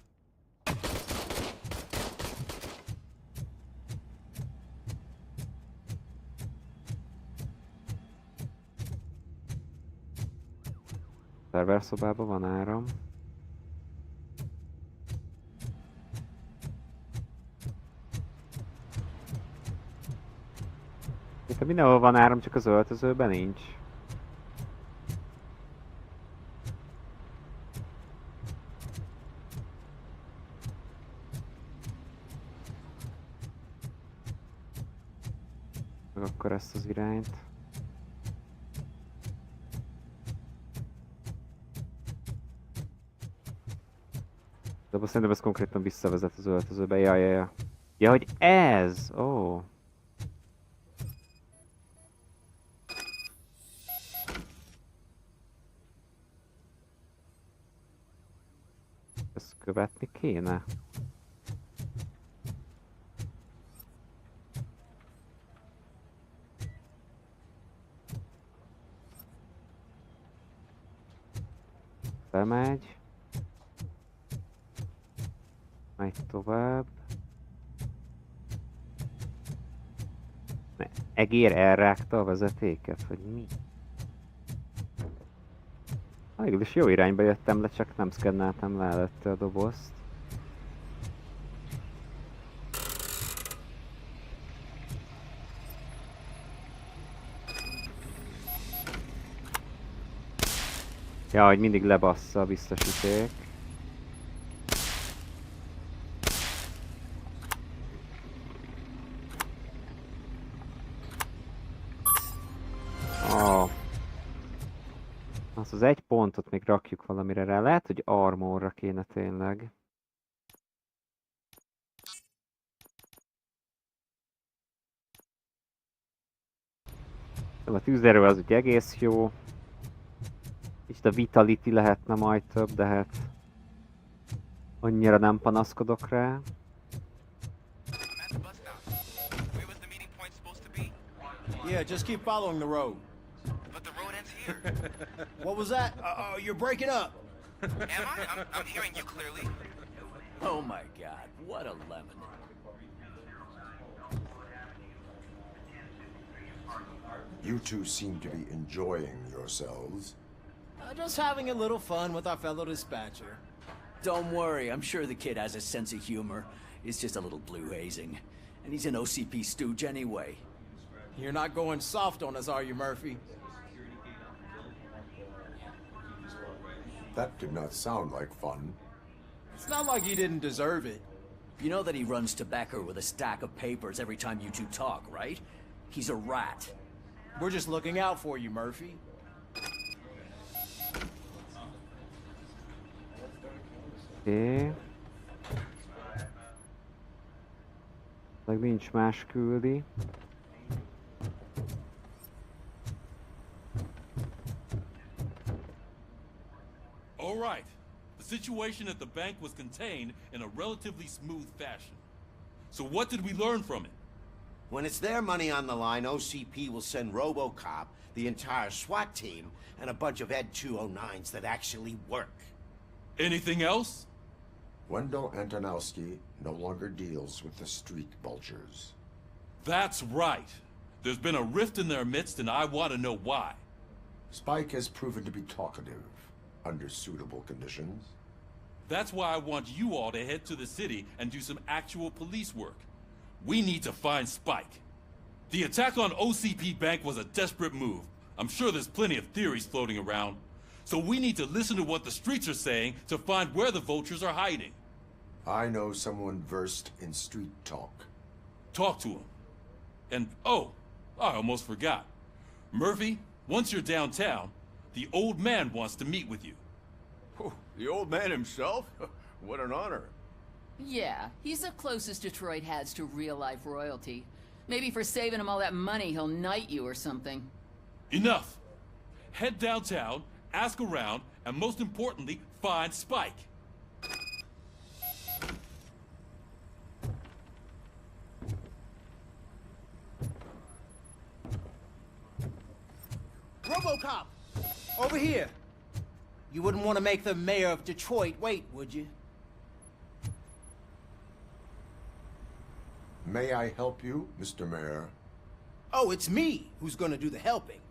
Szerverszobában van áram. Itt mindenhol van áram, csak az öltözőben nincs. Meg akkor ezt az irányt. De azt szerintem ez konkrétan visszavezet az öltözőbe. Ja. Ja, hogy ez! Ó. Oh. Ezt követni kéne. Bemegy. Megy tovább. Egér elrágta a vezetéket, vagy mi? Végülis jó irányba jöttem le, csak nem szkenneltem le előtte a dobozt. Ja, hogy mindig lebassza a biztosíték. Azt az egy pontot még rakjuk valamire rá. Lehet, hogy armorra kéne tényleg. A tűzerő az ugye egész jó. Itt a vitality lehetne majd több, de hát annyira nem panaszkodok rá. Yeah, just keep following the road. But the road ends here. What was that? You're breaking up. Am I? I'm hearing you clearly. Oh my god, what a lemon. You two seem to be enjoying yourselves. Just having a little fun with our fellow dispatcher. Don't worry, I'm sure the kid has a sense of humor. It's just a little blue hazing. And he's an OCP stooge anyway. You're not going soft on us, are you, Murphy? That did not sound like fun. It's not like he didn't deserve it. You know that he runs to Becker with a stack of papers every time you two talk, right? He's a rat. We're just looking out for you, Murphy. Oké. Meg nincs más küldi. All right. The situation at the bank was contained in a relatively smooth fashion. So what did we learn from it? When it's their money on the line, OCP will send RoboCop, the entire SWAT team, and a bunch of Ed 209s that actually work. Anything else? Wendell Antonowski no longer deals with the street vultures. That's right. There's been a rift in their midst, and I want to know why. Spike has proven to be talkative, under suitable conditions. That's why I want you all to head to the city and do some actual police work. We need to find Spike. The attack on OCP Bank was a desperate move. I'm sure there's plenty of theories floating around. So we need to listen to what the streets are saying to find where the vultures are hiding. I know someone versed in street talk. Talk to him. And, oh, I almost forgot. Murphy, once you're downtown, the old man wants to meet with you. Oh, the old man himself? What an honor. Yeah, he's the closest Detroit has to real-life royalty. Maybe for saving him all that money, he'll knight you or something. Enough! Head downtown, ask around, and most importantly, find Spike. RoboCop! Over here! You wouldn't want to make the mayor of Detroit wait, would you? May I help you, Mr. Mayor? Oh, it's me who's gonna do the helping.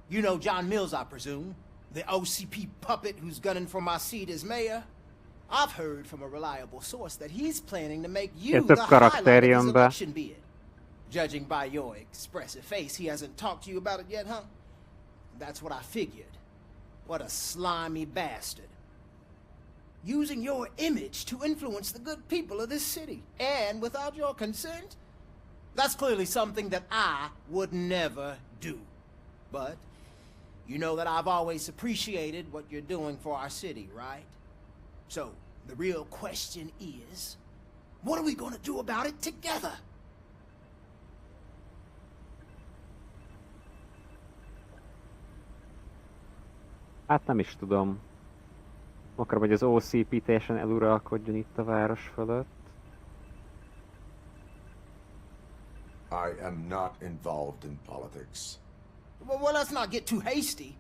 You know John Mills, I presume. The OCP puppet who's gunning for my seat as mayor? I've heard from a reliable source that he's planning to make you the highlight of his election bid. Judging by your expressive face, he hasn't talked to you about it yet, huh? That's what I figured. What a slimy bastard. Using your image to influence the good people of this city, and without your consent? That's clearly something that I would never do. But you know that I've always appreciated what you're doing for our city, right? So, the real question is, what are we gonna do about it together? Hát nem is tudom. Akarom, hogy az OCP teljesen eluralkodjon itt a város fölött. I am not involved in politics. Well, let's not get too hasty.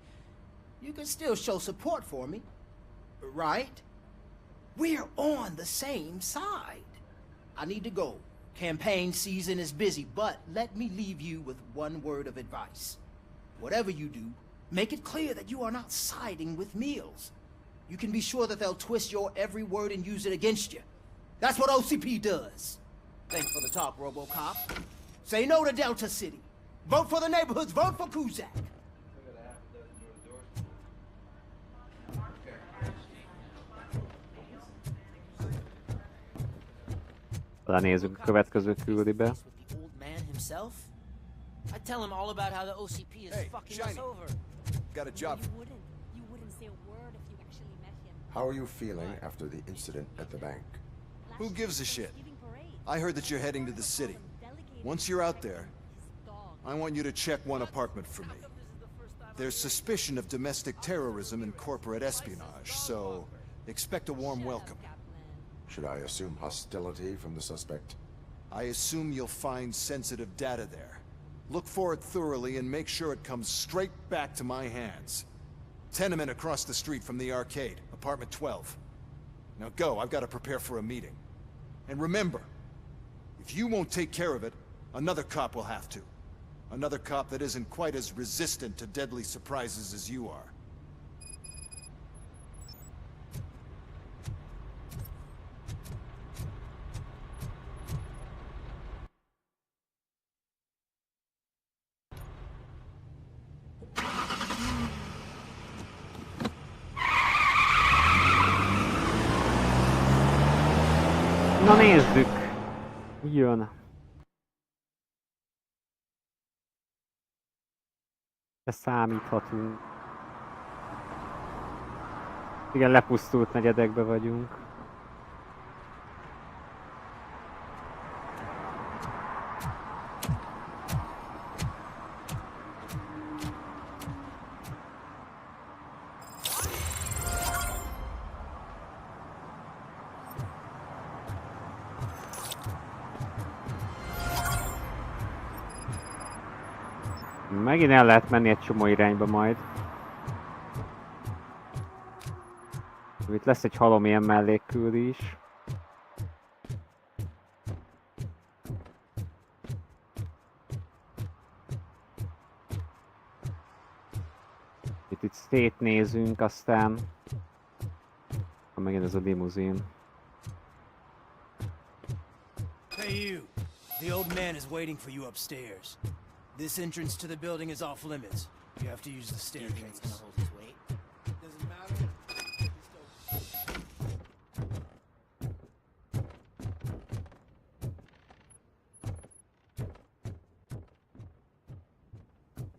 You can still show support for me, right? We're on the same side. I need to go. Campaign season is busy, but let me leave you with one word of advice. Whatever you do, make it clear that you are not siding with Mills. You can be sure that they'll twist your every word and use it against you. That's what OCP does. Thanks for the talk, RoboCop. Say no to Delta City. Vote for the neighborhoods, vote for Kuzak. Lenézzük a következő küldibe. Old man himself? I tell him all about how the OCP is fucking us over. Got a job. You wouldn't say a word if you actually met him. How are you feeling after the incident at the bank? Who gives a shit? I heard that you're heading to the city. Once you're out there, I want you to check one apartment for me. There's suspicion of domestic terrorism and corporate espionage, so expect a warm welcome. Should I assume hostility from the suspect? I assume you'll find sensitive data there. Look for it thoroughly and make sure it comes straight back to my hands. Tenement across the street from the arcade, apartment 12. Now go, I've got to prepare for a meeting. And remember, if you won't take care of it, another cop will have to. Another cop that isn't quite as resistant to deadly surprises as you are. Na nézzük! Jön. De számíthatunk. Igen, lepusztult negyedekbe vagyunk. Megint el lehet menni egy csomó irányba majd. Itt lesz egy halom ilyen mellékküldi is. Itt szétnézünk, aztán... Megint ez a limuzin. Hey you! The old man is waiting for you upstairs. This entrance to the building is off limits. You have to use the staircase. Gonna hold his weight. Doesn't matter.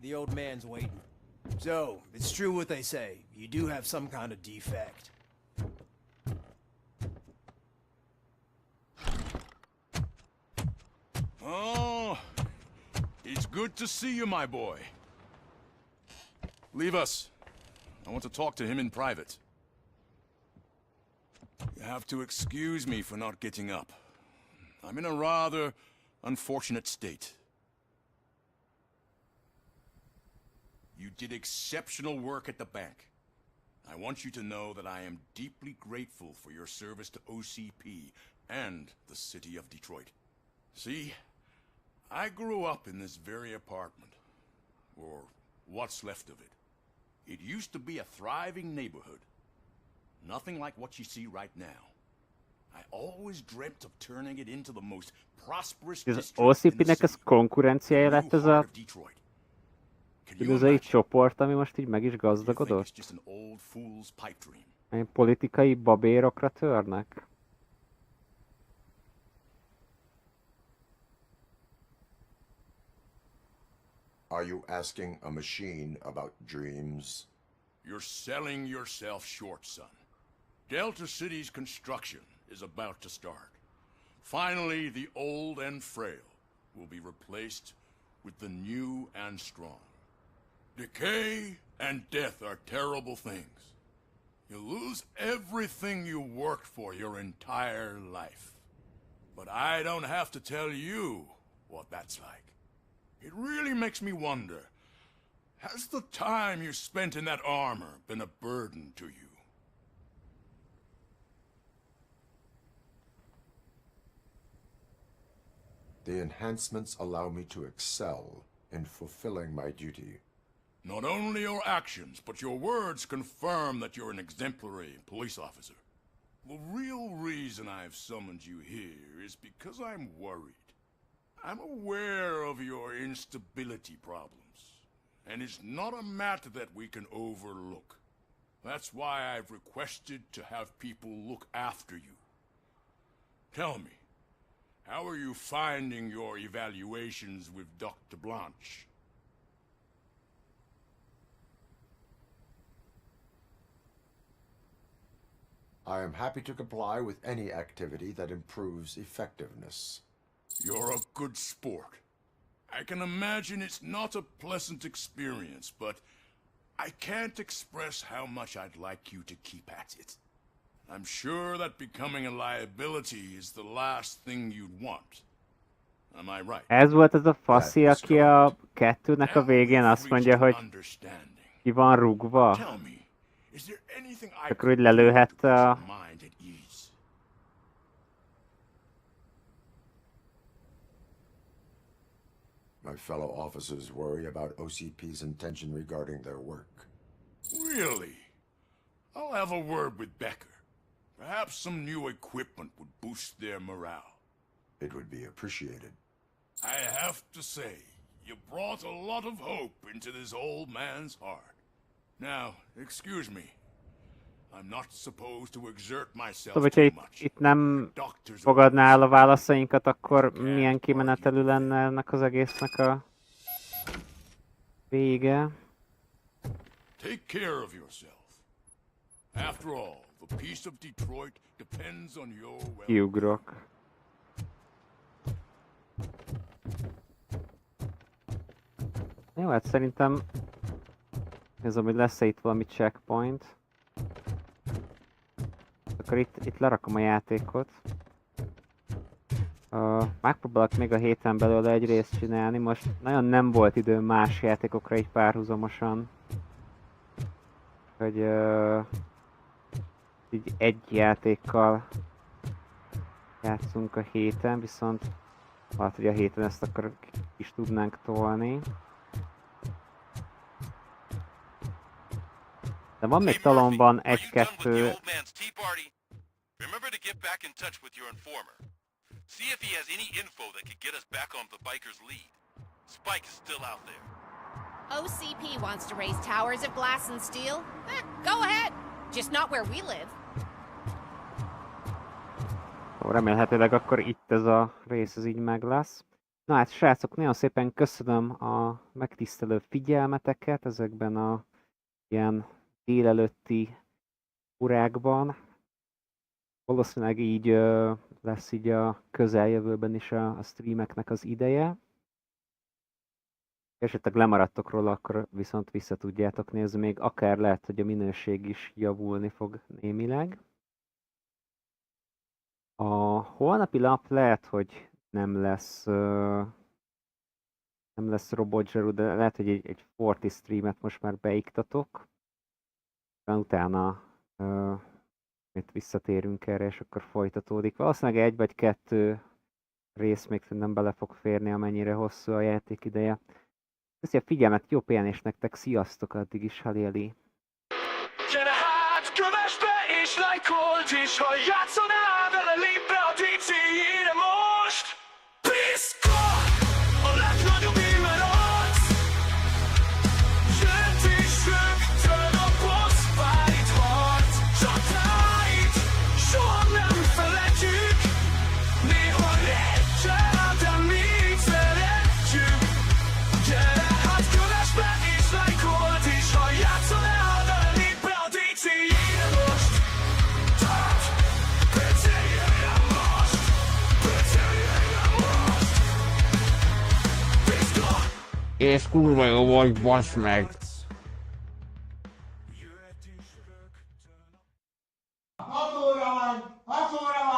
The old man's waiting. So, it's true what they say. You do have some kind of defect. Oh, it's good to see you, my boy. Leave us. I want to talk to him in private. You have to excuse me for not getting up. I'm in a rather unfortunate state. You did exceptional work at the bank. I want you to know that I am deeply grateful for your service to OCP and the city of Detroit. See, I grew up in this very apartment, or what's left of it. It used to be a thriving neighborhood. Nothing like what you see right now. I always dreamt of turning it into the most prosperous Az district in the OCP-nek city. ez konkurenciája lett ez a bűnözői csoport, ami most így meg is gazdagodott? Just an old fool's pipe dream. Politikai babérokra törnek? Are you asking a machine about dreams? You're selling yourself short, son. Delta City's construction is about to start. Finally, the old and frail will be replaced with the new and strong. Decay and death are terrible things. You lose everything you worked for your entire life. But I don't have to tell you what that's like. It really makes me wonder, has the time you spent in that armor been a burden to you? The enhancements allow me to excel in fulfilling my duty. Not only your actions, but your words confirm that you're an exemplary police officer. The real reason I've summoned you here is because I'm worried. I'm aware of your instability problems, and it's not a matter that we can overlook. That's why I've requested to have people look after you. Tell me, how are you finding your evaluations with Dr. Blanche? I am happy to comply with any activity that improves effectiveness. You're a good sport. I can imagine it's not a pleasant experience, but I can't express how much I'd like you to keep at it. I'm sure that becoming a liability is the last thing you'd want. Am I right? Ez volt az a faszi, aki a kettőnek a végén azt mondja, hogy ki van rúgva. Akkor úgy lelőhette a... My fellow officers worry about OCP's intention regarding their work. Really? I'll have a word with Becker. Perhaps some new equipment would boost their morale. It would be appreciated. I have to say, you brought a lot of hope into this old man's heart. Now, excuse me. I'm not supposed to exert myself Szóval, too hogyha much. itt nem fogadná el a válaszainkat, akkor milyen kimenetelű lenne ennek az egésznek a vége? Take care of yourself. After all, the peace of Detroit depends on your well. Kiugrok. Jó, hát szerintem ez, hogy lesz-e itt valami checkpoint. Akkor itt lerakom a játékot. Megpróbálok még a héten belőle egy részt csinálni. Most nagyon nem volt időm más játékokra így párhuzamosan. Hogy így egy játékkal játszunk a héten, viszont hát, hogy a héten ezt akkor is tudnánk tolni. De van még talomban egy-kettő... Remember to get back in touch with your informer. See if he has any info that could get us back on the biker's lead. Spike is still out there. OCP wants to raise towers of glass and steel? Go ahead! Just not where we live. Remélhetőleg akkor itt ez a rész ez így meg lesz. Na hát srácok, nagyon szépen köszönöm a megtisztelő figyelmeteket ezekben a ilyen délelőtti órákban. Valószínűleg így lesz így a közeljövőben is a streameknek az ideje. Esetleg lemaradtok róla, akkor viszont vissza tudjátok nézni, még akár lehet, hogy a minőség is javulni fog némileg. A holnapi lap lehet, hogy nem lesz RoboCop, de lehet, hogy egy Forti streamet most már beiktatok. Utána visszatérünk erre, és akkor folytatódik. Valószínűleg egy vagy kettő rész még szerintem bele fog férni, amennyire hosszú a játék ideje. Köszi a figyelmet, jó pihenést nektek, sziasztok addig is, haléli. Gyere hát, kövess be és lájkold is, ha játszanál vele, lépj be a DC-jére most! Piszka! A legnagyobb émer arc! Jött és rögtön a boss fight harc! Csatáit soha nem feledjük! Néha recsel, de még szeretjük! Gyere hát, kövess be és lájkold is, ha játszanál vele, lépj be a DC-jére most! Tehát, PC-jére most! PC-jére most! Piszka! És kurva jó vagy, basz meg! Hat óra van!